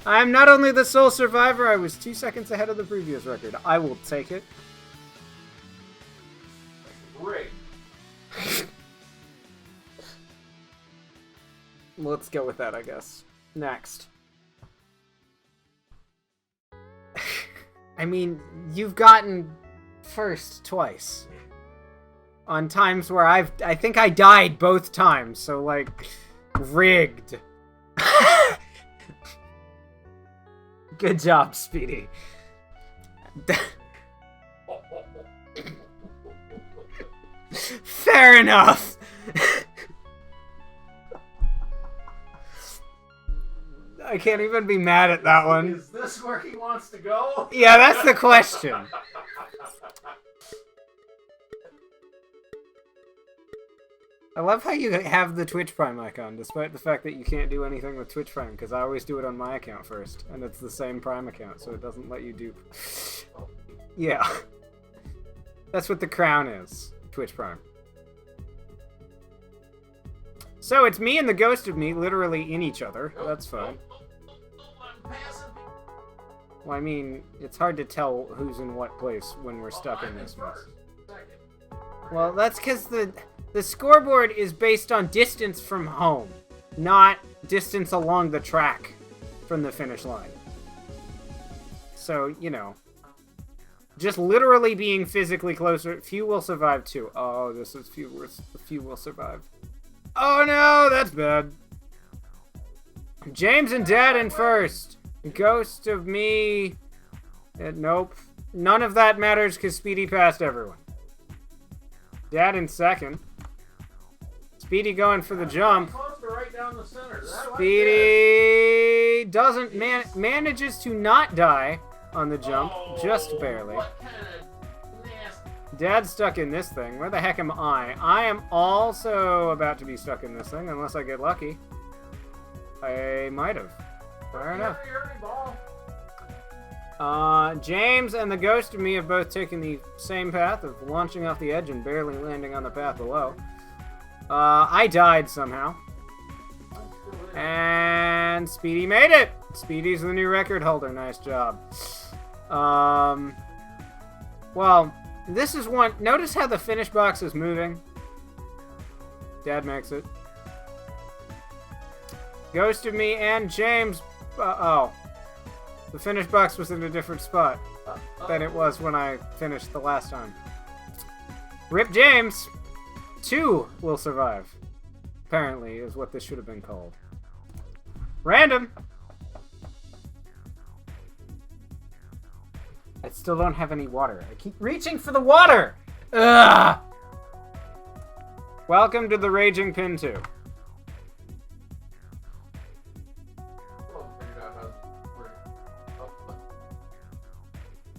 I am not only the sole survivor, I was 2 seconds ahead of the previous record. I will take it. Great. Let's go with that, I guess. Next. I mean, you've gotten first twice. On times where I think I died both times, so, like, rigged. Good job, Speedy. Fair enough! I can't even be mad at that one. Is this where he wants to go? Yeah, that's the question. I love how you have the Twitch Prime icon, despite the fact that you can't do anything with Twitch Prime, because I always do it on my account first, and it's the same Prime account, so it doesn't let you dupe. Yeah. That's what the crown is. Twitch Prime. So it's me and the ghost of me literally in each other. That's fine. Well, I mean, it's hard to tell who's in what place when we're stuck in this mess. Well, that's because the scoreboard is based on distance from home, not distance along the track from the finish line. So, you know, just literally being physically closer. Few will survive too. Oh, this is few will survive. Oh no, that's bad. James and Dad in first. Ghost of me. Nope. None of that matters because Speedy passed everyone. Dad in second. Speedy going for the jump. Speedy doesn't manages to not die on the jump, just barely. Dad's stuck in this thing. Where the heck am I? I am also about to be stuck in this thing, unless I get lucky. I might have. Fair enough. James and the ghost of me have both taken the same path of launching off the edge and barely landing on the path below. I died somehow. And Speedy made it! Speedy's the new record holder. Nice job. Well, this is one... Notice how the finish box is moving? Dad makes it. Ghost of me and James... oh. The finish box was in a different spot than it was when I finished the last time. Rip James! 2 will survive. Apparently, is what this should have been called. Random! I still don't have any water. I keep reaching for the water! Ugh! Welcome to the Raging Pin 2.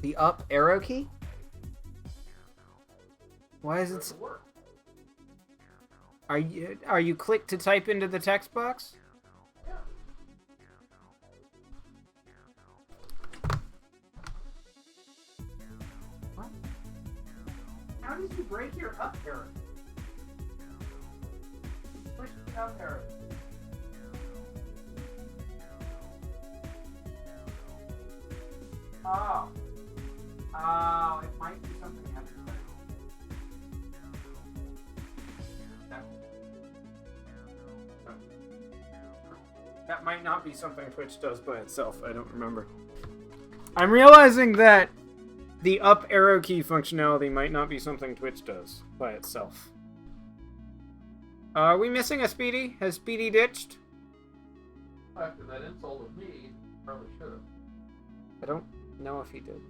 The up arrow key? Why is it... Are you clicked to type into the text box? Yeah. What? How did you break your up arrow? Push the up arrow. Oh. Oh, it might be something I have to do. That might not be something Twitch does by itself. I don't remember. I'm realizing that the up arrow key functionality might not be something Twitch does by itself. Are we missing a Speedy? Has Speedy ditched? After that insult of me, probably should have. I don't know if he did.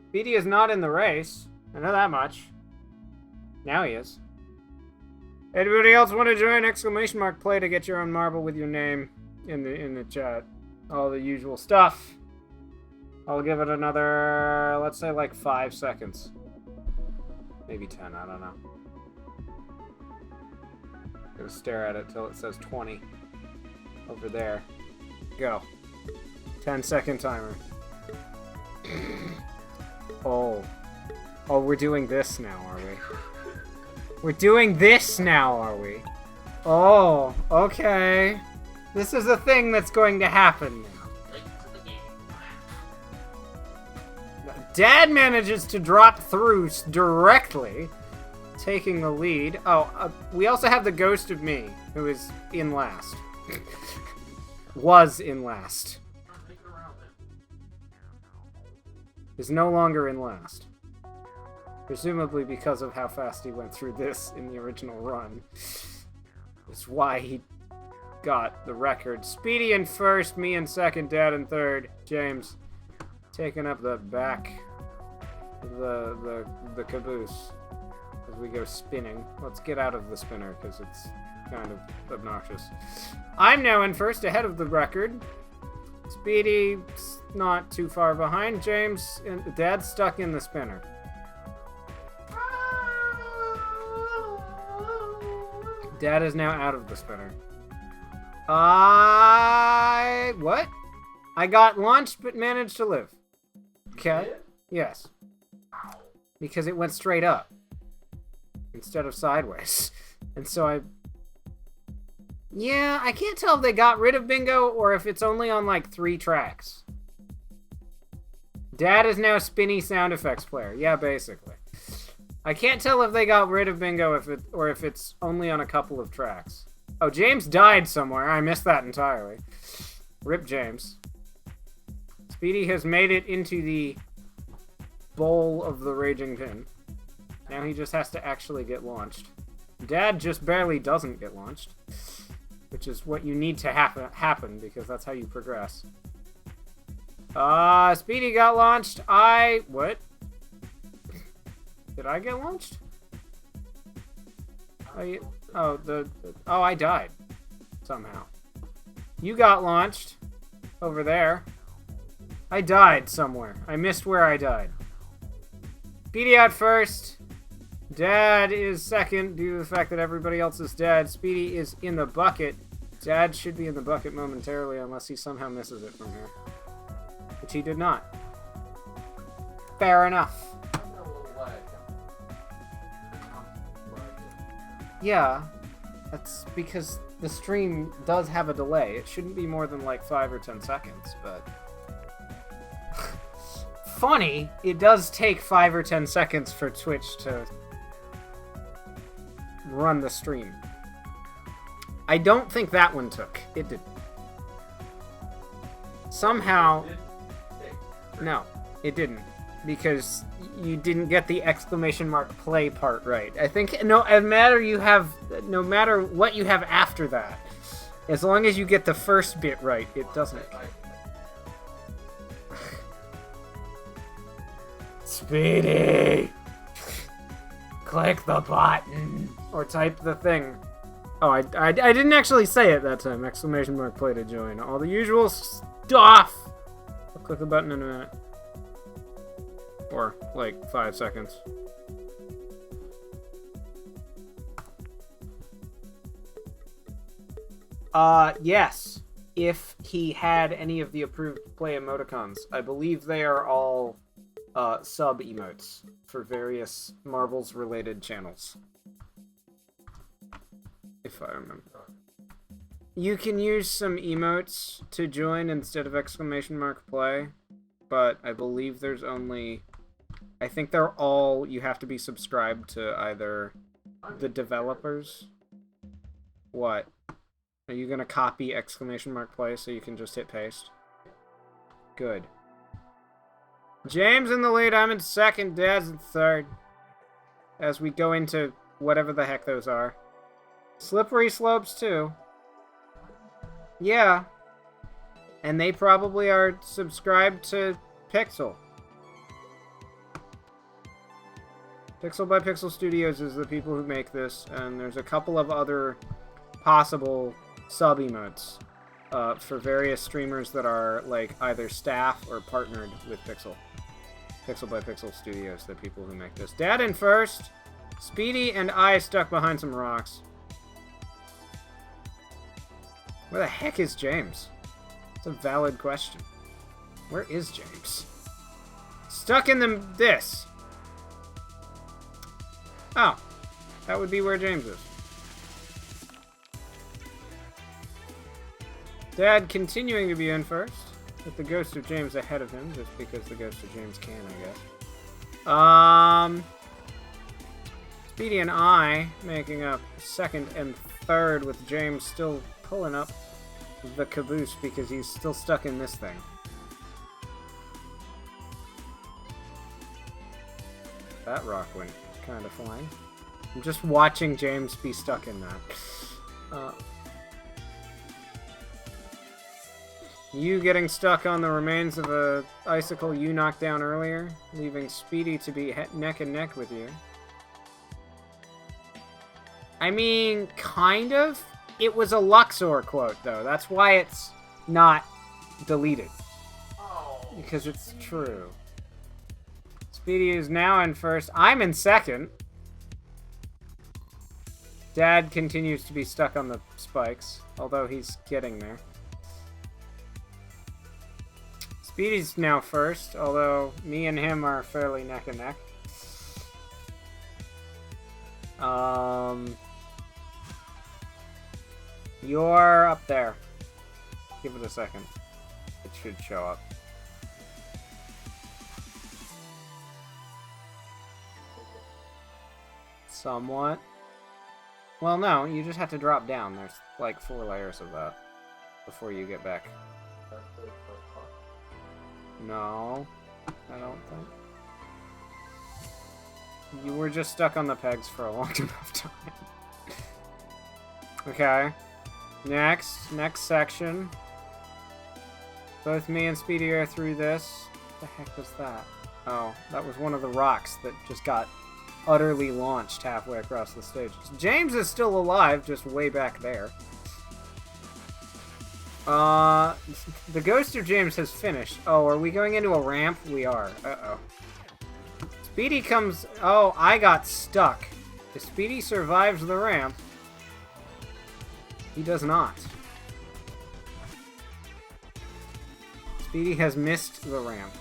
Speedy is not in the race. I know that much. Now he is. Anybody else want to join? Exclamation mark play to get your own marble with your name in the chat. All the usual stuff. I'll give it another, let's say like 5 seconds. Maybe 10, I don't know. Gonna stare at it till it says 20. Over there. Go. 10-second timer. Oh. Oh, we're doing this now, are we? We're doing this now, are we? Oh, okay. This is a thing that's going to happen now. Dad manages to drop through directly, taking the lead. Oh, we also have the ghost of me, who is in last. Was in last. Is no longer in last. Presumably because of how fast he went through this in the original run. It's why he got the record. Speedy in first, me in second, Dad in third, James taking up the back of the caboose as we go spinning. Let's get out of the spinner because it's kind of obnoxious. I'm now in first, ahead of the record. Speedy's not too far behind. James and Dad's stuck in the spinner. Dad is now out of the spinner. What? I got launched but managed to live. Okay. Yes. Because it went straight up instead of sideways. And so yeah, I can't tell if they got rid of bingo or if it's only on like 3 tracks. Dad is now spinny sound effects player. Yeah, basically. I can't tell if they got rid of bingo or if it's only on a couple of tracks. Oh, James died somewhere. I missed that entirely. Rip James. Speedy has made it into the bowl of the raging pin. Now he just has to actually get launched. Dad just barely doesn't get launched, which is what you need to happen because that's how you progress. Speedy got launched. What? Did I get launched? I died. Somehow. You got launched. Over there. I died somewhere. I missed where I died. Speedy out first. Dad is second due to the fact that everybody else is dead. Speedy is in the bucket. Dad should be in the bucket momentarily unless he somehow misses it from here. Which he did not. Fair enough. Yeah, that's because the stream does have a delay. It shouldn't be more than like 5 or 10 seconds, but... Funny, it does take 5 or 10 seconds for Twitch to run the stream. I don't think that one took. It didn't. Somehow... No, it didn't. Because you didn't get the exclamation mark play part right. I think no matter what you have after that, as long as you get the first bit right, it doesn't. Speedy! Click the button! Or type the thing. Oh, I didn't actually say it that time. Exclamation mark play to join. All the usual stuff! I'll click the button in a minute. Or, like, 5 seconds. Yes. If he had any of the approved play emoticons. I believe they are all, sub-emotes for various Marvels-related channels. If I remember. You can use some emotes to join instead of exclamation mark play, but I believe there's only... I think they're all, you have to be subscribed to either the developers. What? Are you gonna copy exclamation mark play so you can just hit paste? Good. James in the lead, I'm in second, Dad's in third. As we go into whatever the heck those are. Slippery slopes too. Yeah. And they probably are subscribed to Pixel. Pixel by Pixel Studios is the people who make this, and there's a couple of other possible sub-emotes for various streamers that are like either staff or partnered with Pixel. Pixel by Pixel Studios, the people who make this. Dad in first, Speedy and I stuck behind some rocks. Where the heck is James? It's a valid question. Where is James? Stuck in this. Oh, that would be where James is. Dad continuing to be in first, with the ghost of James ahead of him, just because the ghost of James can, I guess. Speedy and I making up second and third, with James still pulling up the caboose because he's still stuck in this thing. That rock went kind of flying. I'm just watching James be stuck in that. You getting stuck on the remains of a icicle you knocked down earlier, leaving Speedy to be neck and neck with you. I mean, kind of. It was a Luxor quote, though. That's why it's not deleted. Because it's true. Speedy is now in first. I'm in second. Dad continues to be stuck on the spikes, although he's getting there. Speedy's now first, although me and him are fairly neck and neck. You're up there. Give it a second. It should show up. Somewhat. Well, no, you just have to drop down. There's like 4 layers of that before you get back. No, I don't think. You were just stuck on the pegs for a long enough time. Okay. Next section. Both me and Speedy are through this. What the heck was that? Oh, that was one of the rocks that just got utterly launched halfway across the stage. James is still alive, just way back there. The ghost of James has finished. Oh, are we going into a ramp? We are. Uh-oh. Speedy comes... Oh, I got stuck. If Speedy survives the ramp, he does not. Speedy has missed the ramp.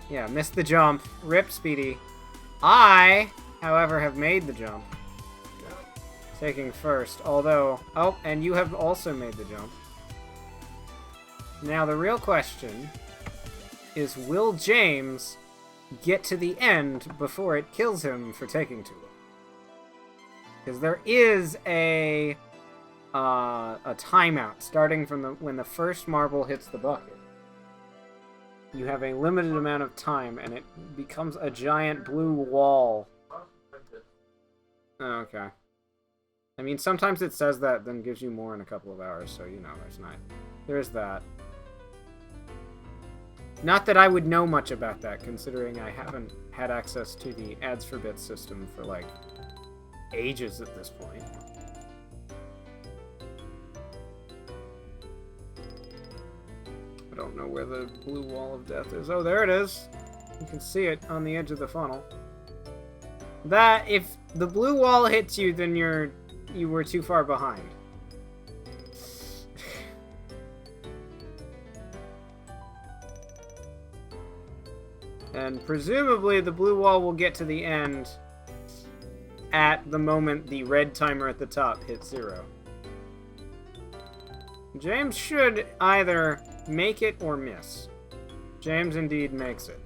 Yeah, missed the jump. Rip, Speedy. I, however, have made the jump. Taking first, although... Oh, and you have also made the jump. Now, the real question is, will James get to the end before it kills him for taking too long? Because there is a timeout starting from when the first marble hits the bucket. You have a limited amount of time, and it becomes a giant blue wall. Okay. I mean, sometimes it says that, then gives you more in a couple of hours, so, you know, there's that. Not that I would know much about that, considering I haven't had access to the ads for bits system for, like, ages at this point. I don't know where the blue wall of death is. Oh, there it is! You can see it on the edge of the funnel. That, if the blue wall hits you, then you were too far behind. And presumably the blue wall will get to the end at the moment the red timer at the top hits 0. James should either make it or miss. James indeed makes it.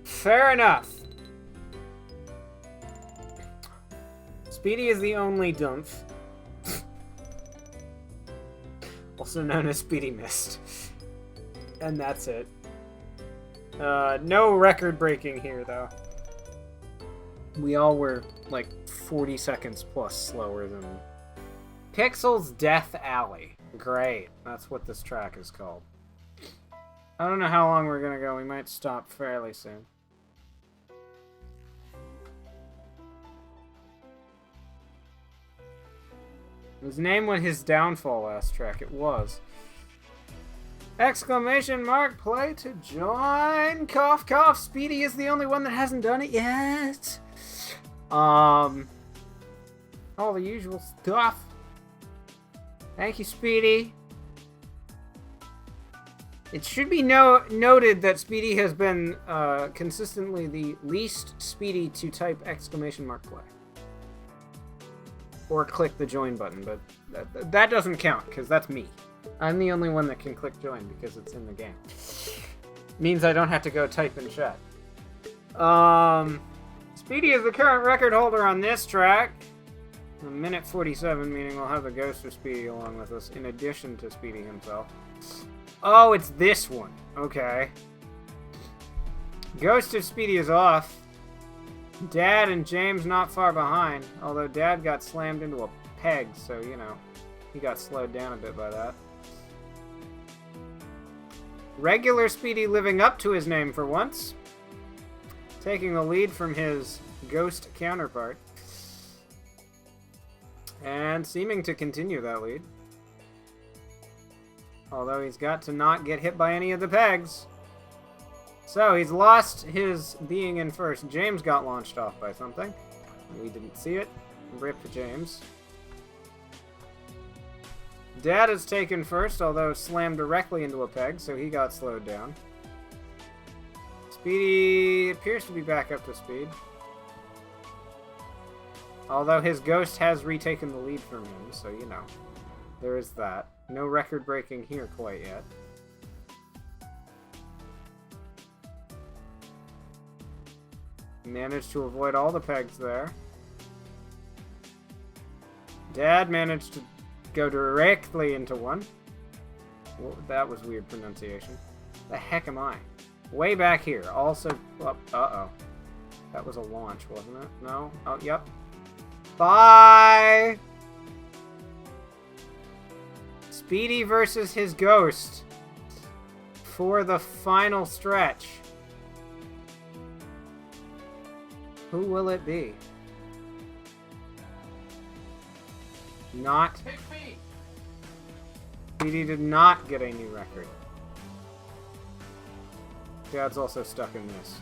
Fair enough. Speedy is the only dumph. Also known as Speedy Missed. And that's it. No record breaking here, though. We all were, like, 40 seconds plus slower than... Pixel's Death Alley. Great. That's what this track is called. I don't know how long we're gonna go. We might stop fairly soon. His name was his downfall last track. It was. Exclamation mark, play to join. Cough, cough. Speedy is the only one that hasn't done it yet. All the usual stuff. Thank you, Speedy. It should be noted that Speedy has been consistently the least speedy to type exclamation mark play. Or click the join button, but that doesn't count, because that's me. I'm the only one that can click join because it's in the game. Means I don't have to go type in chat. Speedy is the current record holder on this track. A minute 47, meaning we'll have the ghost of Speedy along with us, in addition to Speedy himself. Oh, it's this one. Okay. Ghost of Speedy is off. Dad and James not far behind, although Dad got slammed into a peg, so, you know, he got slowed down a bit by that. Regular Speedy living up to his name for once. Taking the lead from his ghost counterpart. And seeming to continue that lead. Although he's got to not get hit by any of the pegs. So he's lost his being in first. James got launched off by something. We didn't see it. Rip James. Dad is taken first, although slammed directly into a peg, so he got slowed down. Speedy appears to be back up to speed. Although his ghost has retaken the lead from him, so you know. There is that. No record breaking here quite yet. Managed to avoid all the pegs there. Dad managed to go directly into one. Well, that was weird pronunciation. The heck am I? Way back here. Also, uh-oh. That was a launch, wasn't it? No? Oh, yep. Bye! Speedy versus his ghost for the final stretch. Who will it be? Not. Pick me! Speedy did not get a new record. Dad's also stuck in this.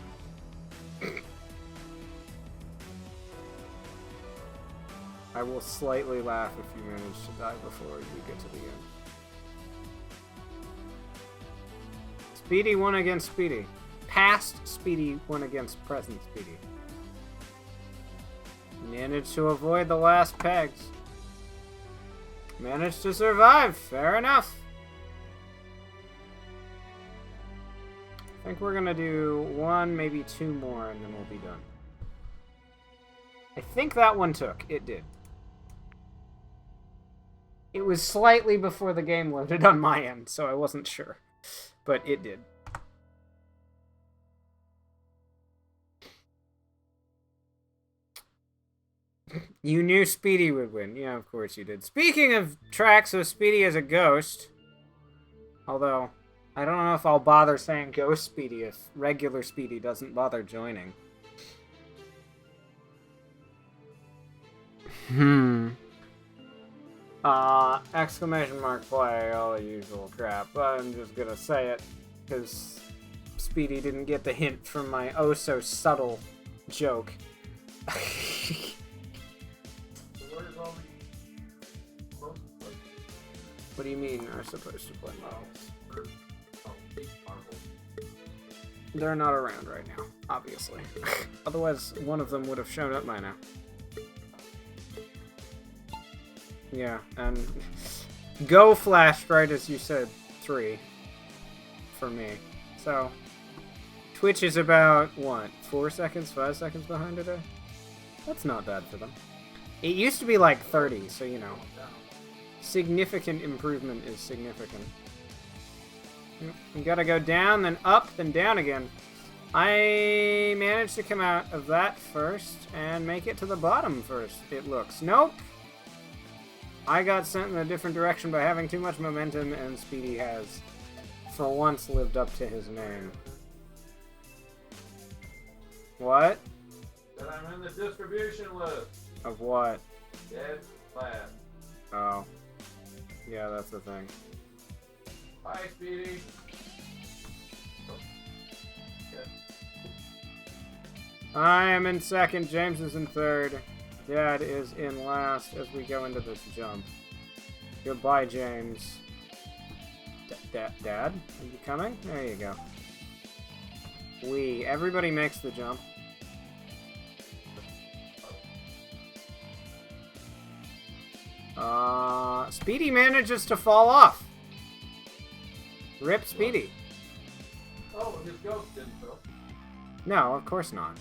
I will slightly laugh if you manage to die before you get to the end. Speedy won against Speedy. Past Speedy won against present Speedy. Managed to avoid the last pegs. Managed to survive. Fair enough. I think we're gonna do one, maybe two more, and then we'll be done. I think that one took. It did. It was slightly before the game loaded on my end, so I wasn't sure. But it did. You knew Speedy would win. Yeah, of course you did. Speaking of tracks of Speedy as a ghost, although I don't know if I'll bother saying Ghost Speedy if regular Speedy doesn't bother joining. Exclamation mark play, all the usual crap. I'm just gonna say it, because Speedy didn't get the hint from my oh-so-subtle joke. What do you mean are supposed to play? They're not around right now, obviously. Otherwise, one of them would have shown up by now. Yeah, and Go flashed right as you said 3 for me. So, Twitch is about, what, 4 seconds, 5 seconds behind today? That's not bad for them. It used to be like 30, so you know. Significant improvement is significant. You gotta go down, then up, then down again. I managed to come out of that first and make it to the bottom first, it looks. Nope! I got sent in a different direction by having too much momentum, and Speedy has, for once, lived up to his name. What? That I'm in the distribution list. Of what? Dead last. Oh. Yeah, that's the thing. Bye, Speedy. I am in second, James is in third. Dad is in last as we go into this jump. Goodbye, James. Dad? Are you coming? There you go. Everybody makes the jump. Speedy manages to fall off. Rip Speedy. Oh, his ghost didn't though. No, of course not.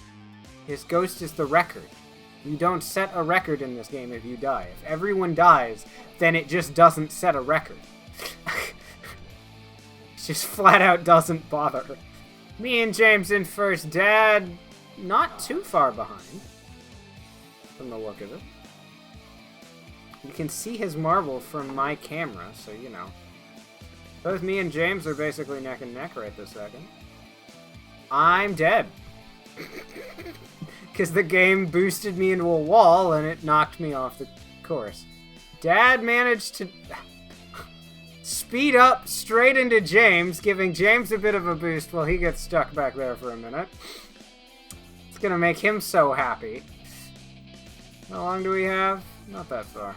His ghost is the record. You don't set a record in this game if you die. If everyone dies, then it just doesn't set a record. It just flat out doesn't bother. Me and James in first. Dad, not too far behind. From the look of it. You can see his marble from my camera, so you know. Both me and James are basically neck and neck right this second. I'm dead. Because the game boosted me into a wall and it knocked me off the course. Dad managed to speed up straight into James, giving James a bit of a boost while he gets stuck back there for a minute. It's gonna make him so happy. How long do we have? Not that far.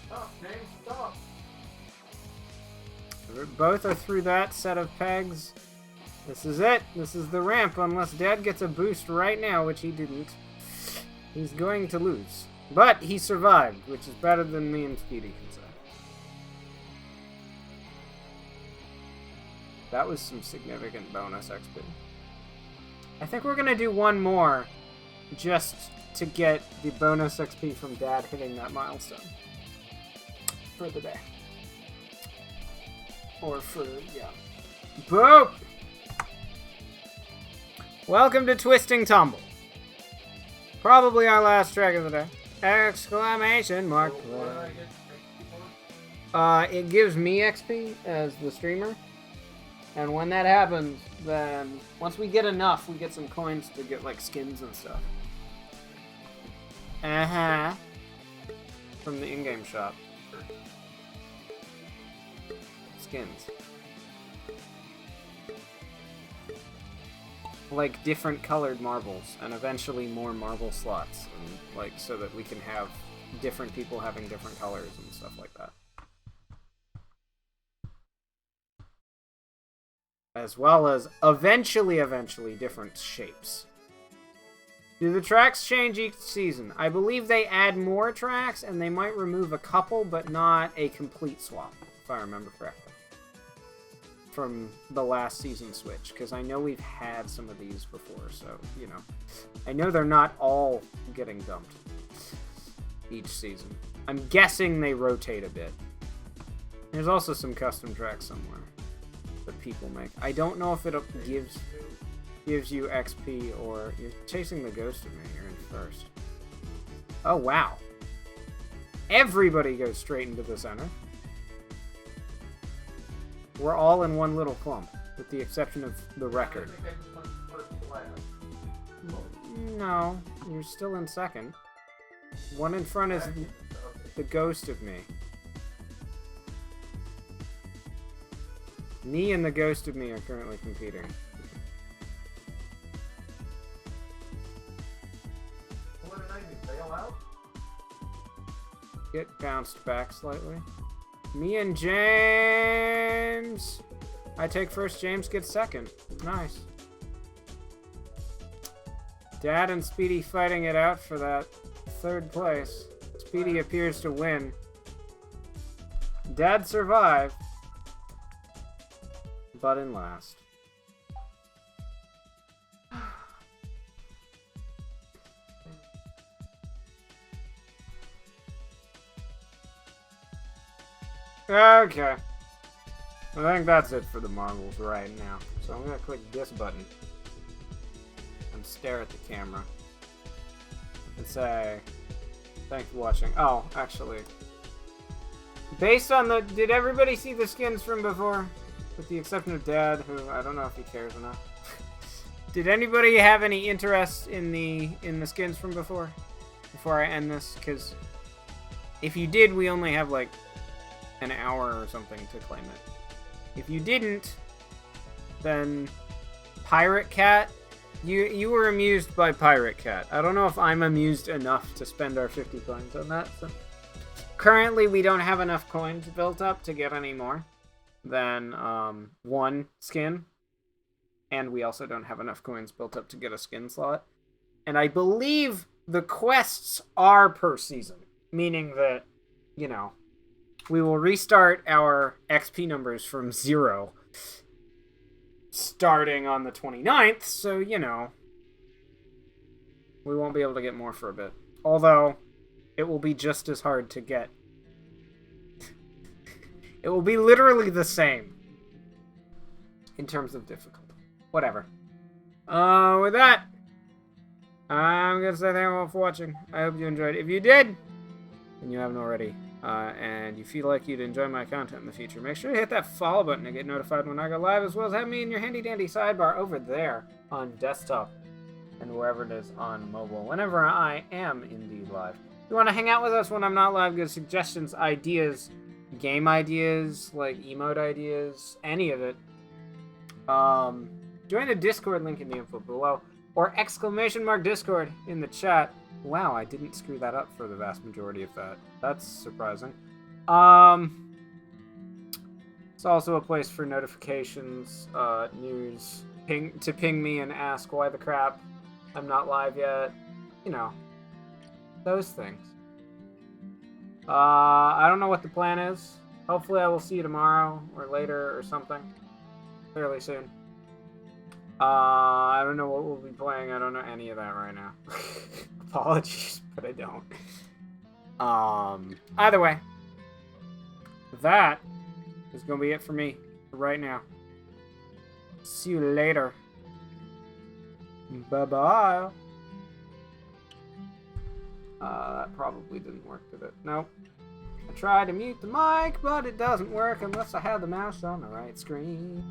Stop, James, stop. Both are through that set of pegs. This is it. This is the ramp. Unless Dad gets a boost right now, which he didn't, he's going to lose. But he survived, which is better than me and Speedy can say. That was some significant bonus XP. I think we're going to do one more just to get the bonus XP from Dad hitting that milestone for the day. Or for, yeah. Boop! Welcome to Twisting Tumble. Probably our last track of the day. Exclamation mark. So what did I get XP for? It gives me XP as the streamer. And when that happens, then once we get enough, we get some coins to get like skins and stuff. Uh-huh. From the in-game shop. Skins. Like different colored marbles, and eventually more marble slots, and like so that we can have different people having different colors and stuff like that. As well as eventually different shapes. Do the tracks change each season? I believe they add more tracks, and they might remove a couple, but not a complete swap, if I remember correctly. From the last season switch, because I know we've had some of these before, so, you know. I know they're not all getting dumped each season. I'm guessing they rotate a bit. There's also some custom tracks somewhere that people make. I don't know if it gives you XP or... You're chasing the ghost of me. You're in first. Oh, wow. Everybody goes straight into the center. We're all in one little clump, with the exception of the record. I think I just went first class. No, you're still in second. One in front is the ghost of me. Me and the ghost of me are currently competing. What did I do? Bail out? Get bounced back slightly. Me and James! I take first, James gets second. Nice. Dad and Speedy fighting it out for that third place. Speedy appears to win. Dad survived, but in last. Okay. I think that's it for the marbles right now. So I'm gonna click this button and stare at the camera and say, thanks for watching. Oh, actually, based on the... Did everybody see the skins from before? With the exception of Dad, who I don't know if he cares or not. Did anybody have any interest in the skins from before? Before I end this? Because if you did, we only have like an hour or something to claim it. If you didn't, then Pirate Cat, you were amused by Pirate Cat. I don't know if I'm amused enough to spend our 50 coins on that. So Currently, we don't have enough coins built up to get any more than one skin. And we also don't have enough coins built up to get a skin slot. And I believe the quests are per season. Meaning that, you know, we will restart our XP numbers from 0 starting on the 29th. So, you know, we won't be able to get more for a bit. Although, it will be just as hard to get. It will be literally the same in terms of difficulty. Whatever. With that, I'm going to say thank you all for watching. I hope you enjoyed. If you did, and you haven't already, and you feel like you'd enjoy my content in the future, make sure to hit that follow button to get notified when I go live, as well as have me in your handy-dandy sidebar over there on desktop and wherever it is on mobile, whenever I am indeed live. If you want to hang out with us when I'm not live, give suggestions, ideas, game ideas, like emote ideas, any of it, join the Discord link in the info below, or !Discord in the chat. Wow, I didn't screw that up for the vast majority of that. That's surprising. It's also a place for notifications, news, to ping me and ask why the crap I'm not live yet. You know, those things. I don't know what the plan is. Hopefully I will see you tomorrow or later or something. Fairly soon. I don't know what we'll be playing. I don't know any of that right now. Apologies, but I don't. Either way, that is going to be it for me right now. See you later. Bye-bye. That probably didn't work, did it? Nope. I tried to mute the mic, but it doesn't work unless I have the mouse on the right screen.